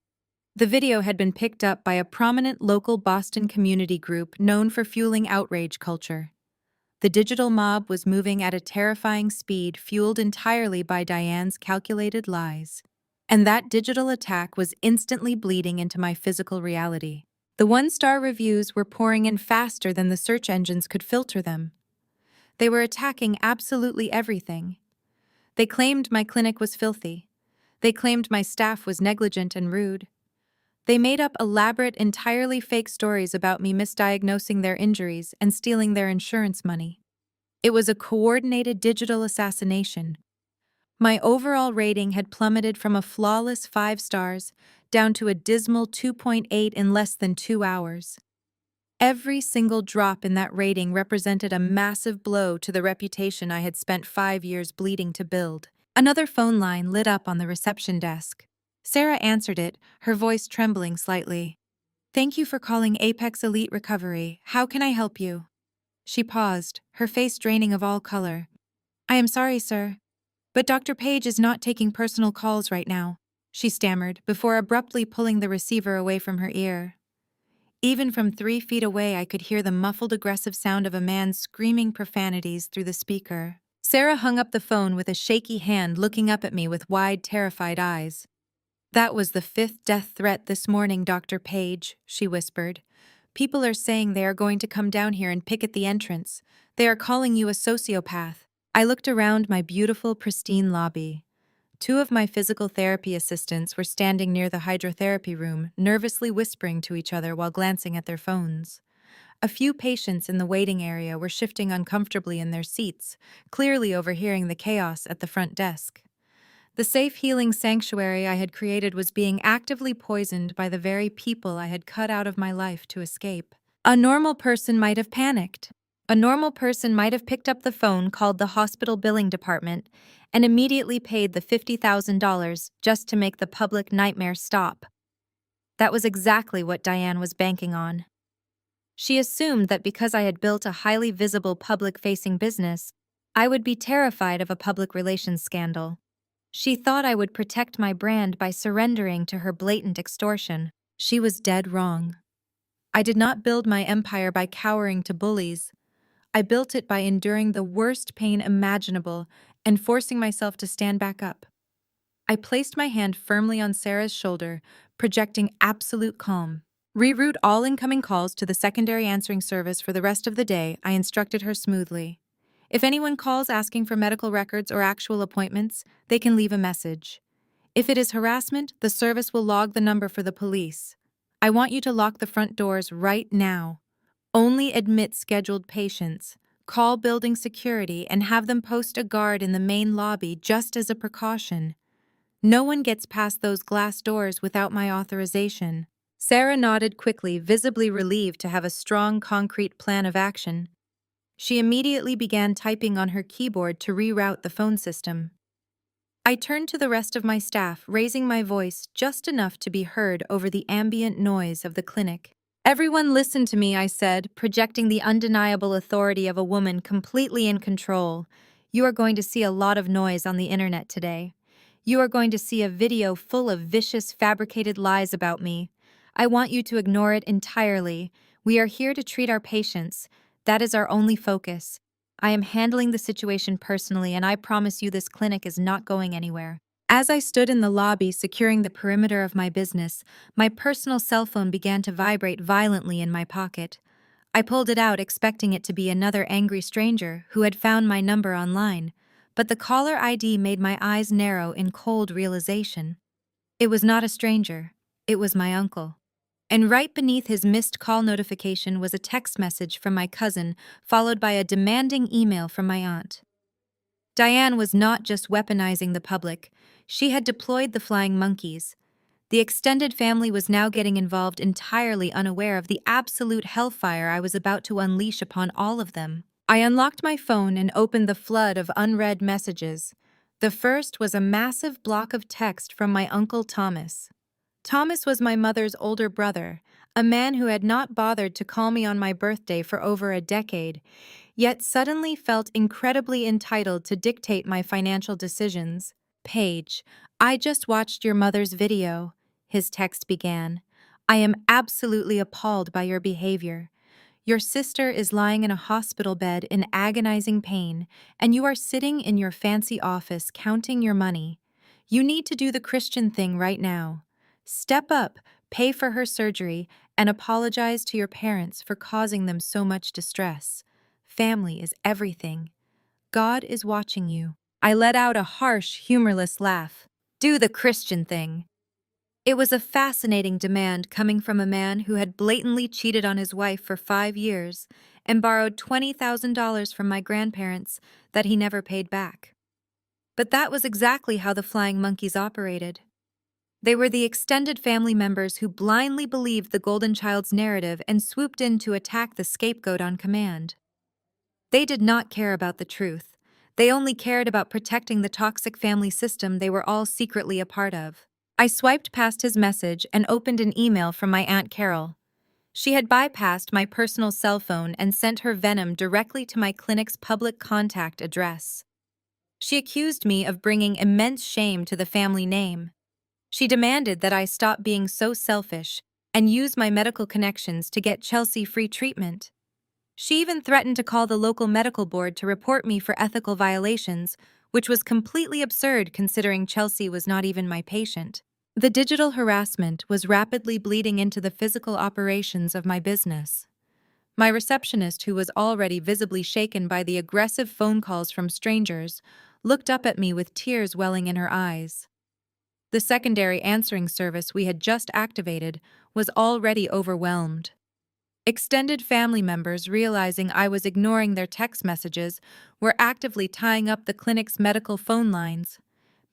A: The video had been picked up by a prominent local Boston community group known for fueling outrage culture. The digital mob was moving at a terrifying speed, fueled entirely by Diane's calculated lies. And that digital attack was instantly bleeding into my physical reality. The one-star reviews were pouring in faster than the search engines could filter them. They were attacking absolutely everything. They claimed my clinic was filthy. They claimed my staff was negligent and rude. They made up elaborate, entirely fake stories about me misdiagnosing their injuries and stealing their insurance money. It was a coordinated digital assassination. My overall rating had plummeted from a flawless 5 stars down to a dismal 2.8 in less than 2 hours. Every single drop in that rating represented a massive blow to the reputation I had spent 5 years bleeding to build. Another phone line lit up on the reception desk. Sarah answered it, her voice trembling slightly. "Thank you for calling Apex Elite Recovery. How can I help you?" She paused, her face draining of all color. "I am sorry, sir, but Dr. Paige is not taking personal calls right now," she stammered, before abruptly pulling the receiver away from her ear. Even from 3 feet away, I could hear the muffled, aggressive sound of a man screaming profanities through the speaker. Sarah hung up the phone with a shaky hand, looking up at me with wide, terrified eyes. "That was the 5th death threat this morning, Dr. Paige," she whispered. "People are saying they are going to come down here and picket the entrance. They are calling you a sociopath." I looked around my beautiful, pristine lobby. 2 of my physical therapy assistants were standing near the hydrotherapy room, nervously whispering to each other while glancing at their phones. A few patients in the waiting area were shifting uncomfortably in their seats, clearly overhearing the chaos at the front desk. The safe healing sanctuary I had created was being actively poisoned by the very people I had cut out of my life to escape. A normal person might have panicked. A normal person might have picked up the phone, called the hospital billing department, and immediately paid the $50,000 just to make the public nightmare stop. That was exactly what Diane was banking on. She assumed that because I had built a highly visible public-facing business, I would be terrified of a public relations scandal. She thought I would protect my brand by surrendering to her blatant extortion. She was dead wrong. I did not build my empire by cowering to bullies. I built it by enduring the worst pain imaginable and forcing myself to stand back up. I placed my hand firmly on Sarah's shoulder, projecting absolute calm. Reroute all incoming calls to the secondary answering service for the rest of the day, I instructed her smoothly. If anyone calls asking for medical records or actual appointments, they can leave a message. If it is harassment, the service will log the number for the police. I want you to lock the front doors right now. Only admit scheduled patients. Call building security and have them post a guard in the main lobby just as a precaution. No one gets past those glass doors without my authorization. Sarah nodded quickly, visibly relieved to have a strong, concrete plan of action. She immediately began typing on her keyboard to reroute the phone system. I turned to the rest of my staff, raising my voice just enough to be heard over the ambient noise of the clinic. Everyone listen to me, I said, projecting the undeniable authority of a woman completely in control. You are going to see a lot of noise on the internet today. You are going to see a video full of vicious, fabricated lies about me. I want you to ignore it entirely. We are here to treat our patients. That is our only focus. I am handling the situation personally, and I promise you this clinic is not going anywhere. As I stood in the lobby securing the perimeter of my business, my personal cell phone began to vibrate violently in my pocket. I pulled it out expecting it to be another angry stranger who had found my number online, but the caller ID made my eyes narrow in cold realization. It was not a stranger, it was my uncle. And right beneath his missed call notification was a text message from my cousin, followed by a demanding email from my aunt. Diane was not just weaponizing the public, she had deployed the flying monkeys. The extended family was now getting involved entirely unaware of the absolute hellfire I was about to unleash upon all of them. I unlocked my phone and opened the flood of unread messages. The first was a massive block of text from my Uncle Thomas. Thomas was my mother's older brother, a man who had not bothered to call me on my birthday for over a decade, yet suddenly felt incredibly entitled to dictate my financial decisions. Paige, I just watched your mother's video, his text began. I am absolutely appalled by your behavior. Your sister is lying in a hospital bed in agonizing pain, and you are sitting in your fancy office counting your money. You need to do the Christian thing right now. Step up, pay for her surgery, and apologize to your parents for causing them so much distress. Family is everything. God is watching you. I let out a harsh, humorless laugh. Do the Christian thing. It was a fascinating demand coming from a man who had blatantly cheated on his wife for 5 years and borrowed $20,000 from my grandparents that he never paid back. But that was exactly how the flying monkeys operated. They were the extended family members who blindly believed the Golden Child's narrative and swooped in to attack the scapegoat on command. They did not care about the truth. They only cared about protecting the toxic family system they were all secretly a part of. I swiped past his message and opened an email from my Aunt Carol. She had bypassed my personal cell phone and sent her venom directly to my clinic's public contact address. She accused me of bringing immense shame to the family name. She demanded that I stop being so selfish and use my medical connections to get Chelsea free treatment. She even threatened to call the local medical board to report me for ethical violations, which was completely absurd considering Chelsea was not even my patient. The digital harassment was rapidly bleeding into the physical operations of my business. My receptionist, who was already visibly shaken by the aggressive phone calls from strangers, looked up at me with tears welling in her eyes. The secondary answering service we had just activated was already overwhelmed. Extended family members, realizing I was ignoring their text messages, were actively tying up the clinic's medical phone lines.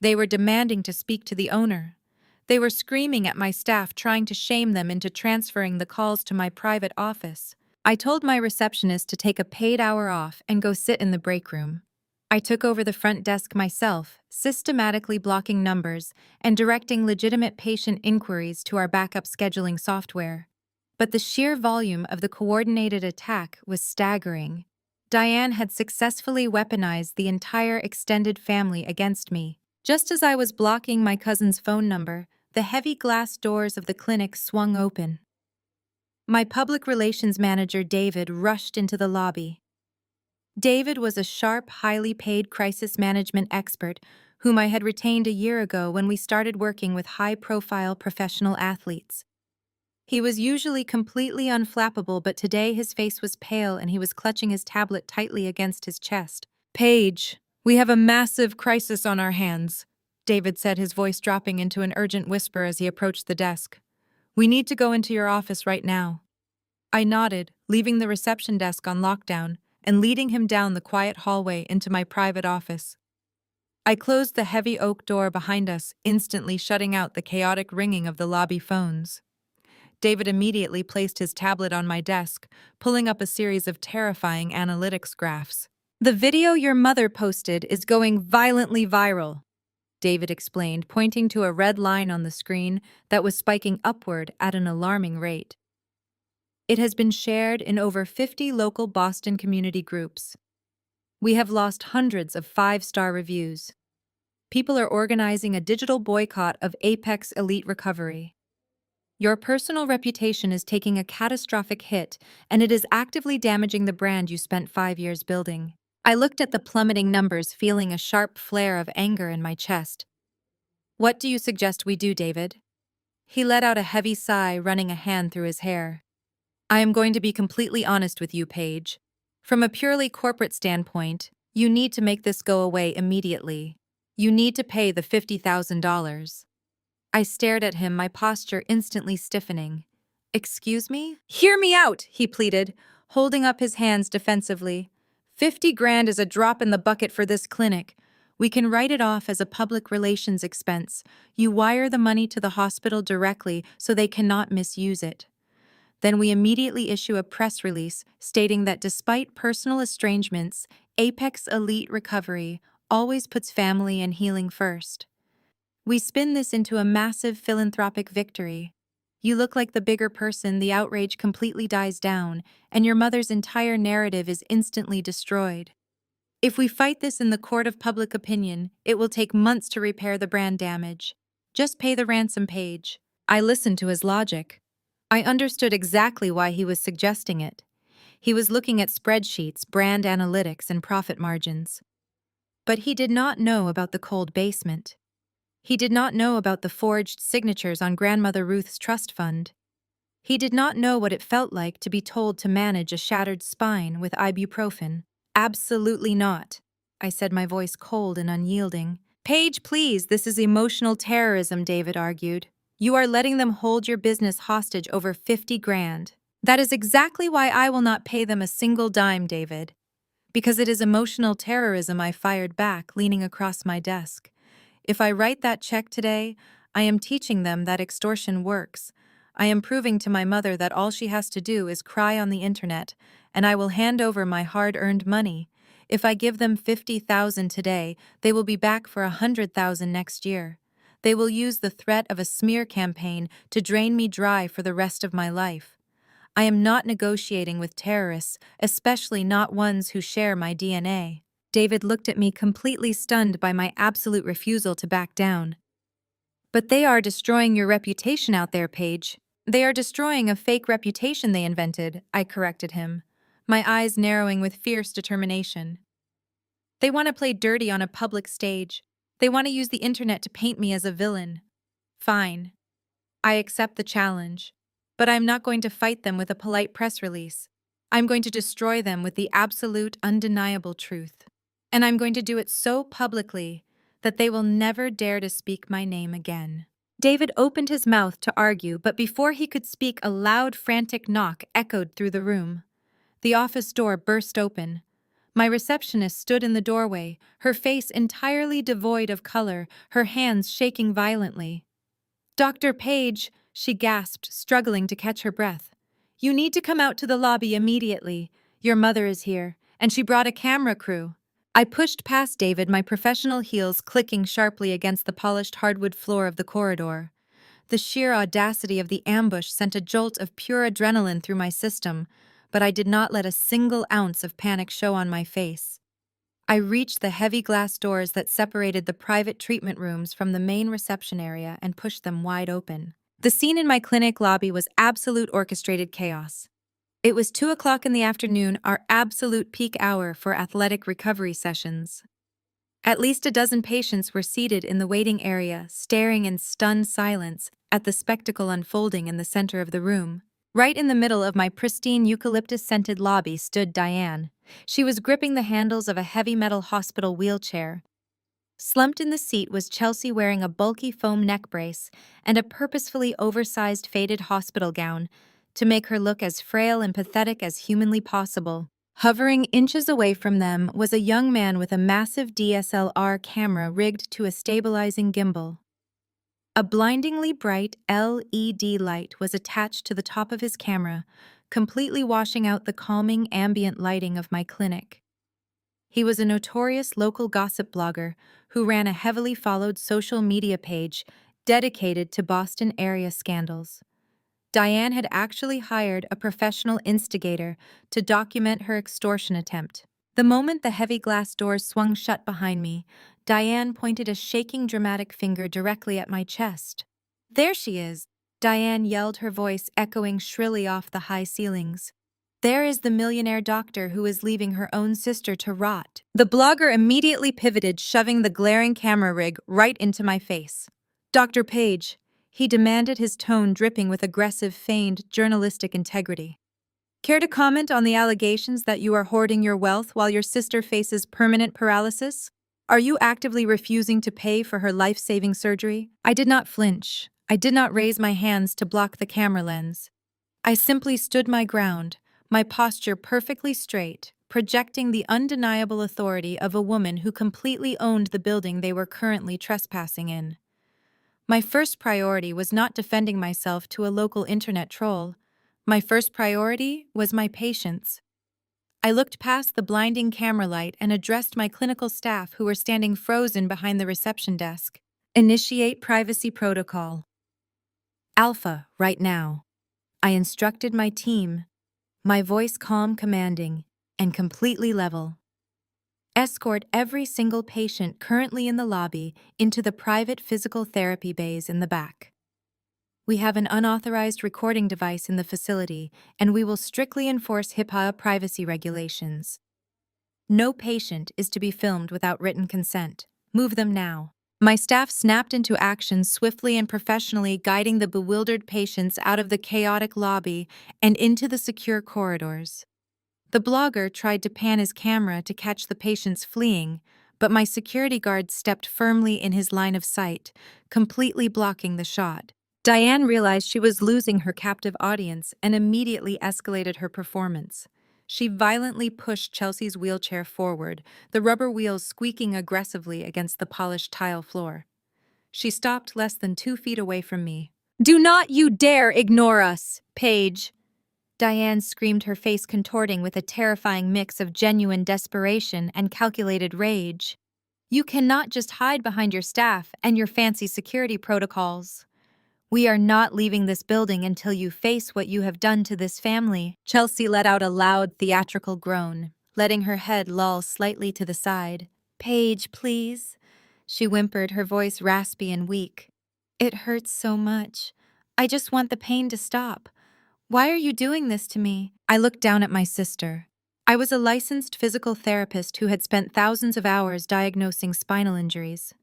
A: They were demanding to speak to the owner. They were screaming at my staff, trying to shame them into transferring the calls to my private office. I told my receptionist to take a paid hour off and go sit in the break room. I took over the front desk myself, systematically blocking numbers and directing legitimate patient inquiries to our backup scheduling software. But the sheer volume of the coordinated attack was staggering. Diane had successfully weaponized the entire extended family against me. Just as I was blocking my cousin's phone number, the heavy glass doors of the clinic swung open. My public relations manager, David, rushed into the lobby. David was a sharp, highly paid crisis management expert whom I had retained a year ago when we started working with high-profile professional athletes. He was usually completely unflappable, but today his face was pale and he was clutching his tablet tightly against his chest. "Paige, we have a massive crisis on our hands," David said, his voice dropping into an urgent whisper as he approached the desk. "We need to go into your office right now." I nodded, leaving the reception desk on lockdown and leading him down the quiet hallway into my private office. I closed the heavy oak door behind us, instantly shutting out the chaotic ringing of the lobby phones. David immediately placed his tablet on my desk, pulling up a series of terrifying analytics graphs. "The video your mother posted is going violently viral," David explained, pointing to a red line on the screen that was spiking upward at an alarming rate. "It has been shared in over 50 local Boston community groups. We have lost hundreds of 5-star reviews. People are organizing a digital boycott of Apex Elite Recovery. Your personal reputation is taking a catastrophic hit, and it is actively damaging the brand you spent 5 years building." I looked at the plummeting numbers, feeling a sharp flare of anger in my chest. "What do you suggest we do, David?" He let out a heavy sigh, running a hand through his hair. "I am going to be completely honest with you, Paige. From a purely corporate standpoint, you need to make this go away immediately. You need to pay the $50,000. I stared at him, my posture instantly stiffening. "Excuse me?" "Hear me out," he pleaded, holding up his hands defensively. $50,000 is a drop in the bucket for this clinic. We can write it off as a public relations expense. You wire the money to the hospital directly so they cannot misuse it. Then we immediately issue a press release stating that despite personal estrangements, Apex Elite Recovery always puts family and healing first. We spin this into a massive philanthropic victory. You look like the bigger person, the outrage completely dies down, and your mother's entire narrative is instantly destroyed. If we fight this in the court of public opinion, it will take months to repair the brand damage. Just pay the ransom, Paige." I listened to his logic. I understood exactly why he was suggesting it. He was looking at spreadsheets, brand analytics, and profit margins. But he did not know about the cold basement. He did not know about the forged signatures on Grandmother Ruth's trust fund. He did not know what it felt like to be told to manage a shattered spine with ibuprofen. "Absolutely not," I said, my voice cold and unyielding. "Paige, please, this is emotional terrorism," David argued. "You are letting them hold your business hostage over $50,000. That is exactly why I will not pay them a single dime, David." "Because it is emotional terrorism," I fired back, leaning across my desk. "If I write that check today, I am teaching them that extortion works. I am proving to my mother that all she has to do is cry on the internet, and I will hand over my hard-earned money. If I give them $50,000 today, they will be back for $100,000 next year. They will use the threat of a smear campaign to drain me dry for the rest of my life. I am not negotiating with terrorists, especially not ones who share my DNA." David looked at me, completely stunned by my absolute refusal to back down. "But they are destroying your reputation out there, Paige. They are destroying a fake reputation they invented," I corrected him, my eyes narrowing with fierce determination. "They want to play dirty on a public stage. They want to use the internet to paint me as a villain. Fine. I accept the challenge. But I'm not going to fight them with a polite press release. I'm going to destroy them with the absolute, undeniable truth. And I'm going to do it so publicly that they will never dare to speak my name again." David opened his mouth to argue, but before he could speak, a loud, frantic knock echoed through the room. The office door burst open. My receptionist stood in the doorway, her face entirely devoid of color, her hands shaking violently. "Dr. Paige," she gasped, struggling to catch her breath. "You need to come out to the lobby immediately. Your mother is here, and she brought a camera crew." I pushed past David, my professional heels clicking sharply against the polished hardwood floor of the corridor. The sheer audacity of the ambush sent a jolt of pure adrenaline through my system. but I did not let a single ounce of panic show on my face. I reached the heavy glass doors that separated the private treatment rooms from the main reception area and pushed them wide open. The scene in my clinic lobby was absolute orchestrated chaos. It was 2 o'clock in the afternoon, our absolute peak hour for athletic recovery sessions. At least a dozen patients were seated in the waiting area, staring in stunned silence at the spectacle unfolding in the center of the room. Right in the middle of my pristine eucalyptus-scented lobby stood Diane. She was gripping the handles of a heavy metal hospital wheelchair. Slumped in the seat was Chelsea, wearing a bulky foam neck brace and a purposefully oversized faded hospital gown to make her look as frail and pathetic as humanly possible. Hovering inches away from them was a young man with a massive DSLR camera rigged to a stabilizing gimbal. A blindingly bright LED light was attached to the top of his camera, completely washing out the calming ambient lighting of my clinic. He was a notorious local gossip blogger who ran a heavily followed social media page dedicated to Boston area scandals. Diane had actually hired a professional instigator to document her extortion attempt. The moment the heavy glass doors swung shut behind me, Diane pointed a shaking, dramatic finger directly at my chest. "There she is," Diane yelled, her voice echoing shrilly off the high ceilings. "There is the millionaire doctor who is leaving her own sister to rot." The blogger immediately pivoted, shoving the glaring camera rig right into my face. "Dr. Paige," he demanded, his tone dripping with aggressive, feigned journalistic integrity. "Care to comment on the allegations that you are hoarding your wealth while your sister faces permanent paralysis? Are you actively refusing to pay for her life-saving surgery?" I did not flinch. I did not raise my hands to block the camera lens. I simply stood my ground, my posture perfectly straight, projecting the undeniable authority of a woman who completely owned the building they were currently trespassing in. My first priority was not defending myself to a local internet troll. My first priority was my patients. I looked past the blinding camera light and addressed my clinical staff, who were standing frozen behind the reception desk. "Initiate privacy protocol. Alpha, right now." I instructed my team, my voice calm, commanding, and completely level. "Escort every single patient currently in the lobby into the private physical therapy bays in the back. We have an unauthorized recording device in the facility, and we will strictly enforce HIPAA privacy regulations. No patient is to be filmed without written consent. Move them now." My staff snapped into action swiftly and professionally, guiding the bewildered patients out of the chaotic lobby and into the secure corridors. The blogger tried to pan his camera to catch the patients fleeing, but my security guard stepped firmly in his line of sight, completely blocking the shot. Diane realized she was losing her captive audience and immediately escalated her performance. She violently pushed Chelsea's wheelchair forward, the rubber wheels squeaking aggressively against the polished tile floor. She stopped less than 2 feet away from me. "Do not you dare ignore us, Paige!" Diane screamed, her face contorting with a terrifying mix of genuine desperation and calculated rage. "You cannot just hide behind your staff and your fancy security protocols. We are not leaving this building until you face what you have done to this family." Chelsea let out a loud, theatrical groan, letting her head loll slightly to the side. "Paige, please," she whimpered, her voice raspy and weak. "It hurts so much. I just want the pain to stop. Why are you doing this to me?" I looked down at my sister. I was a licensed physical therapist who had spent thousands of hours diagnosing spinal injuries.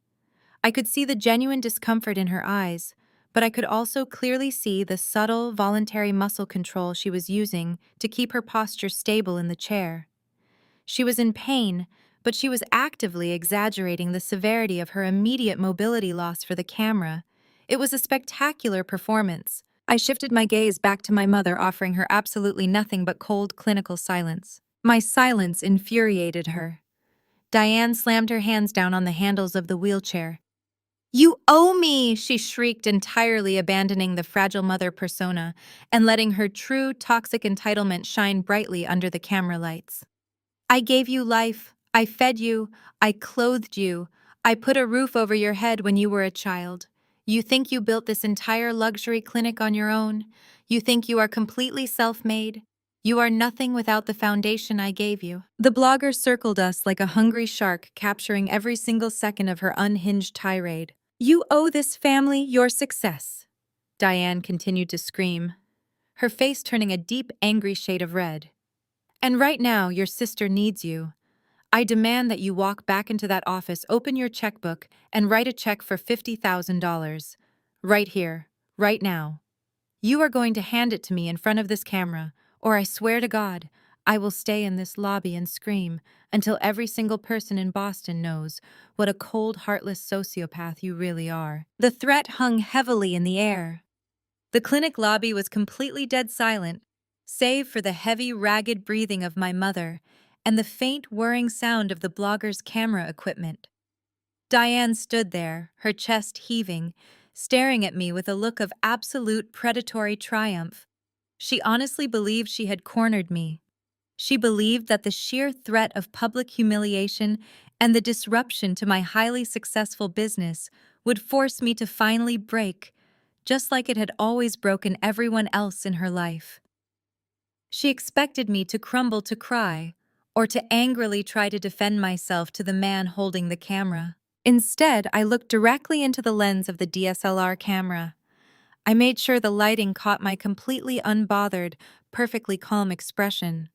A: I could see the genuine discomfort in her eyes, but I could also clearly see the subtle, voluntary muscle control she was using to keep her posture stable in the chair. She was in pain, but she was actively exaggerating the severity of her immediate mobility loss for the camera. It was a spectacular performance. I shifted my gaze back to my mother, offering her absolutely nothing but cold, clinical silence. My silence infuriated her. Diane slammed her hands down on the handles of the wheelchair. "You owe me!" she shrieked, entirely abandoning the fragile mother persona and letting her true, toxic entitlement shine brightly under the camera lights. "I gave you life. I fed you. I clothed you. I put a roof over your head when you were a child. You think you built this entire luxury clinic on your own? You think you are completely self-made? You are nothing without the foundation I gave you. The blogger circled us like a hungry shark, capturing every single second of her unhinged tirade. You owe this family your success, Diane continued to scream, her face turning a deep, angry shade of red. And right now, your sister needs you. I demand that you walk back into that office, open your checkbook, and write a check for $50,000. Right here, right now. You are going to hand it to me in front of this camera, or I swear to God, I will stay in this lobby and scream until every single person in Boston knows what a cold, heartless sociopath you really are. The threat hung heavily in the air. The clinic lobby was completely dead silent, save for the heavy, ragged breathing of my mother and the faint, whirring sound of the blogger's camera equipment. Diane stood there, her chest heaving, staring at me with a look of absolute predatory triumph. She honestly believed she had cornered me. She believed that the sheer threat of public humiliation and the disruption to my highly successful business would force me to finally break, just like it had always broken everyone else in her life. She expected me to crumble to cry, or to angrily try to defend myself to the man holding the camera. Instead, I looked directly into the lens of the DSLR camera. I made sure the lighting caught my completely unbothered, perfectly calm expression.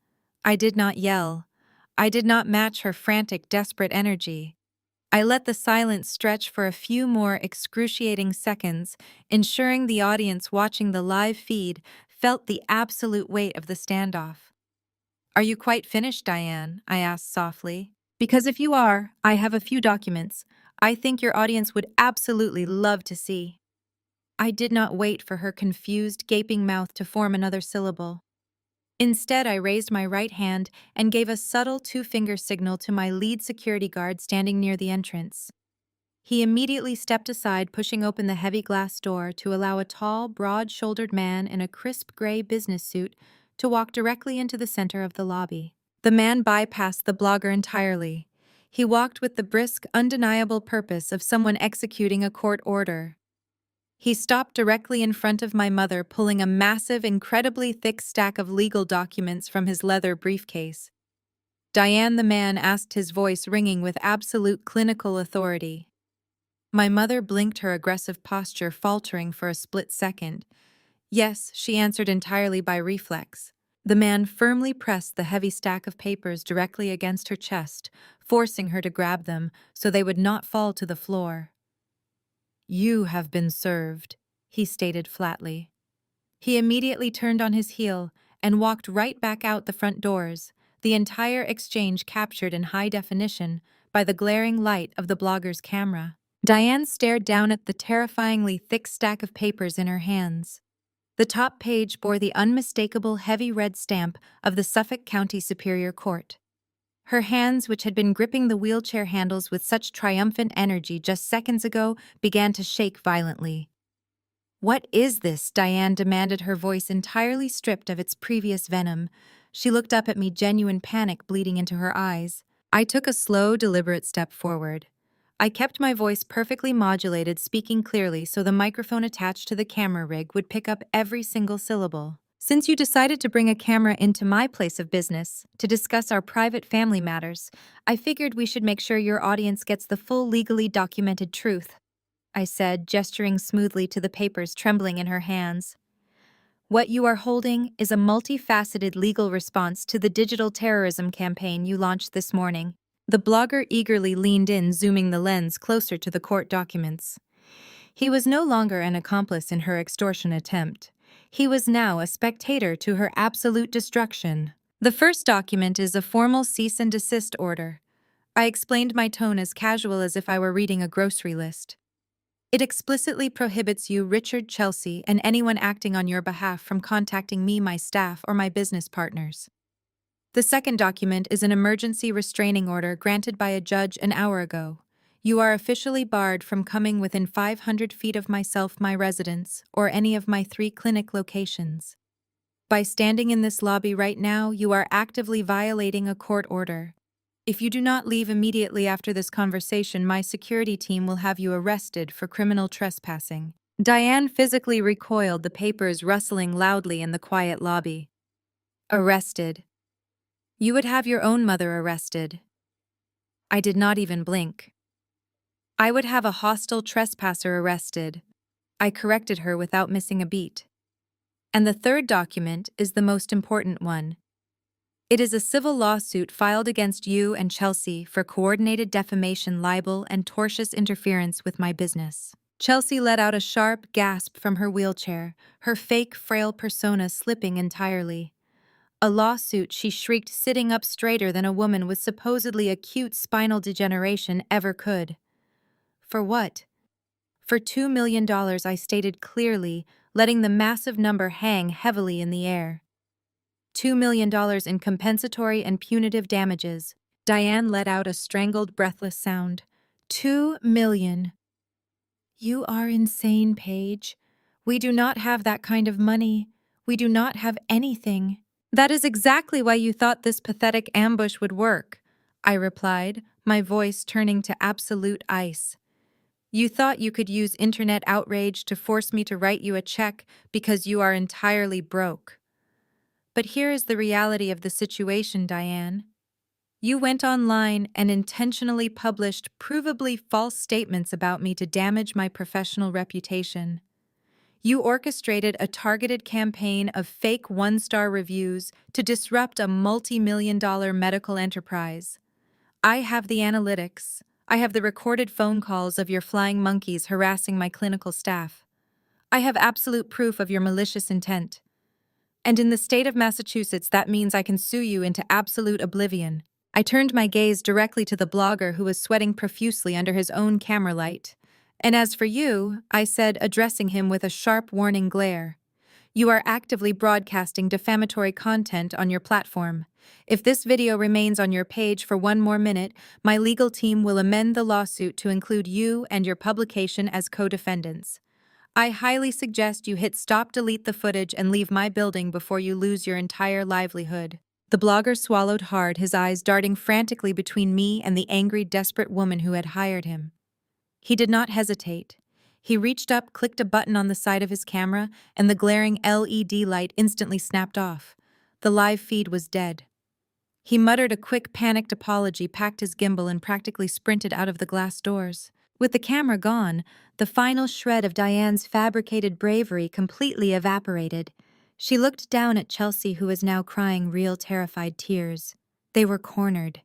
A: I did not yell. I did not match her frantic, desperate energy. I let the silence stretch for a few more excruciating seconds, ensuring the audience watching the live feed felt the absolute weight of the standoff. Are you quite finished, Diane? I asked softly. Because if you are, I have a few documents I think your audience would absolutely love to see. I did not wait for her confused, gaping mouth to form another syllable. Instead, I raised my right hand and gave a subtle two-finger signal to my lead security guard standing near the entrance. He immediately stepped aside, pushing open the heavy glass door to allow a tall, broad-shouldered man in a crisp gray business suit to walk directly into the center of the lobby. The man bypassed the blogger entirely. He walked with the brisk, undeniable purpose of someone executing a court order. He stopped directly in front of my mother, pulling a massive, incredibly thick stack of legal documents from his leather briefcase. Diane, the man asked, his voice ringing with absolute clinical authority. My mother blinked, her aggressive posture faltering for a split second. Yes, she answered entirely by reflex. The man firmly pressed the heavy stack of papers directly against her chest, forcing her to grab them so they would not fall to the floor. You have been served, he stated flatly. He immediately turned on his heel and walked right back out the front doors, the entire exchange captured in high definition by the glaring light of the blogger's camera. Diane stared down at the terrifyingly thick stack of papers in her hands. The top page bore the unmistakable heavy red stamp of the Suffolk County Superior Court. Her hands, which had been gripping the wheelchair handles with such triumphant energy just seconds ago, began to shake violently. What is this? Diane demanded, her voice entirely stripped of its previous venom. She looked up at me, genuine panic bleeding into her eyes. I took a slow, deliberate step forward. I kept my voice perfectly modulated, speaking clearly so the microphone attached to the camera rig would pick up every single syllable. Since you decided to bring a camera into my place of business to discuss our private family matters, I figured we should make sure your audience gets the full legally documented truth, I said, gesturing smoothly to the papers trembling in her hands. What you are holding is a multifaceted legal response to the digital terrorism campaign you launched this morning. The blogger eagerly leaned in, zooming the lens closer to the court documents. He was no longer an accomplice in her extortion attempt. He was now a spectator to her absolute destruction. The first document is a formal cease and desist order. I explained, my tone as casual as if I were reading a grocery list. It explicitly prohibits you, Richard Chelsea, and anyone acting on your behalf from contacting me, my staff, or my business partners. The second document is an emergency restraining order granted by a judge an hour ago. You are officially barred from coming within 500 feet of myself, my residence, or any of my 3 clinic locations. By standing in this lobby right now, you are actively violating a court order. If you do not leave immediately after this conversation, my security team will have you arrested for criminal trespassing. Diane physically recoiled, the papers rustling loudly in the quiet lobby. Arrested. You would have your own mother arrested. I did not even blink. I would have a hostile trespasser arrested. I corrected her without missing a beat. And the third document is the most important one. It is a civil lawsuit filed against you and Chelsea for coordinated defamation, libel, and tortious interference with my business. Chelsea let out a sharp gasp from her wheelchair, her fake, frail persona slipping entirely. A lawsuit, she shrieked, sitting up straighter than a woman with supposedly acute spinal degeneration ever could. For what? For $2 million, I stated clearly, letting the massive number hang heavily in the air. $2 million in compensatory and punitive damages. Diane let out a strangled, breathless sound. $2 million. You are insane, Paige. We do not have that kind of money. We do not have anything. That is exactly why you thought this pathetic ambush would work, I replied, my voice turning to absolute ice. You thought you could use internet outrage to force me to write you a check because you are entirely broke. But here is the reality of the situation, Diane. You went online and intentionally published provably false statements about me to damage my professional reputation. You orchestrated a targeted campaign of fake one-star reviews to disrupt a multi-million-dollar medical enterprise. I have the analytics. I have the recorded phone calls of your flying monkeys harassing my clinical staff. I have absolute proof of your malicious intent. And in the state of Massachusetts, that means I can sue you into absolute oblivion. I turned my gaze directly to the blogger who was sweating profusely under his own camera light. And as for you, I said, addressing him with a sharp warning glare, you are actively broadcasting defamatory content on your platform. If this video remains on your page for one more minute, my legal team will amend the lawsuit to include you and your publication as co-defendants. I highly suggest you hit stop, delete the footage, and leave my building before you lose your entire livelihood. The blogger swallowed hard, his eyes darting frantically between me and the angry, desperate woman who had hired him. He did not hesitate. He reached up, clicked a button on the side of his camera, and the glaring LED light instantly snapped off. The live feed was dead. He muttered a quick, panicked apology, packed his gimbal, and practically sprinted out of the glass doors. With the camera gone, the final shred of Diane's fabricated bravery completely evaporated. She looked down at Chelsea, who was now crying real, terrified tears. They were cornered.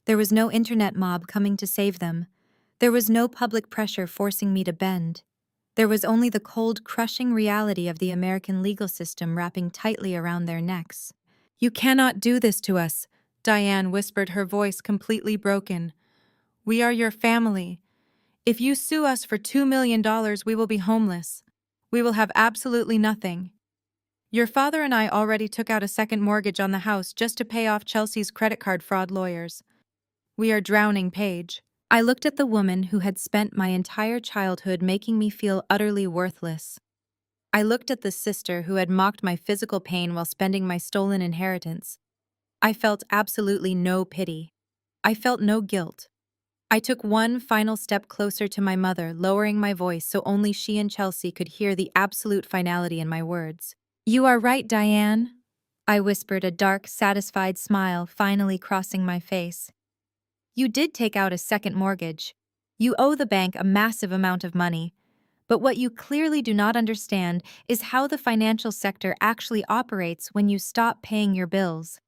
A: There was no internet mob coming to save them. There was no public pressure forcing me to bend. There was only the cold, crushing reality of the American legal system wrapping tightly around their necks. "You cannot do this to us," Diane whispered, her voice completely broken. "We are your family. If you sue us for $2 million, we will be homeless. We will have absolutely nothing. Your father and I already took out a second mortgage on the house just to pay off Chelsea's credit card fraud lawyers. We are drowning, Paige." I looked at the woman who had spent my entire childhood making me feel utterly worthless. I looked at the sister who had mocked my physical pain while spending my stolen inheritance. I felt absolutely no pity. I felt no guilt. I took one final step closer to my mother, lowering my voice so only she and Chelsea could hear the absolute finality in my words. "You are right, Diane," I whispered, a dark, satisfied smile finally crossing my face. "You did take out a second mortgage. You owe the bank a massive amount of money. But what you clearly do not understand is how the financial sector actually operates when you stop paying your bills."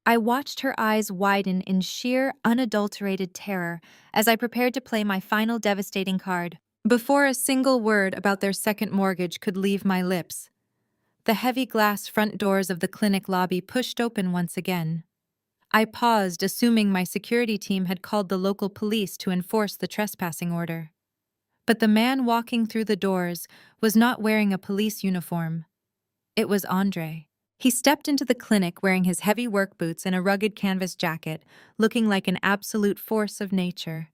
A: I watched her eyes widen in sheer, unadulterated terror as I prepared to play my final devastating card. Before a single word about their second mortgage could leave my lips, the heavy glass front doors of the clinic lobby pushed open once again. I paused, assuming my security team had called the local police to enforce the trespassing order. But the man walking through the doors was not wearing a police uniform. It was Andre. He stepped into the clinic wearing his heavy work boots and a rugged canvas jacket, looking like an absolute force of nature.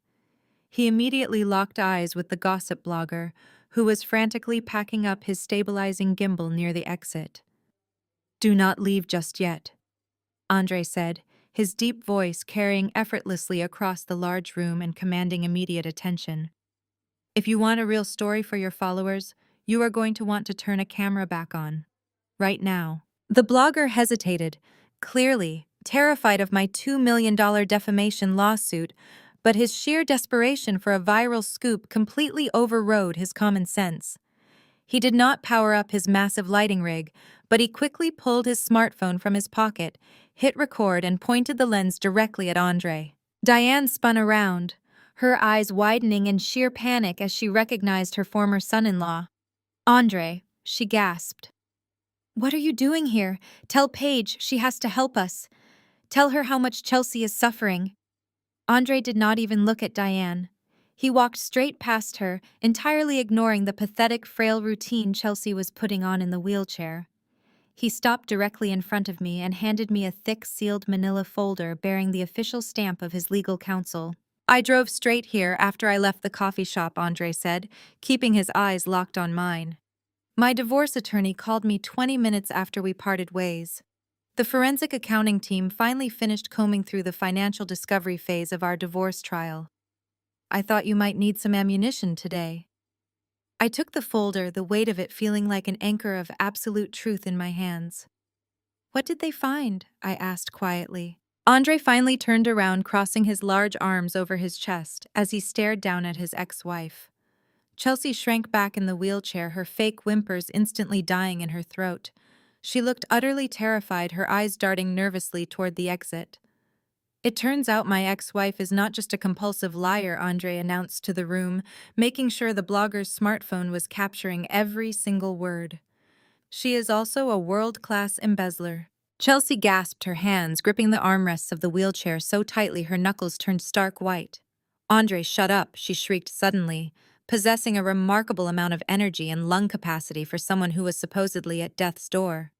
A: He immediately locked eyes with the gossip blogger, who was frantically packing up his stabilizing gimbal near the exit. "Do not leave just yet," Andre said, his deep voice carrying effortlessly across the large room and commanding immediate attention. "If you want a real story for your followers, you are going to want to turn a camera back on. Right now." The blogger hesitated, clearly terrified of my $2 million defamation lawsuit, but his sheer desperation for a viral scoop completely overrode his common sense. He did not power up his massive lighting rig, but he quickly pulled his smartphone from his pocket, hit record, and pointed the lens directly at Andre. Diane spun around, her eyes widening in sheer panic as she recognized her former son-in-law. "Andre," she gasped. "What are you doing here? Tell Paige she has to help us. Tell her how much Chelsea is suffering." Andre did not even look at Diane. He walked straight past her, entirely ignoring the pathetic, frail routine Chelsea was putting on in the wheelchair. He stopped directly in front of me and handed me a thick, sealed manila folder bearing the official stamp of his legal counsel. "I drove straight here after I left the coffee shop," Andre said, keeping his eyes locked on mine. "My divorce attorney called me 20 minutes after we parted ways. The forensic accounting team finally finished combing through the financial discovery phase of our divorce trial. I thought you might need some ammunition today." I took the folder, the weight of it feeling like an anchor of absolute truth in my hands. "What did they find?" I asked quietly. Andre finally turned around, crossing his large arms over his chest as he stared down at his ex-wife. Chelsea shrank back in the wheelchair, her fake whimpers instantly dying in her throat. She looked utterly terrified, her eyes darting nervously toward the exit. "It turns out my ex-wife is not just a compulsive liar," Andre announced to the room, making sure the blogger's smartphone was capturing every single word. "She is also a world-class embezzler." Chelsea gasped, her hands gripping the armrests of the wheelchair so tightly her knuckles turned stark white. "Andre, shut up," she shrieked suddenly, possessing a remarkable amount of energy and lung capacity for someone who was supposedly at death's door.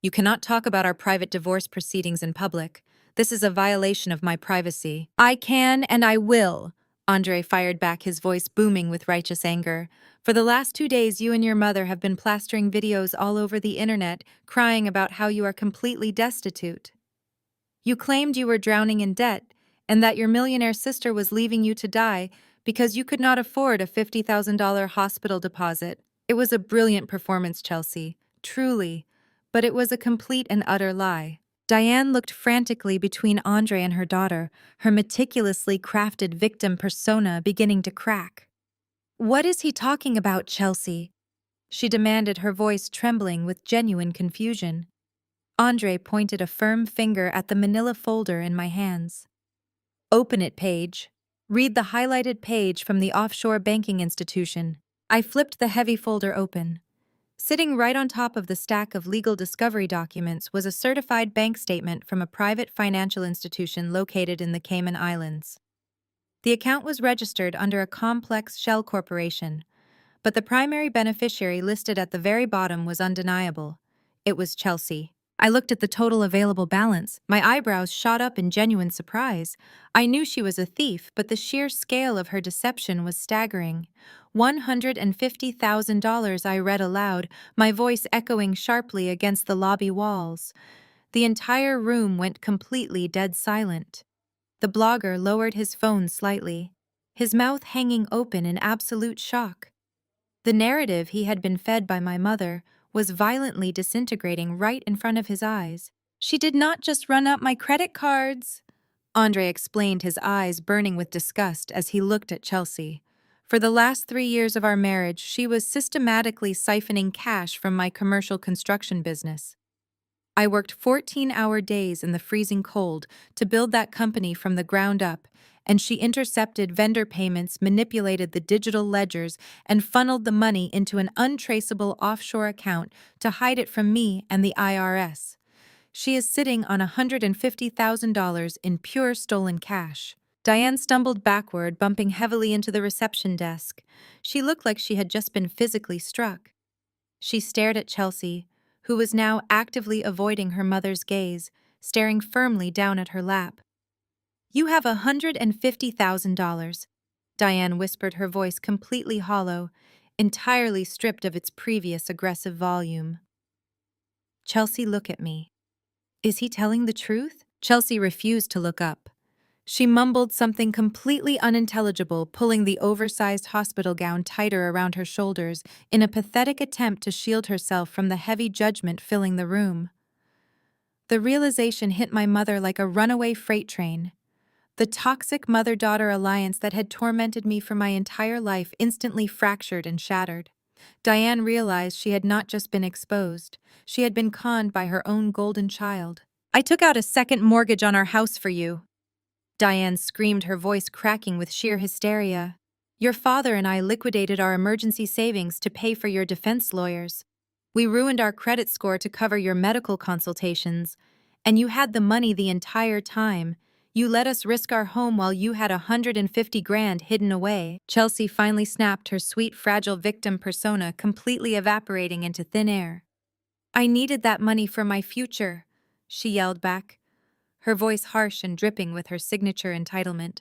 A: "You cannot talk about our private divorce proceedings in public. This is a violation of my privacy." "I can and I will," Andre fired back, his voice booming with righteous anger. "For the last 2 days, you and your mother have been plastering videos all over the internet, crying about how you are completely destitute. You claimed you were drowning in debt, and that your millionaire sister was leaving you to die because you could not afford a $50,000 hospital deposit. It was a brilliant performance, Chelsea, truly, but it was a complete and utter lie." Diane looked frantically between Andre and her daughter, her meticulously crafted victim persona beginning to crack. "What is he talking about, Chelsea?" she demanded, her voice trembling with genuine confusion. Andre pointed a firm finger at the manila folder in my hands. "Open it, Paige. Read the highlighted page from the offshore banking institution." I flipped the heavy folder open. Sitting right on top of the stack of legal discovery documents was a certified bank statement from a private financial institution located in the Cayman Islands. The account was registered under a complex shell corporation, but the primary beneficiary listed at the very bottom was undeniable. It was Chelsea. I looked at the total available balance. My eyebrows shot up in genuine surprise. I knew she was a thief, but the sheer scale of her deception was staggering. $150,000, I read aloud, my voice echoing sharply against the lobby walls. The entire room went completely dead silent. The blogger lowered his phone slightly, his mouth hanging open in absolute shock. The narrative he had been fed by my mother was violently disintegrating right in front of his eyes. "She did not just run up my credit cards," Andre explained, his eyes burning with disgust as he looked at Chelsea. "For the last 3 years of our marriage, she was systematically siphoning cash from my commercial construction business. I worked 14-hour days in the freezing cold to build that company from the ground up, and she intercepted vendor payments, manipulated the digital ledgers, and funneled the money into an untraceable offshore account to hide it from me and the IRS. She is sitting on $150,000 in pure stolen cash." Diane stumbled backward, bumping heavily into the reception desk. She looked like she had just been physically struck. She stared at Chelsea, who was now actively avoiding her mother's gaze, staring firmly down at her lap. "You have $150,000, Diane whispered, her voice completely hollow, entirely stripped of its previous aggressive volume. "Chelsea, look at me. Is he telling the truth?" Chelsea refused to look up. She mumbled something completely unintelligible, pulling the oversized hospital gown tighter around her shoulders in a pathetic attempt to shield herself from the heavy judgment filling the room. The realization hit my mother like a runaway freight train. The toxic mother-daughter alliance that had tormented me for my entire life instantly fractured and shattered. Diane realized she had not just been exposed, she had been conned by her own golden child. "I took out a second mortgage on our house for you," Diane screamed, her voice cracking with sheer hysteria. "Your father and I liquidated our emergency savings to pay for your defense lawyers. We ruined our credit score to cover your medical consultations, and you had the money the entire time. You let us risk our home while you had 150 grand hidden away." Chelsea finally snapped, her sweet, fragile victim persona completely evaporating into thin air. "I needed that money for my future," she yelled back, her voice harsh and dripping with her signature entitlement.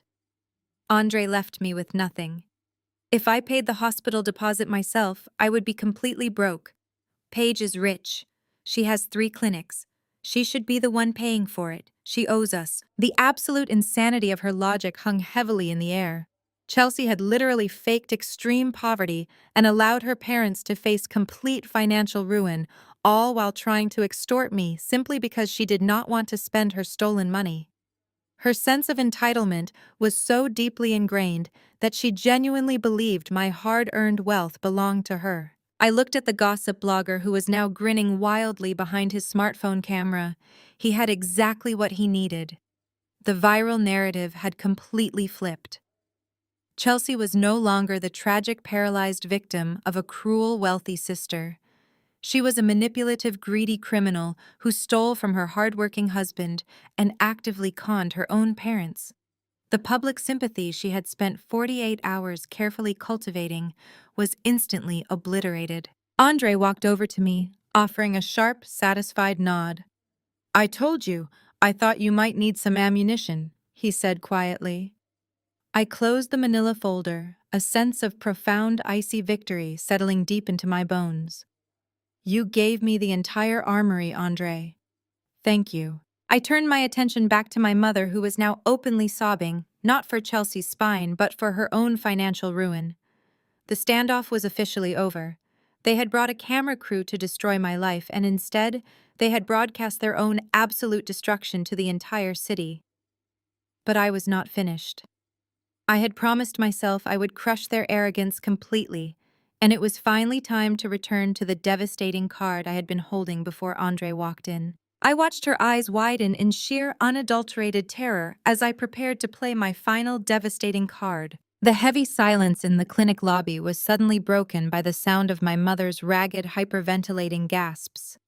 A: "Andre left me with nothing. If I paid the hospital deposit myself, I would be completely broke. Paige is rich. She has 3 clinics. She should be the one paying for it. She owes us." The absolute insanity of her logic hung heavily in the air. Chelsea had literally faked extreme poverty and allowed her parents to face complete financial ruin, all while trying to extort me simply because she did not want to spend her stolen money. Her sense of entitlement was so deeply ingrained that she genuinely believed my hard-earned wealth belonged to her. I looked at the gossip blogger who was now grinning wildly behind his smartphone camera. He had exactly what he needed. The viral narrative had completely flipped. Chelsea was no longer the tragic paralyzed victim of a cruel wealthy sister. She was a manipulative, greedy criminal who stole from her hardworking husband and actively conned her own parents. The public sympathy she had spent 48 hours carefully cultivating was instantly obliterated. Andre walked over to me, offering a sharp, satisfied nod. "I told you, I thought you might need some ammunition," he said quietly. I closed the manila folder, a sense of profound, icy victory settling deep into my bones. "You gave me the entire armory, Andre. Thank you." I turned my attention back to my mother, who was now openly sobbing, not for Chelsea's spine, but for her own financial ruin. The standoff was officially over. They had brought a camera crew to destroy my life, and instead, they had broadcast their own absolute destruction to the entire city. But I was not finished. I had promised myself I would crush their arrogance completely, and it was finally time to return to the devastating card I had been holding before Andre walked in. I watched her eyes widen in sheer, unadulterated terror as I prepared to play my final devastating card. The heavy silence in the clinic lobby was suddenly broken by the sound of my mother's ragged, hyperventilating gasps.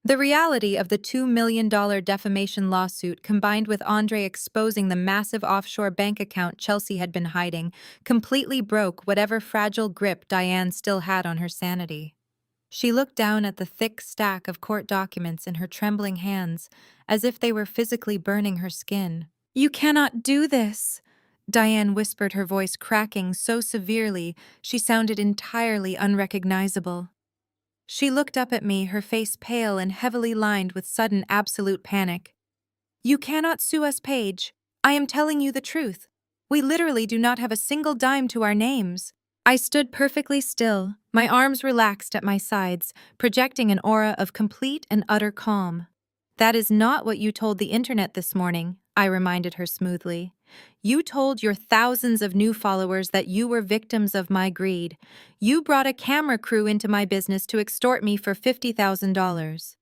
A: The reality of the $2 million defamation lawsuit, combined with Andre exposing the massive offshore bank account Chelsea had been hiding, completely broke whatever fragile grip Diane still had on her sanity. She looked down at the thick stack of court documents in her trembling hands, as if they were physically burning her skin. "You cannot do this," Diane whispered, her voice cracking so severely she sounded entirely unrecognizable. She looked up at me, her face pale and heavily lined with sudden absolute panic. "You cannot sue us, Paige. I am telling you the truth. We literally do not have a single dime to our names." I stood perfectly still, my arms relaxed at my sides, projecting an aura of complete and utter calm. "That is not what you told the internet this morning," I reminded her smoothly. "You told your thousands of new followers that you were victims of my greed. You brought a camera crew into my business to extort me for $50,000.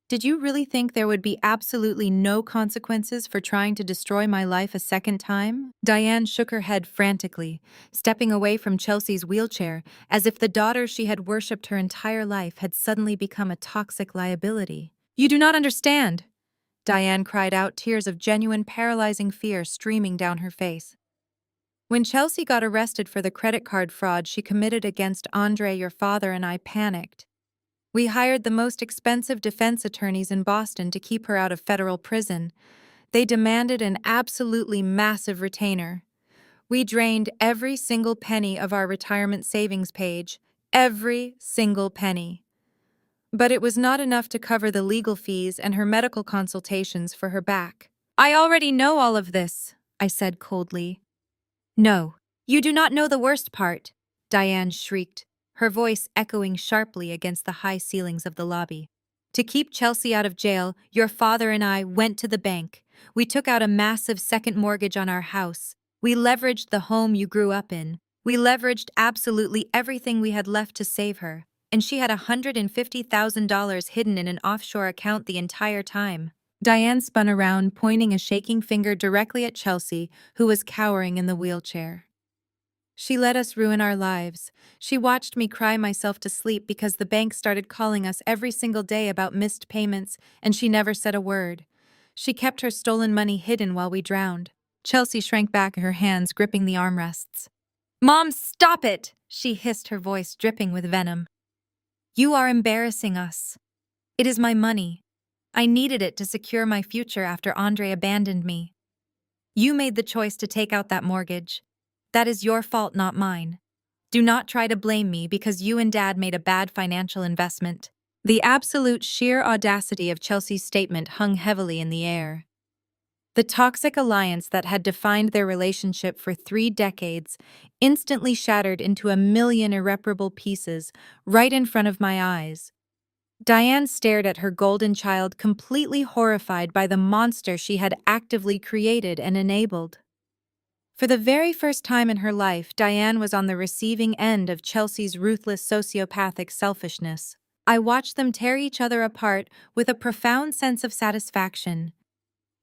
A: Did you really think there would be absolutely no consequences for trying to destroy my life a second time?" Diane shook her head frantically, stepping away from Chelsea's wheelchair, as if the daughter she had worshipped her entire life had suddenly become a toxic liability. "You do not understand," Diane cried out, tears of genuine paralyzing fear streaming down her face. "When Chelsea got arrested for the credit card fraud she committed against Andre, your father, and I panicked. We hired the most expensive defense attorneys in Boston to keep her out of federal prison. They demanded an absolutely massive retainer. We drained every single penny of our retirement savings, Paige. Every single penny. But it was not enough to cover the legal fees and her medical consultations for her back. I already know all of this, I said coldly. No, you do not know the worst part, Diane shrieked, her voice echoing sharply against the high ceilings of the lobby. To keep Chelsea out of jail, your father and I went to the bank. We took out a massive second mortgage on our house. We leveraged the home you grew up in. We leveraged absolutely everything we had left to save her. And she had $150,000 hidden in an offshore account the entire time. Diane spun around, pointing a shaking finger directly at Chelsea, who was cowering in the wheelchair. She let us ruin our lives. She watched me cry myself to sleep because the bank started calling us every single day about missed payments, and she never said a word. She kept her stolen money hidden while we drowned. Chelsea shrank back, her hands gripping the armrests. Mom, stop it! She hissed, her voice dripping with venom. You are embarrassing us. It is my money. I needed it to secure my future after Andre abandoned me. You made the choice to take out that mortgage. That is your fault, not mine. Do not try to blame me because you and Dad made a bad financial investment. The absolute sheer audacity of Chelsea's statement hung heavily in the air. The toxic alliance that had defined their relationship for 3 decades instantly shattered into a million irreparable pieces right in front of my eyes. Diane stared at her golden child, completely horrified by the monster she had actively created and enabled. For the very first time in her life, Diane was on the receiving end of Chelsea's ruthless sociopathic selfishness. I watched them tear each other apart with a profound sense of satisfaction.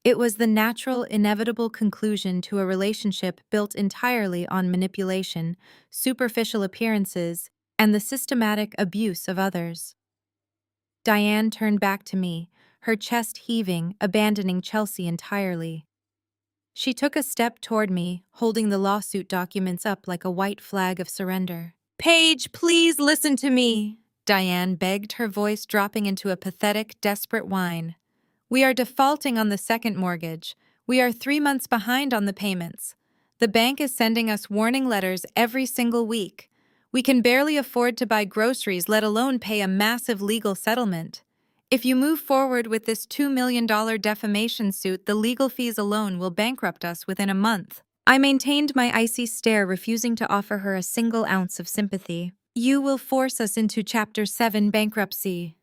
A: It was the natural, inevitable conclusion to a relationship built entirely on manipulation, superficial appearances, and the systematic abuse of others. Diane turned back to me, her chest heaving, abandoning Chelsea entirely. She took a step toward me, holding the lawsuit documents up like a white flag of surrender. Paige, please listen to me, Diane begged, her voice dropping into a pathetic, desperate whine. We are defaulting on the second mortgage. We are 3 months behind on the payments. The bank is sending us warning letters every single week. We can barely afford to buy groceries, let alone pay a massive legal settlement. If you move forward with this $2 million defamation suit, the legal fees alone will bankrupt us within a month. I maintained my icy stare, refusing to offer her a single ounce of sympathy. You will force us into Chapter 7 bankruptcy.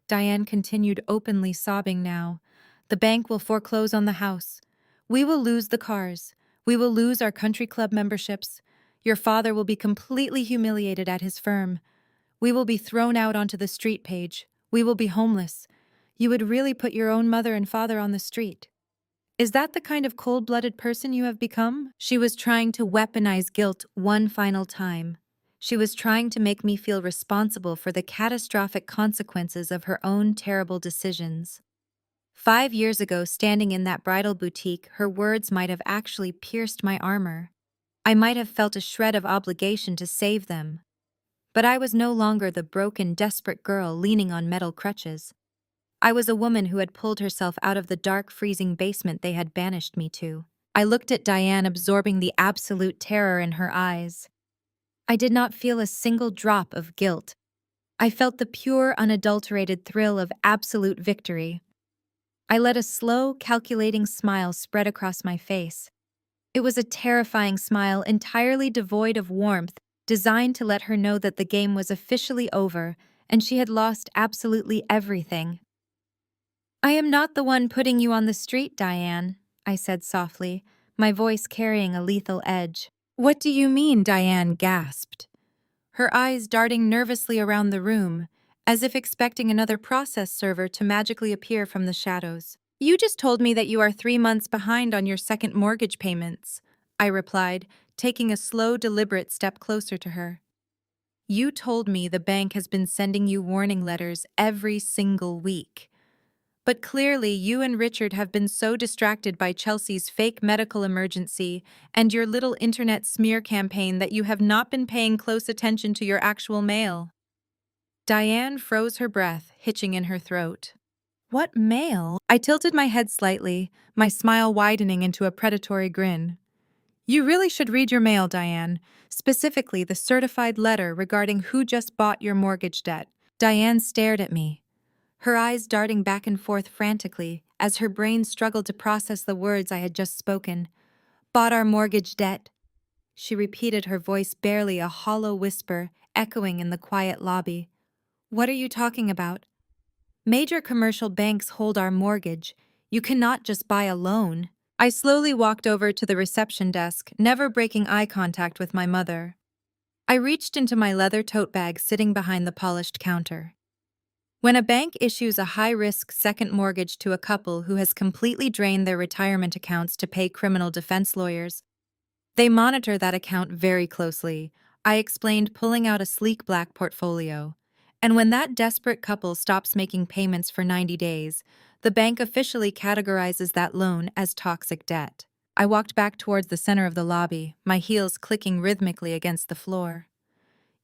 A: Diane continued, openly sobbing now. The bank will foreclose on the house. We will lose the cars. We will lose our country club memberships. Your father will be completely humiliated at his firm. We will be thrown out onto the street, Paige. We will be homeless. You would really put your own mother and father on the street. Is that the kind of cold-blooded person you have become? She was trying to weaponize guilt one final time. She was trying to make me feel responsible for the catastrophic consequences of her own terrible decisions. 5 years ago, standing in that bridal boutique, her words might have actually pierced my armor. I might have felt a shred of obligation to save them. But I was no longer the broken, desperate girl leaning on metal crutches. I was a woman who had pulled herself out of the dark, freezing basement they had banished me to. I looked at Diane, absorbing the absolute terror in her eyes. I did not feel a single drop of guilt. I felt the pure, unadulterated thrill of absolute victory. I let a slow, calculating smile spread across my face. It was a terrifying smile, entirely devoid of warmth, designed to let her know that the game was officially over and she had lost absolutely everything. I am not the one putting you on the street, Diane, I said softly, my voice carrying a lethal edge. What do you mean? Diane gasped, her eyes darting nervously around the room, as if expecting another process server to magically appear from the shadows. You just told me that you are 3 months behind on your second mortgage payments, I replied, taking a slow, deliberate step closer to her. You told me the bank has been sending you warning letters every single week. But clearly you and Richard have been so distracted by Chelsea's fake medical emergency and your little internet smear campaign that you have not been paying close attention to your actual mail. Diane froze her breath, hitching in her throat. What mail? I tilted my head slightly, my smile widening into a predatory grin. You really should read your mail, Diane, specifically the certified letter regarding who just bought your mortgage debt. Diane stared at me, her eyes darting back and forth frantically, as her brain struggled to process the words I had just spoken. Bought our mortgage debt. She repeated, her voice barely a hollow whisper, echoing in the quiet lobby. What are you talking about? Major commercial banks hold our mortgage. You cannot just buy a loan. I slowly walked over to the reception desk, never breaking eye contact with my mother. I reached into my leather tote bag sitting behind the polished counter. When a bank issues a high-risk second mortgage to a couple who has completely drained their retirement accounts to pay criminal defense lawyers, they monitor that account very closely, I explained, pulling out a sleek black portfolio. And when that desperate couple stops making payments for 90 days, the bank officially categorizes that loan as toxic debt. I walked back towards the center of the lobby, my heels clicking rhythmically against the floor.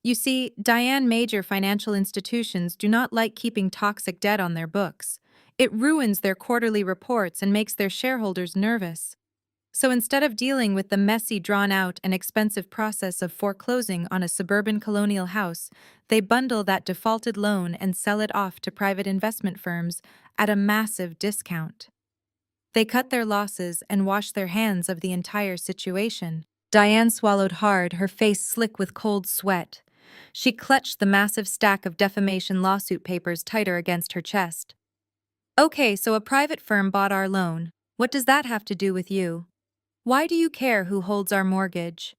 A: You see, Diane, major financial institutions do not like keeping toxic debt on their books. It ruins their quarterly reports and makes their shareholders nervous. So instead of dealing with the messy, drawn-out, and expensive process of foreclosing on a suburban colonial house, they bundle that defaulted loan and sell it off to private investment firms at a massive discount. They cut their losses and wash their hands of the entire situation. Diane swallowed hard, her face slick with cold sweat. She clutched the massive stack of defamation lawsuit papers tighter against her chest. Okay, so a private firm bought our loan. What does that have to do with you? Why do you care who holds our mortgage?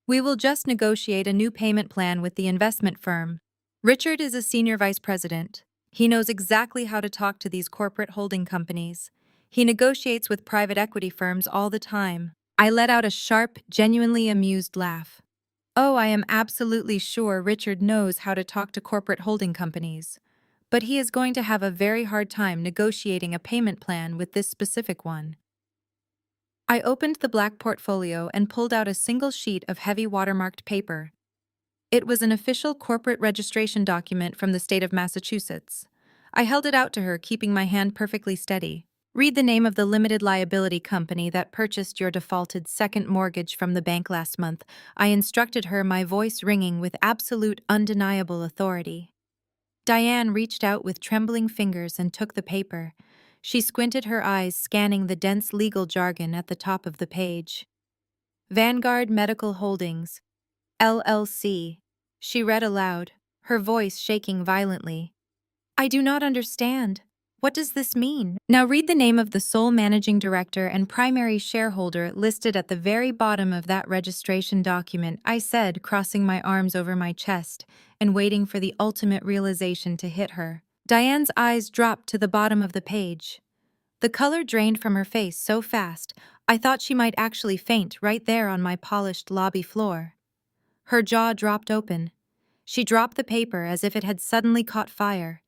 A: We will just negotiate a new payment plan with the investment firm. Richard is a senior vice president. He knows exactly how to talk to these corporate holding companies. He negotiates with private equity firms all the time. I let out a sharp, genuinely amused laugh. Oh, I am absolutely sure Richard knows how to talk to corporate holding companies. But he is going to have a very hard time negotiating a payment plan with this specific one. I opened the black portfolio and pulled out a single sheet of heavy watermarked paper. It was an official corporate registration document from the state of Massachusetts. I held it out to her, keeping my hand perfectly steady. Read the name of the limited liability company that purchased your defaulted second mortgage from the bank last month, I instructed her, my voice ringing with absolute, undeniable authority. Diane reached out with trembling fingers and took the paper. She squinted her eyes, scanning the dense legal jargon at the top of the page. Vanguard Medical Holdings, LLC. She read aloud, her voice shaking violently. I do not understand. What does this mean? Now read the name of the sole managing director and primary shareholder listed at the very bottom of that registration document, I said, crossing my arms over my chest and waiting for the ultimate realization to hit her. Diane's eyes dropped to the bottom of the page. The color drained from her face so fast, I thought she might actually faint right there on my polished lobby floor. Her jaw dropped open. She dropped the paper as if it had suddenly caught fire.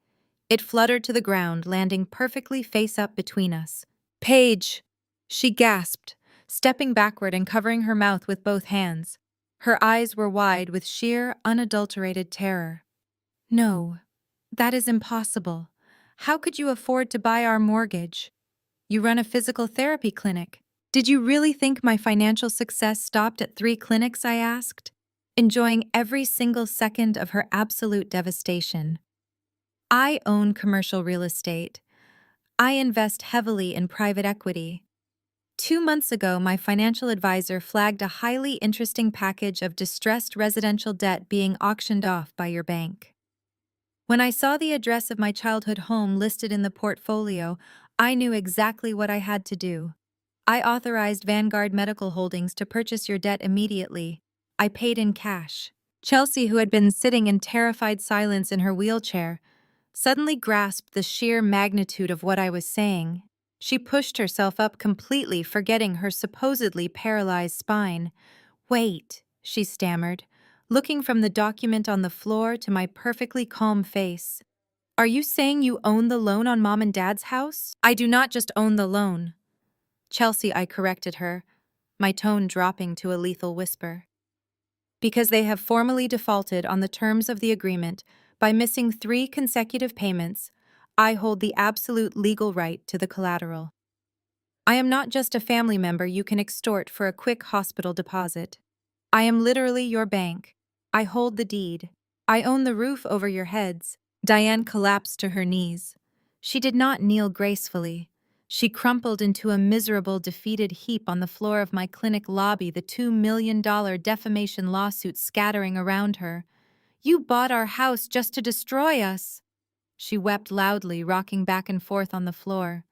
A: It fluttered to the ground, landing perfectly face up between us. Paige! She gasped, stepping backward and covering her mouth with both hands. Her eyes were wide with sheer, unadulterated terror. No, that is impossible. How could you afford to buy our mortgage? You run a physical therapy clinic. Did you really think my financial success stopped at 3 clinics? I asked, enjoying every single second of her absolute devastation. I own commercial real estate. I invest heavily in private equity. 2 months ago, my financial advisor flagged a highly interesting package of distressed residential debt being auctioned off by your bank. When I saw the address of my childhood home listed in the portfolio, I knew exactly what I had to do. I authorized Vanguard Medical Holdings to purchase your debt immediately. I paid in cash. Chelsea, who had been sitting in terrified silence in her wheelchair, suddenly grasped the sheer magnitude of what I was saying. She pushed herself up completely, forgetting her supposedly paralyzed spine. Wait, she stammered, looking from the document on the floor to my perfectly calm face. Are you saying you own the loan on Mom and Dad's house? I do not just own the loan. Chelsea, I corrected her, my tone dropping to a lethal whisper. Because they have formally defaulted on the terms of the agreement by missing 3 consecutive payments, I hold the absolute legal right to the collateral. I am not just a family member you can extort for a quick hospital deposit. I am literally your bank. I hold the deed. I own the roof over your heads. Diane collapsed to her knees. She did not kneel gracefully. She crumpled into a miserable, defeated heap on the floor of my clinic lobby, the $2 million defamation lawsuit scattering around her. "You bought our house just to destroy us." She wept loudly, rocking back and forth on the floor.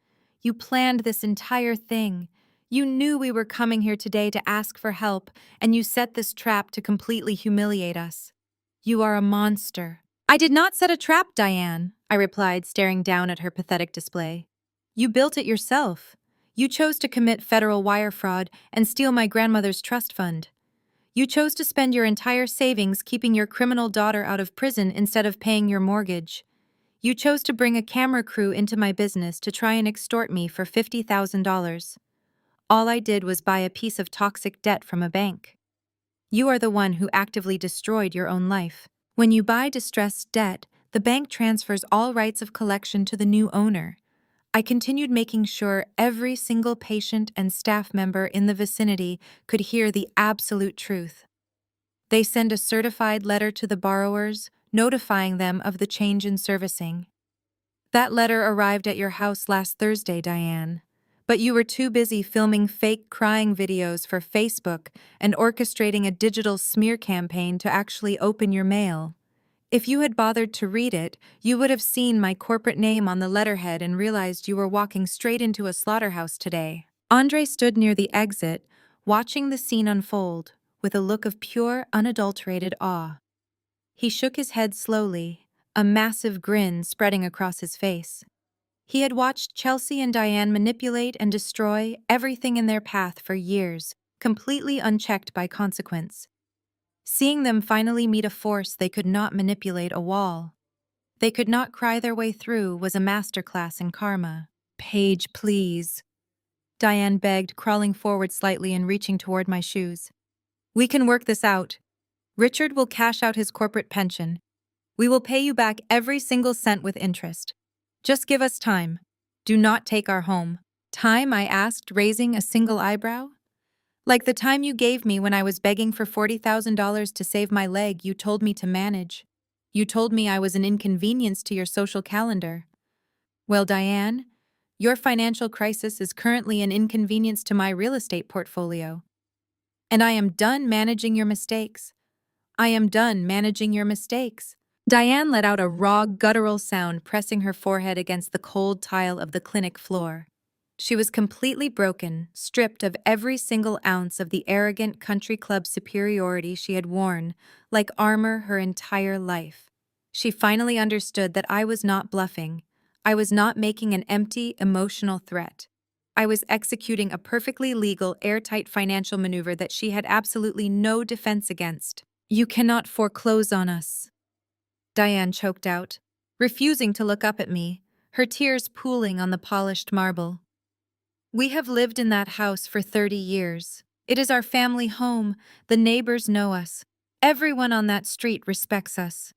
A: "You planned this entire thing. You knew we were coming here today to ask for help, and you set this trap to completely humiliate us. You are a monster." "I did not set a trap, Diane," I replied, staring down at her pathetic display. "You built it yourself. You chose to commit federal wire fraud and steal my grandmother's trust fund. You chose to spend your entire savings keeping your criminal daughter out of prison instead of paying your mortgage. You chose to bring a camera crew into my business to try and extort me for $50,000. All I did was buy a piece of toxic debt from a bank. You are the one who actively destroyed your own life. When you buy distressed debt, the bank transfers all rights of collection to the new owner. I continued making sure every single patient and staff member in the vicinity could hear the absolute truth. They send a certified letter to the borrowers, notifying them of the change in servicing. That letter arrived at your house last Thursday, Diane. But you were too busy filming fake crying videos for Facebook and orchestrating a digital smear campaign to actually open your mail. If you had bothered to read it, you would have seen my corporate name on the letterhead and realized you were walking straight into a slaughterhouse today. Andre stood near the exit, watching the scene unfold, with a look of pure, unadulterated awe. He shook his head slowly, a massive grin spreading across his face. He had watched Chelsea and Diane manipulate and destroy everything in their path for years, completely unchecked by consequence. Seeing them finally meet a force they could not manipulate, a wall they could not cry their way through, was a masterclass in karma. "Paige, please," Diane begged, crawling forward slightly and reaching toward my shoes. "We can work this out. Richard will cash out his corporate pension. We will pay you back every single cent with interest. Just give us time. Do not take our home." "Time?" I asked, raising a single eyebrow. "Like the time you gave me when I was begging for $40,000 to save my leg, you told me to manage. You told me I was an inconvenience to your social calendar. Well, Diane, your financial crisis is currently an inconvenience to my real estate portfolio. And I am done managing your mistakes. I am done managing your mistakes." Diane let out a raw, guttural sound, pressing her forehead against the cold tile of the clinic floor. She was completely broken, stripped of every single ounce of the arrogant country club superiority she had worn, like armor, her entire life. She finally understood that I was not bluffing. I was not making an empty, emotional threat. I was executing a perfectly legal, airtight financial maneuver that she had absolutely no defense against. "You cannot foreclose on us," Diane choked out, refusing to look up at me, her tears pooling on the polished marble. "We have lived in that house for 30 years. It is our family home. The neighbors know us. Everyone on that street respects us.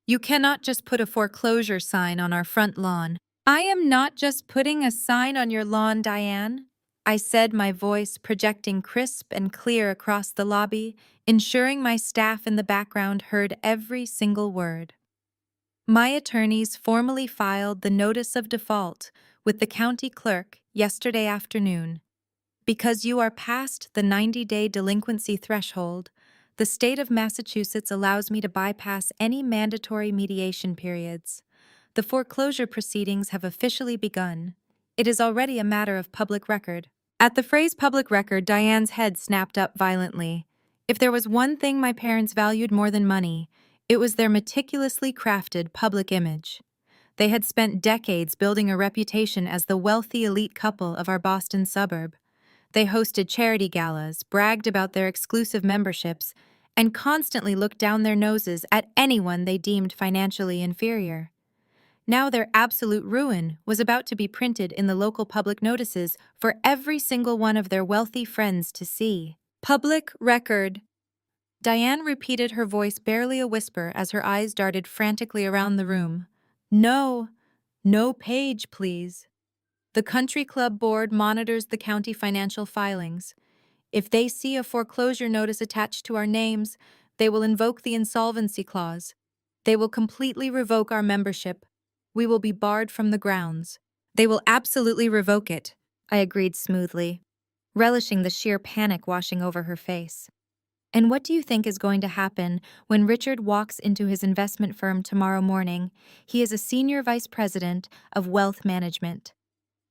A: You cannot just put a foreclosure sign on our front lawn." "I am not just putting a sign on your lawn, Diane," I said, my voice projecting crisp and clear across the lobby, ensuring my staff in the background heard every single word. "My attorneys formally filed the notice of default with the county clerk yesterday afternoon. Because you are past the 90-day delinquency threshold, the state of Massachusetts allows me to bypass any mandatory mediation periods. The foreclosure proceedings have officially begun. It is already a matter of public record." At the phrase public record, Diane's head snapped up violently. If there was one thing my parents valued more than money, it was their meticulously crafted public image. They had spent decades building a reputation as the wealthy elite couple of our Boston suburb. They hosted charity galas, bragged about their exclusive memberships, and constantly looked down their noses at anyone they deemed financially inferior. Now their absolute ruin was about to be printed in the local public notices for every single one of their wealthy friends to see. "Public record," Diane repeated, her voice barely a whisper as her eyes darted frantically around the room. "No, no Paige, please. The country club board monitors the county financial filings. If they see a foreclosure notice attached to our names, they will invoke the insolvency clause. They will completely revoke our membership. We will be barred from the grounds. They will absolutely revoke it, I agreed smoothly, relishing the sheer panic washing over her face. And what do you think is going to happen when Richard walks into his investment firm tomorrow morning? He is a senior vice president of wealth management.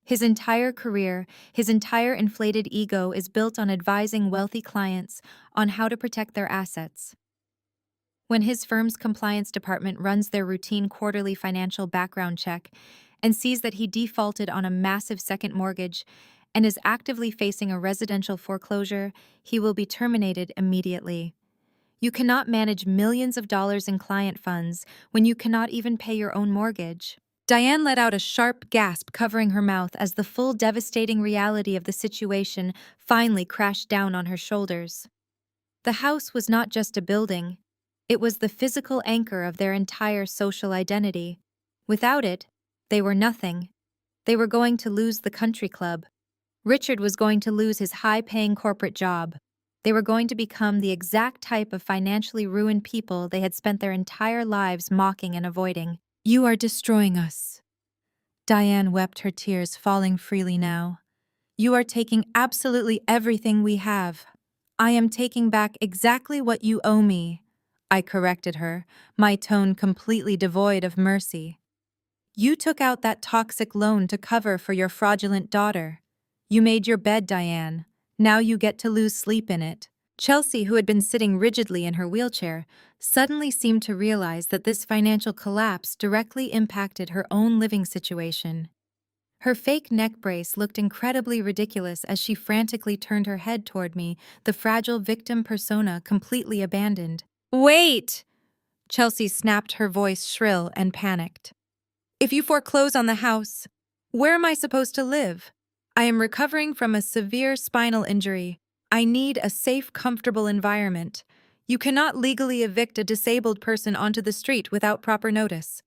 A: His entire career, his entire inflated ego is built on advising wealthy clients on how to protect their assets. When his firm's compliance department runs their routine quarterly financial background check and sees that he defaulted on a massive second mortgage and is actively facing a residential foreclosure, he will be terminated immediately. You cannot manage millions of dollars in client funds when you cannot even pay your own mortgage. Diane let out a sharp gasp, covering her mouth as the full devastating reality of the situation finally crashed down on her shoulders. The house was not just a building. It was the physical anchor of their entire social identity. Without it, they were nothing. They were going to lose the country club. Richard was going to lose his high-paying corporate job. They were going to become the exact type of financially ruined people they had spent their entire lives mocking and avoiding. You are destroying us. Diane wept, her tears falling freely now. You are taking absolutely everything we have. I am taking back exactly what you owe me. I corrected her, my tone completely devoid of mercy. You took out that toxic loan to cover for your fraudulent daughter. You made your bed, Diane. Now you get to lose sleep in it. Chelsea, who had been sitting rigidly in her wheelchair, suddenly seemed to realize that this financial collapse directly impacted her own living situation. Her fake neck brace looked incredibly ridiculous as she frantically turned her head toward me, the fragile victim persona completely abandoned. Wait! Chelsea snapped, her voice shrill and panicked. If you foreclose on the house, where am I supposed to live? I am recovering from a severe spinal injury. I need a safe, comfortable environment. You cannot legally evict a disabled person onto the street without proper notice.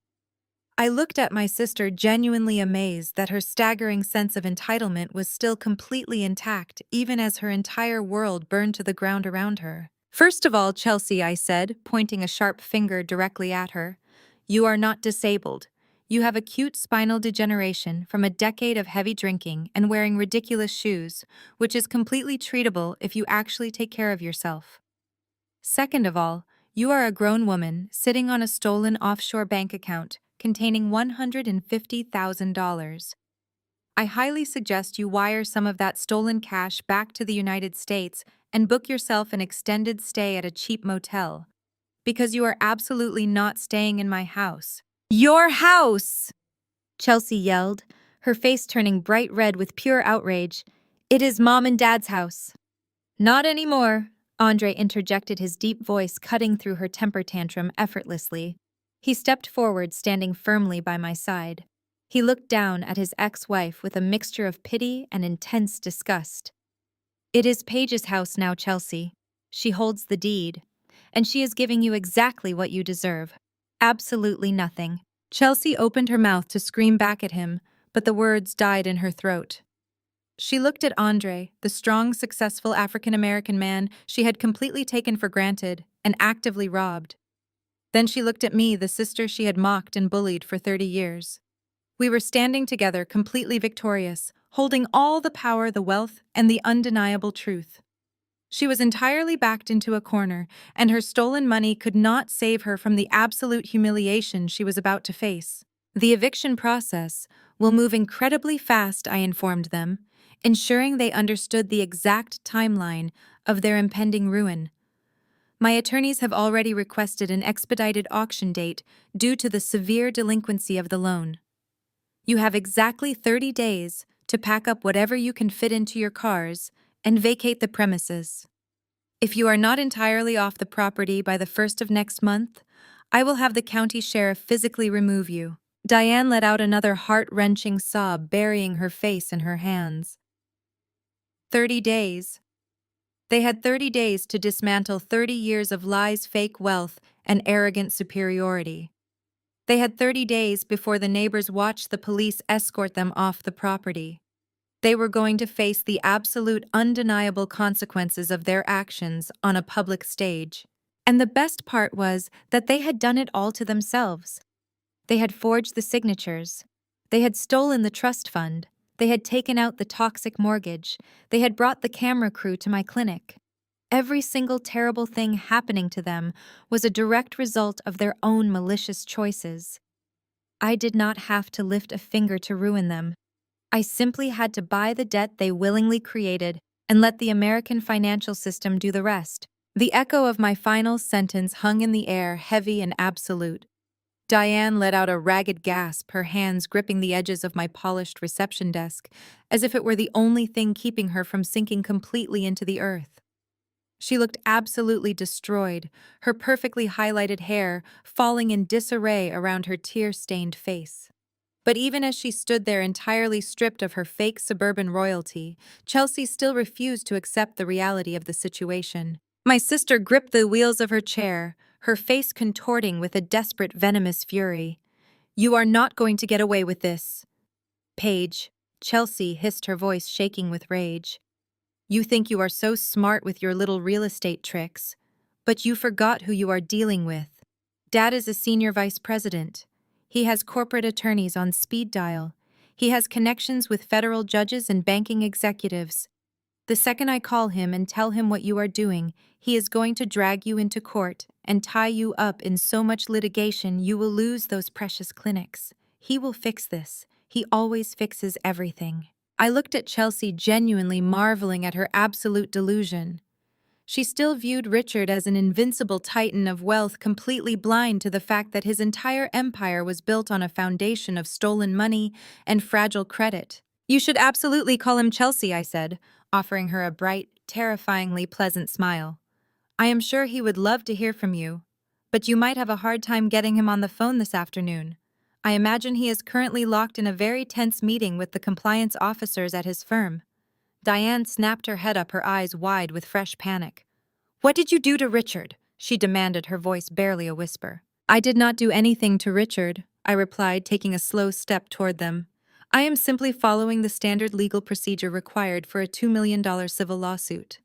A: I looked at my sister, genuinely amazed that her staggering sense of entitlement was still completely intact, even as her entire world burned to the ground around her. First of all, Chelsea, I said, pointing a sharp finger directly at her, you are not disabled. You have acute spinal degeneration from a decade of heavy drinking and wearing ridiculous shoes, which is completely treatable if you actually take care of yourself. Second of all, you are a grown woman sitting on a stolen offshore bank account containing $150,000. I highly suggest you wire some of that stolen cash back to the United States and book yourself an extended stay at a cheap motel, because you are absolutely not staying in my house. Your house! Chelsea yelled, her face turning bright red with pure outrage. It is Mom and Dad's house. Not anymore, Andre interjected, his deep voice cutting through her temper tantrum effortlessly. He stepped forward, standing firmly by my side. He looked down at his ex-wife with a mixture of pity and intense disgust. It is Paige's house now, Chelsea. She holds the deed, and she is giving you exactly what you deserve. Absolutely nothing. Chelsea opened her mouth to scream back at him, but the words died in her throat. She looked at Andre, the strong, successful African-American man she had completely taken for granted and actively robbed. Then she looked at me, the sister she had mocked and bullied for 30 years. We were standing together, completely victorious, holding all the power, the wealth, and the undeniable truth. She was entirely backed into a corner, and her stolen money could not save her from the absolute humiliation she was about to face. The eviction process will move incredibly fast, I informed them, ensuring they understood the exact timeline of their impending ruin. My attorneys have already requested an expedited auction date due to the severe delinquency of the loan. You have exactly 30 days to pack up whatever you can fit into your cars and vacate the premises. If you are not entirely off the property by the 1st of next month, I will have the county sheriff physically remove you. Diane let out another heart-wrenching sob, burying her face in her hands. 30 days. They had 30 days to dismantle 30 years of lies, fake wealth, and arrogant superiority. They had 30 days before the neighbors watched the police escort them off the property. They were going to face the absolute, undeniable consequences of their actions on a public stage. And the best part was that they had done it all to themselves. They had forged the signatures. They had stolen the trust fund. They had taken out the toxic mortgage. They had brought the camera crew to my clinic. Every single terrible thing happening to them was a direct result of their own malicious choices. I did not have to lift a finger to ruin them. I simply had to buy the debt they willingly created and let the American financial system do the rest. The echo of my final sentence hung in the air, heavy and absolute. Diane let out a ragged gasp, her hands gripping the edges of my polished reception desk, as if it were the only thing keeping her from sinking completely into the earth. She looked absolutely destroyed, her perfectly highlighted hair falling in disarray around her tear-stained face. But even as she stood there entirely stripped of her fake suburban royalty, Chelsea still refused to accept the reality of the situation. My sister gripped the wheels of her chair, her face contorting with a desperate, venomous fury. "You are not going to get away with this." "Paige," Chelsea hissed, her voice shaking with rage. "You think you are so smart with your little real estate tricks, but you forgot who you are dealing with. Dad is a senior vice president. He has corporate attorneys on speed dial. He has connections with federal judges and banking executives. The second I call him and tell him what you are doing, he is going to drag you into court and tie you up in so much litigation you will lose those precious clinics. He will fix this. He always fixes everything." I looked at Chelsea, genuinely marveling at her absolute delusion. She still viewed Richard as an invincible titan of wealth, completely blind to the fact that his entire empire was built on a foundation of stolen money and fragile credit. "You should absolutely call him Chelsea," I said, offering her a bright, terrifyingly pleasant smile. "I am sure he would love to hear from you, but you might have a hard time getting him on the phone this afternoon. I imagine he is currently locked in a very tense meeting with the compliance officers at his firm." Diane snapped her head up, her eyes wide with fresh panic. "What did you do to Richard?" she demanded, her voice barely a whisper. "I did not do anything to Richard," I replied, taking a slow step toward them. "I am simply following the standard legal procedure required for a $2 million civil lawsuit.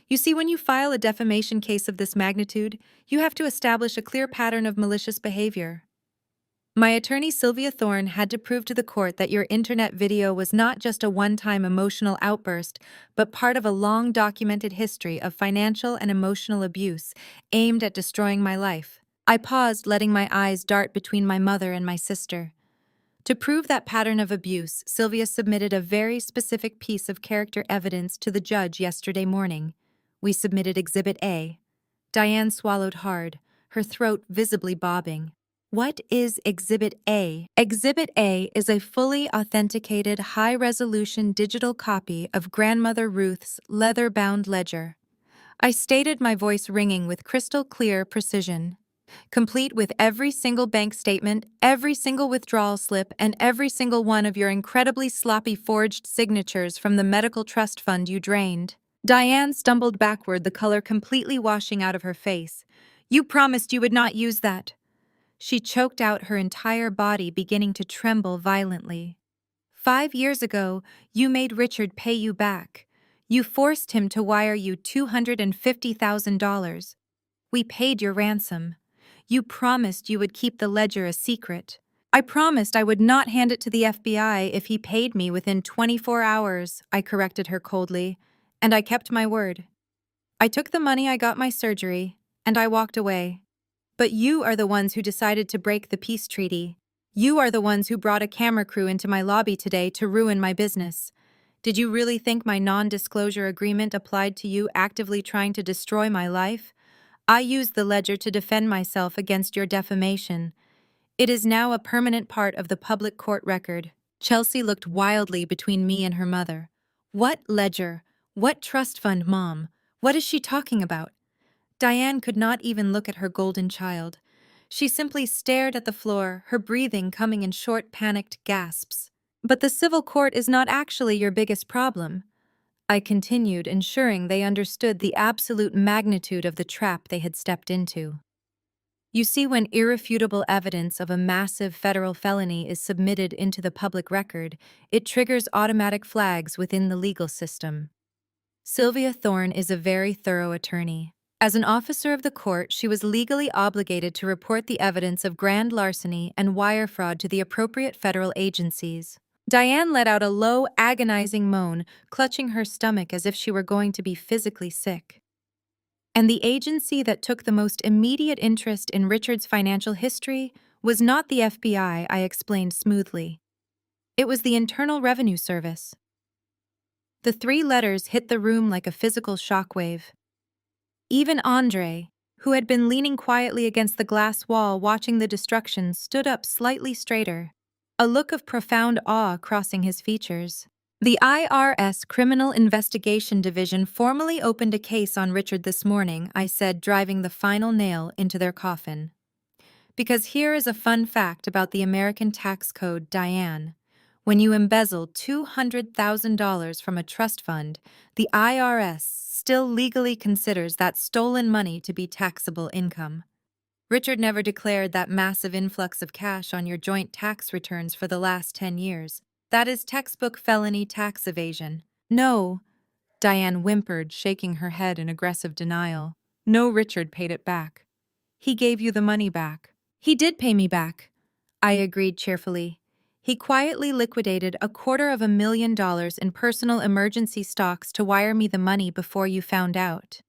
A: You see, when you file a defamation case of this magnitude, you have to establish a clear pattern of malicious behavior. My attorney Sylvia Thorne had to prove to the court that your internet video was not just a one-time emotional outburst, but part of a long documented history of financial and emotional abuse aimed at destroying my life." I paused, letting my eyes dart between my mother and my sister. To prove that pattern of abuse, Sylvia submitted a very specific piece of character evidence to the judge yesterday morning. We submitted Exhibit A. Diane swallowed hard, her throat visibly bobbing. "What is Exhibit A?" Exhibit A is a fully authenticated, high-resolution digital copy of Grandmother Ruth's leather-bound ledger. I stated, my voice ringing with crystal-clear precision. "Complete with every single bank statement, every single withdrawal slip, and every single one of your incredibly sloppy forged signatures from the medical trust fund you drained." Diane stumbled backward, the color completely washing out of her face. "You promised you would not use that." She choked out, her entire body beginning to tremble violently. "5 years ago, you made Richard pay you back. You forced him to wire you $250,000. We paid your ransom. You promised you would keep the ledger a secret. I promised I would not hand it to the FBI if he paid me within 24 hours, I corrected her coldly, and I kept my word. I took the money, I got my surgery, and I walked away. But you are the ones who decided to break the peace treaty. You are the ones who brought a camera crew into my lobby today to ruin my business. Did you really think my non-disclosure agreement applied to you actively trying to destroy my life? I used the ledger to defend myself against your defamation. It is now a permanent part of the public court record." Chelsea looked wildly between me and her mother. "What ledger? What trust fund, Mom? What is she talking about?" Diane could not even look at her golden child. She simply stared at the floor, her breathing coming in short, panicked gasps. "But the civil court is not actually your biggest problem," I continued, ensuring they understood the absolute magnitude of the trap they had stepped into. "You see, when irrefutable evidence of a massive federal felony is submitted into the public record, it triggers automatic flags within the legal system. Sylvia Thorne is a very thorough attorney. As an officer of the court, she was legally obligated to report the evidence of grand larceny and wire fraud to the appropriate federal agencies. Diane let out a low, agonizing moan, clutching her stomach as if she were going to be physically sick. And the agency that took the most immediate interest in Richard's financial history was not the FBI, I explained smoothly. It was the Internal Revenue Service. The 3 letters hit the room like a physical shockwave. Even Andre, who had been leaning quietly against the glass wall watching the destruction, stood up slightly straighter, a look of profound awe crossing his features. The IRS Criminal Investigation Division formally opened a case on Richard this morning, I said, driving the final nail into their coffin. Because here is a fun fact about the American tax code, Diane. When you embezzle $200,000 from a trust fund, the IRS still legally considers that stolen money to be taxable income. Richard never declared that massive influx of cash on your joint tax returns for the last 10 years. That is textbook felony tax evasion. No, Diane whimpered, shaking her head in aggressive denial. No, Richard paid it back. He gave you the money back. He did pay me back, I agreed cheerfully. He quietly liquidated $250,000 in personal emergency stocks to wire me the money before you found out.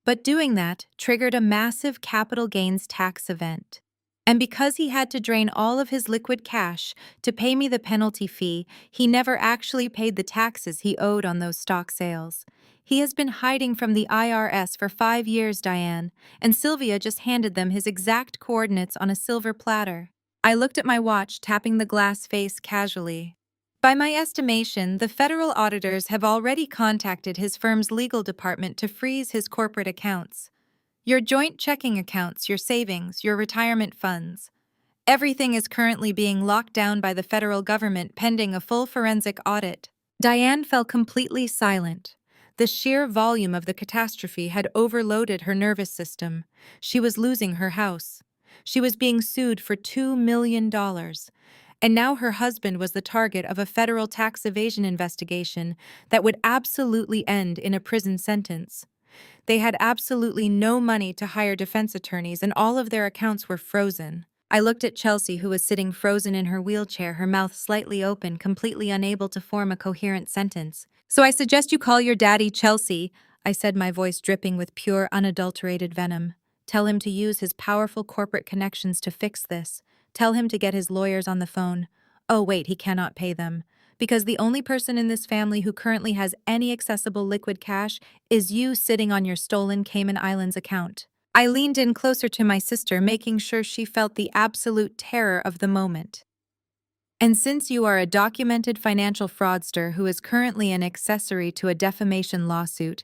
A: But doing that triggered a massive capital gains tax event. And because he had to drain all of his liquid cash to pay me the penalty fee, he never actually paid the taxes he owed on those stock sales. He has been hiding from the IRS for 5 years, Diane, and Sylvia just handed them his exact coordinates on a silver platter. I looked at my watch, tapping the glass face casually. By my estimation, the federal auditors have already contacted his firm's legal department to freeze his corporate accounts. Your joint checking accounts, your savings, your retirement funds. Everything is currently being locked down by the federal government pending a full forensic audit. Diane fell completely silent. The sheer volume of the catastrophe had overloaded her nervous system. She was losing her house. She was being sued for $2 million. And now her husband was the target of a federal tax evasion investigation that would absolutely end in a prison sentence. They had absolutely no money to hire defense attorneys, and all of their accounts were frozen. I looked at Chelsea, who was sitting frozen in her wheelchair, her mouth slightly open, completely unable to form a coherent sentence. So I suggest you call your daddy, Chelsea, I said, my voice dripping with pure, unadulterated venom. Tell him to use his powerful corporate connections to fix this. Tell him to get his lawyers on the phone. Oh, wait, he cannot pay them. Because the only person in this family who currently has any accessible liquid cash is you sitting on your stolen Cayman Islands account. I leaned in closer to my sister, making sure she felt the absolute terror of the moment. And since you are a documented financial fraudster who is currently an accessory to a defamation lawsuit,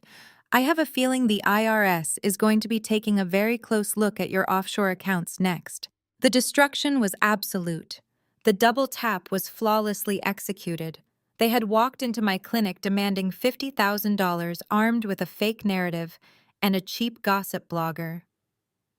A: I have a feeling the IRS is going to be taking a very close look at your offshore accounts next. The destruction was absolute. The double tap was flawlessly executed. They had walked into my clinic demanding $50,000 armed with a fake narrative and a cheap gossip blogger.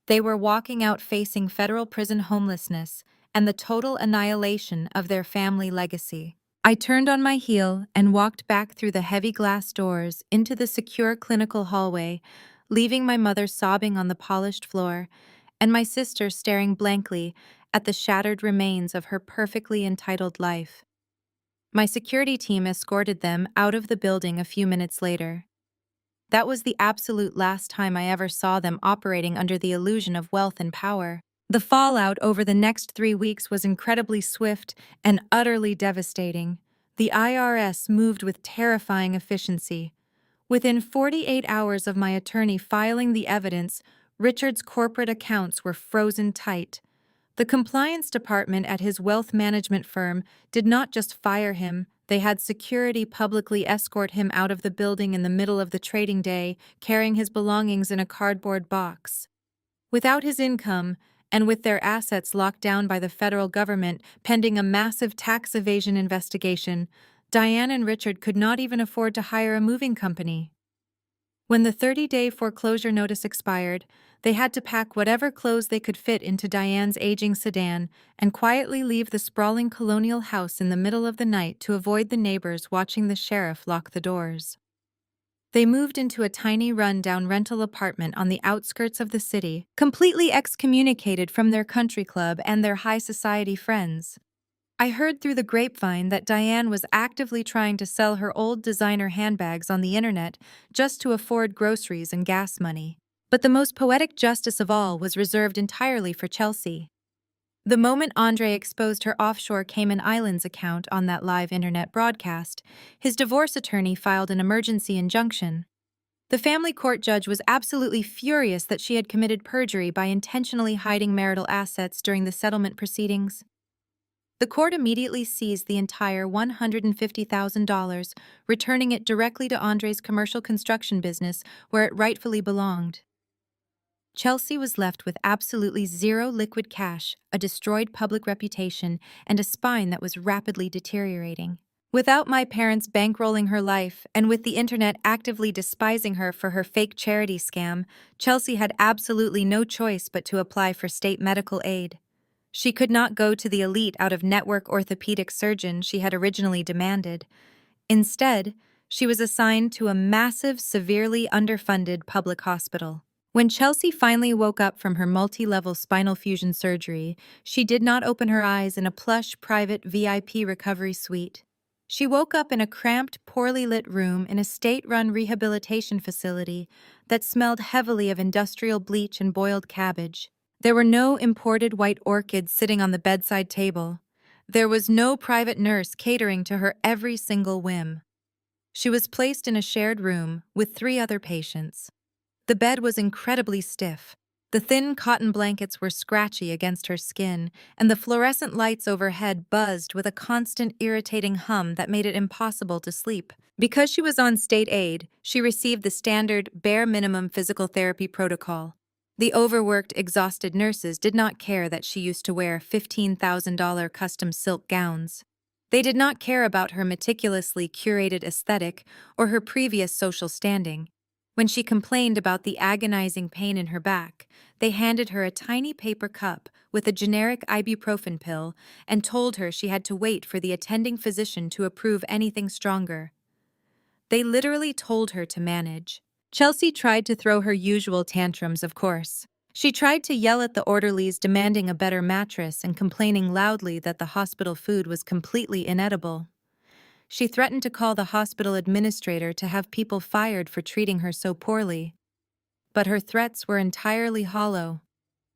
A: They were walking out facing federal prison homelessness and the total annihilation of their family legacy. I turned on my heel and walked back through the heavy glass doors into the secure clinical hallway, leaving my mother sobbing on the polished floor and my sister staring blankly at the shattered remains of her perfectly entitled life. My security team escorted them out of the building a few minutes later. That was the absolute last time I ever saw them operating under the illusion of wealth and power. The fallout over the next 3 weeks was incredibly swift and utterly devastating. The IRS moved with terrifying efficiency. Within 48 hours of my attorney filing the evidence, Richard's corporate accounts were frozen tight. The compliance department at his wealth management firm did not just fire him, they had security publicly escort him out of the building in the middle of the trading day, carrying his belongings in a cardboard box. Without his income, and with their assets locked down by the federal government pending a massive tax evasion investigation, Diane and Richard could not even afford to hire a moving company. When the 30-day foreclosure notice expired, they had to pack whatever clothes they could fit into Diane's aging sedan and quietly leave the sprawling colonial house in the middle of the night to avoid the neighbors watching the sheriff lock the doors. They moved into a tiny run-down rental apartment on the outskirts of the city, completely excommunicated from their country club and their high society friends. I heard through the grapevine that Diane was actively trying to sell her old designer handbags on the internet just to afford groceries and gas money. But the most poetic justice of all was reserved entirely for Chelsea. The moment Andre exposed her offshore Cayman Islands account on that live internet broadcast, his divorce attorney filed an emergency injunction. The family court judge was absolutely furious that she had committed perjury by intentionally hiding marital assets during the settlement proceedings. The court immediately seized the entire $150,000, returning it directly to Andre's commercial construction business where it rightfully belonged. Chelsea was left with absolutely zero liquid cash, a destroyed public reputation, and a spine that was rapidly deteriorating. Without my parents bankrolling her life, and with the internet actively despising her for her fake charity scam, Chelsea had absolutely no choice but to apply for state medical aid. She could not go to the elite out-of-network orthopedic surgeon she had originally demanded. Instead, she was assigned to a massive, severely underfunded public hospital. When Chelsea finally woke up from her multi-level spinal fusion surgery, she did not open her eyes in a plush, private VIP recovery suite. She woke up in a cramped, poorly lit room in a state-run rehabilitation facility that smelled heavily of industrial bleach and boiled cabbage. There were no imported white orchids sitting on the bedside table. There was no private nurse catering to her every single whim. She was placed in a shared room with 3 other patients. The bed was incredibly stiff. The thin cotton blankets were scratchy against her skin, and the fluorescent lights overhead buzzed with a constant irritating hum that made it impossible to sleep. Because she was on state aid, she received the standard, bare minimum physical therapy protocol. The overworked, exhausted nurses did not care that she used to wear $15,000 custom silk gowns. They did not care about her meticulously curated aesthetic or her previous social standing. When she complained about the agonizing pain in her back, they handed her a tiny paper cup with a generic ibuprofen pill and told her she had to wait for the attending physician to approve anything stronger. They literally told her to manage. Chelsea tried to throw her usual tantrums, of course. She tried to yell at the orderlies demanding a better mattress and complaining loudly that the hospital food was completely inedible. She threatened to call the hospital administrator to have people fired for treating her so poorly. But her threats were entirely hollow.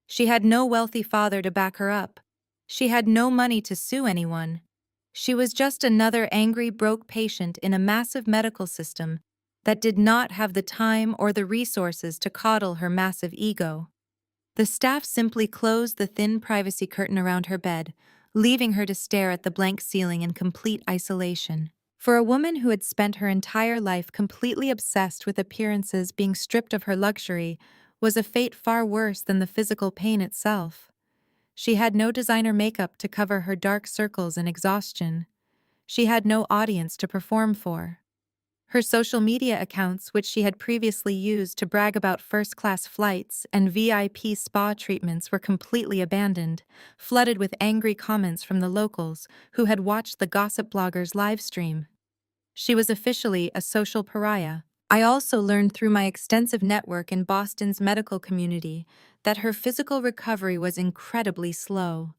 A: She had no wealthy father to back her up. She had no money to sue anyone. She was just another angry, broke patient in a massive medical system that did not have the time or the resources to coddle her massive ego. The staff simply closed the thin privacy curtain around her bed, leaving her to stare at the blank ceiling in complete isolation. For a woman who had spent her entire life completely obsessed with appearances being stripped of her luxury was a fate far worse than the physical pain itself. She had no designer makeup to cover her dark circles and exhaustion. She had no audience to perform for. Her social media accounts, which she had previously used to brag about first-class flights and VIP spa treatments, were completely abandoned, flooded with angry comments from the locals who had watched the gossip blogger's live stream. She was officially a social pariah. I also learned through my extensive network in Boston's medical community that her physical recovery was incredibly slow.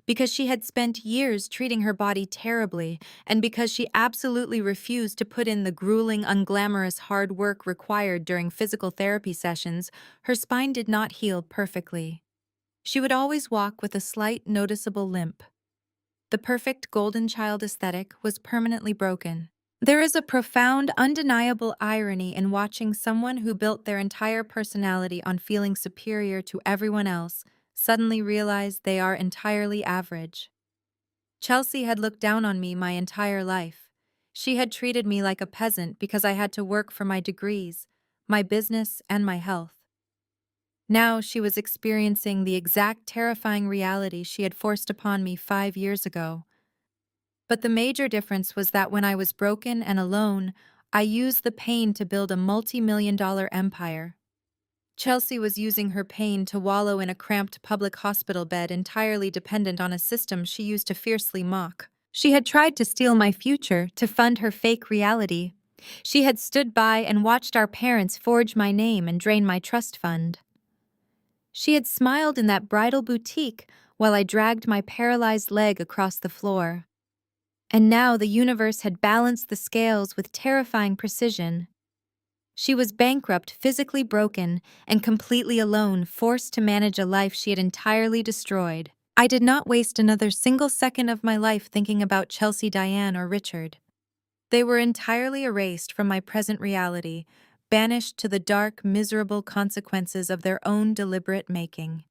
A: Because she had spent years treating her body terribly, and because she absolutely refused to put in the grueling, unglamorous hard work required during physical therapy sessions, her spine did not heal perfectly. She would always walk with a slight, noticeable limp. The perfect golden child aesthetic was permanently broken. There is a profound, undeniable irony in watching someone who built their entire personality on feeling superior to everyone else suddenly realize they are entirely average. Chelsea had looked down on me my entire life. She had treated me like a peasant because I had to work for my degrees, my business, and my health. Now she was experiencing the exact terrifying reality she had forced upon me 5 years ago. But the major difference was that when I was broken and alone, I used the pain to build a multi-million-dollar empire. Chelsea was using her pain to wallow in a cramped public hospital bed entirely dependent on a system she used to fiercely mock. She had tried to steal my future to fund her fake reality. She had stood by and watched our parents forge my name and drain my trust fund. She had smiled in that bridal boutique while I dragged my paralyzed leg across the floor. And now the universe had balanced the scales with terrifying precision. She was bankrupt, physically broken, and completely alone, forced to manage a life she had entirely destroyed. I did not waste another single second of my life thinking about Chelsea, Diane, or Richard. They were entirely erased from my present reality, banished to the dark, miserable consequences of their own deliberate making.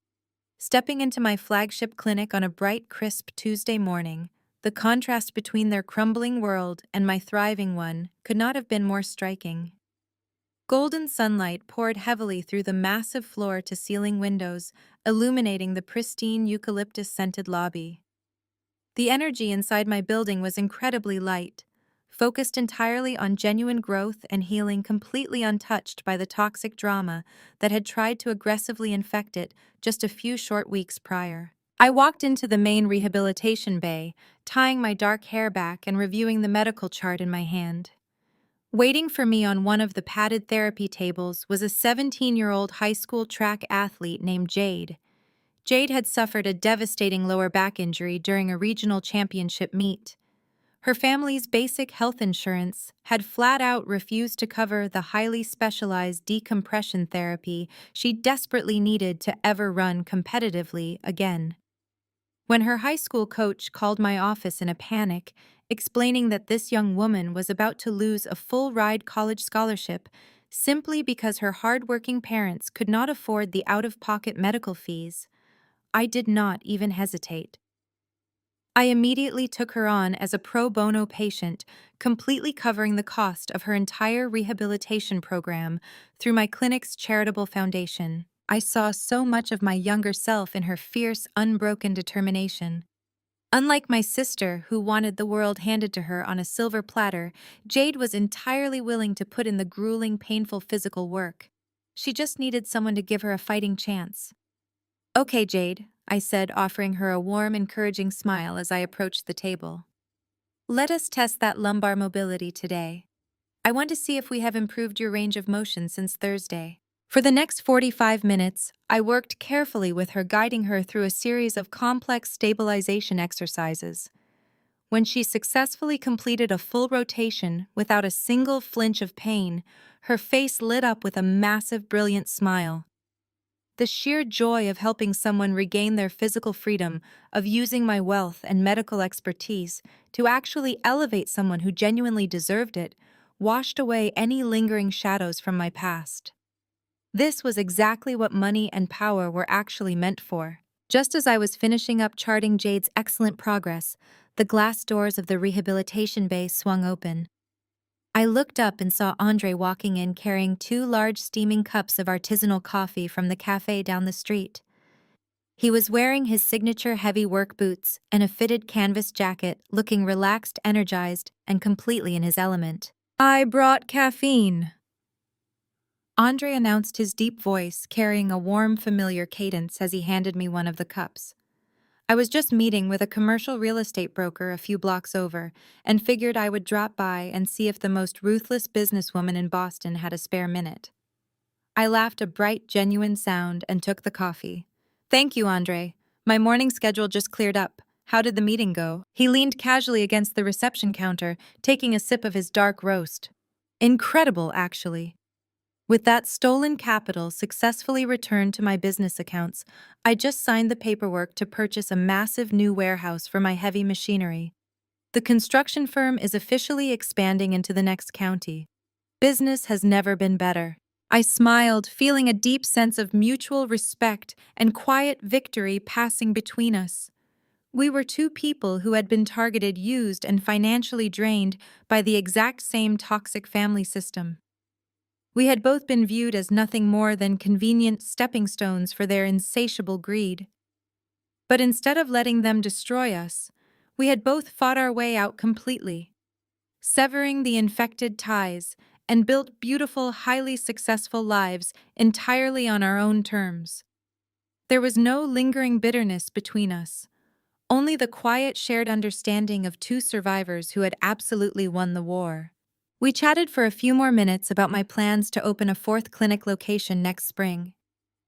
A: Stepping into my flagship clinic on a bright, crisp Tuesday morning, the contrast between their crumbling world and my thriving one could not have been more striking. Golden sunlight poured heavily through the massive floor-to-ceiling windows, illuminating the pristine eucalyptus-scented lobby. The energy inside my building was incredibly light, focused entirely on genuine growth and healing, completely untouched by the toxic drama that had tried to aggressively infect it just a few short weeks prior. I walked into the main rehabilitation bay, tying my dark hair back and reviewing the medical chart in my hand. Waiting for me on one of the padded therapy tables was a 17-year-old high school track athlete named Jade. Jade had suffered a devastating lower back injury during a regional championship meet. Her family's basic health insurance had flat out refused to cover the highly specialized decompression therapy she desperately needed to ever run competitively again. When her high school coach called my office in a panic, explaining that this young woman was about to lose a full-ride college scholarship simply because her hard-working parents could not afford the out-of-pocket medical fees, I did not even hesitate. I immediately took her on as a pro bono patient, completely covering the cost of her entire rehabilitation program through my clinic's charitable foundation. I saw so much of my younger self in her fierce, unbroken determination. Unlike my sister, who wanted the world handed to her on a silver platter, Jade was entirely willing to put in the grueling, painful physical work. She just needed someone to give her a fighting chance. "Okay, Jade," I said, offering her a warm, encouraging smile as I approached the table. "Let us test that lumbar mobility today. I want to see if we have improved your range of motion since Thursday." For the next 45 minutes, I worked carefully with her, guiding her through a series of complex stabilization exercises. When she successfully completed a full rotation without a single flinch of pain, her face lit up with a massive, brilliant smile. The sheer joy of helping someone regain their physical freedom, of using my wealth and medical expertise to actually elevate someone who genuinely deserved it, washed away any lingering shadows from my past. This was exactly what money and power were actually meant for. Just as I was finishing up charting Jade's excellent progress, the glass doors of the rehabilitation bay swung open. I looked up and saw Andre walking in carrying 2 large steaming cups of artisanal coffee from the cafe down the street. He was wearing his signature heavy work boots and a fitted canvas jacket, looking relaxed, energized, and completely in his element. "I brought caffeine," Andre announced, his deep voice carrying a warm, familiar cadence as he handed me one of the cups. I was just meeting with a commercial real estate broker a few blocks over and figured I would drop by and see if the most ruthless businesswoman in Boston had a spare minute. I laughed a bright, genuine sound and took the coffee. "Thank you, Andre. My morning schedule just cleared up. How did the meeting go?" He leaned casually against the reception counter, taking a sip of his dark roast. "Incredible, actually. With that stolen capital successfully returned to my business accounts, I just signed the paperwork to purchase a massive new warehouse for my heavy machinery. The construction firm is officially expanding into the next county. Business has never been better." I smiled, feeling a deep sense of mutual respect and quiet victory passing between us. We were two people who had been targeted, used, and financially drained by the exact same toxic family system. We had both been viewed as nothing more than convenient stepping stones for their insatiable greed. But instead of letting them destroy us, we had both fought our way out completely, severing the infected ties, and built beautiful, highly successful lives entirely on our own terms. There was no lingering bitterness between us, only the quiet shared understanding of two survivors who had absolutely won the war. We chatted for a few more minutes about my plans to open a fourth clinic location next spring.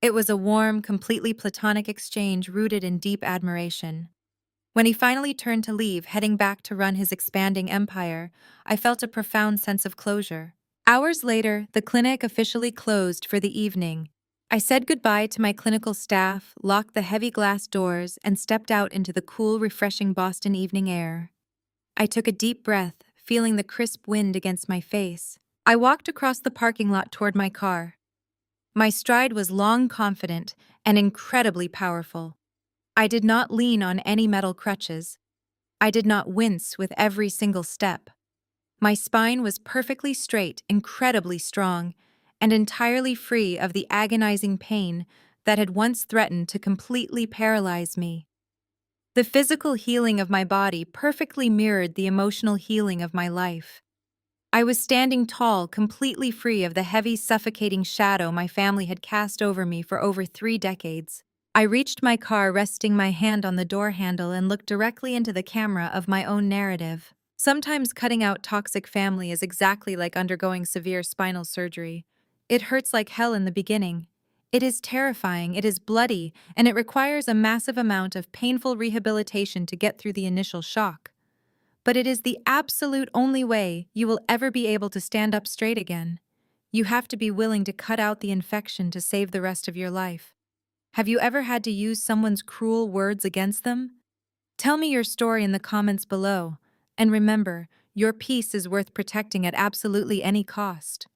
A: It was a warm, completely platonic exchange rooted in deep admiration. When he finally turned to leave, heading back to run his expanding empire, I felt a profound sense of closure. Hours later, the clinic officially closed for the evening. I said goodbye to my clinical staff, locked the heavy glass doors, and stepped out into the cool, refreshing Boston evening air. I took a deep breath, feeling the crisp wind against my face. I walked across the parking lot toward my car. My stride was long, confident, and incredibly powerful. I did not lean on any metal crutches. I did not wince with every single step. My spine was perfectly straight, incredibly strong, and entirely free of the agonizing pain that had once threatened to completely paralyze me. The physical healing of my body perfectly mirrored the emotional healing of my life. I was standing tall, completely free of the heavy, suffocating shadow my family had cast over me for over 3 decades. I reached my car, resting my hand on the door handle, and looked directly into the camera of my own narrative. Sometimes cutting out toxic family is exactly like undergoing severe spinal surgery. It hurts like hell in the beginning. It is terrifying, it is bloody, and it requires a massive amount of painful rehabilitation to get through the initial shock. But it is the absolute only way you will ever be able to stand up straight again. You have to be willing to cut out the infection to save the rest of your life. Have you ever had to use someone's cruel words against them? Tell me your story in the comments below. And remember, your peace is worth protecting at absolutely any cost.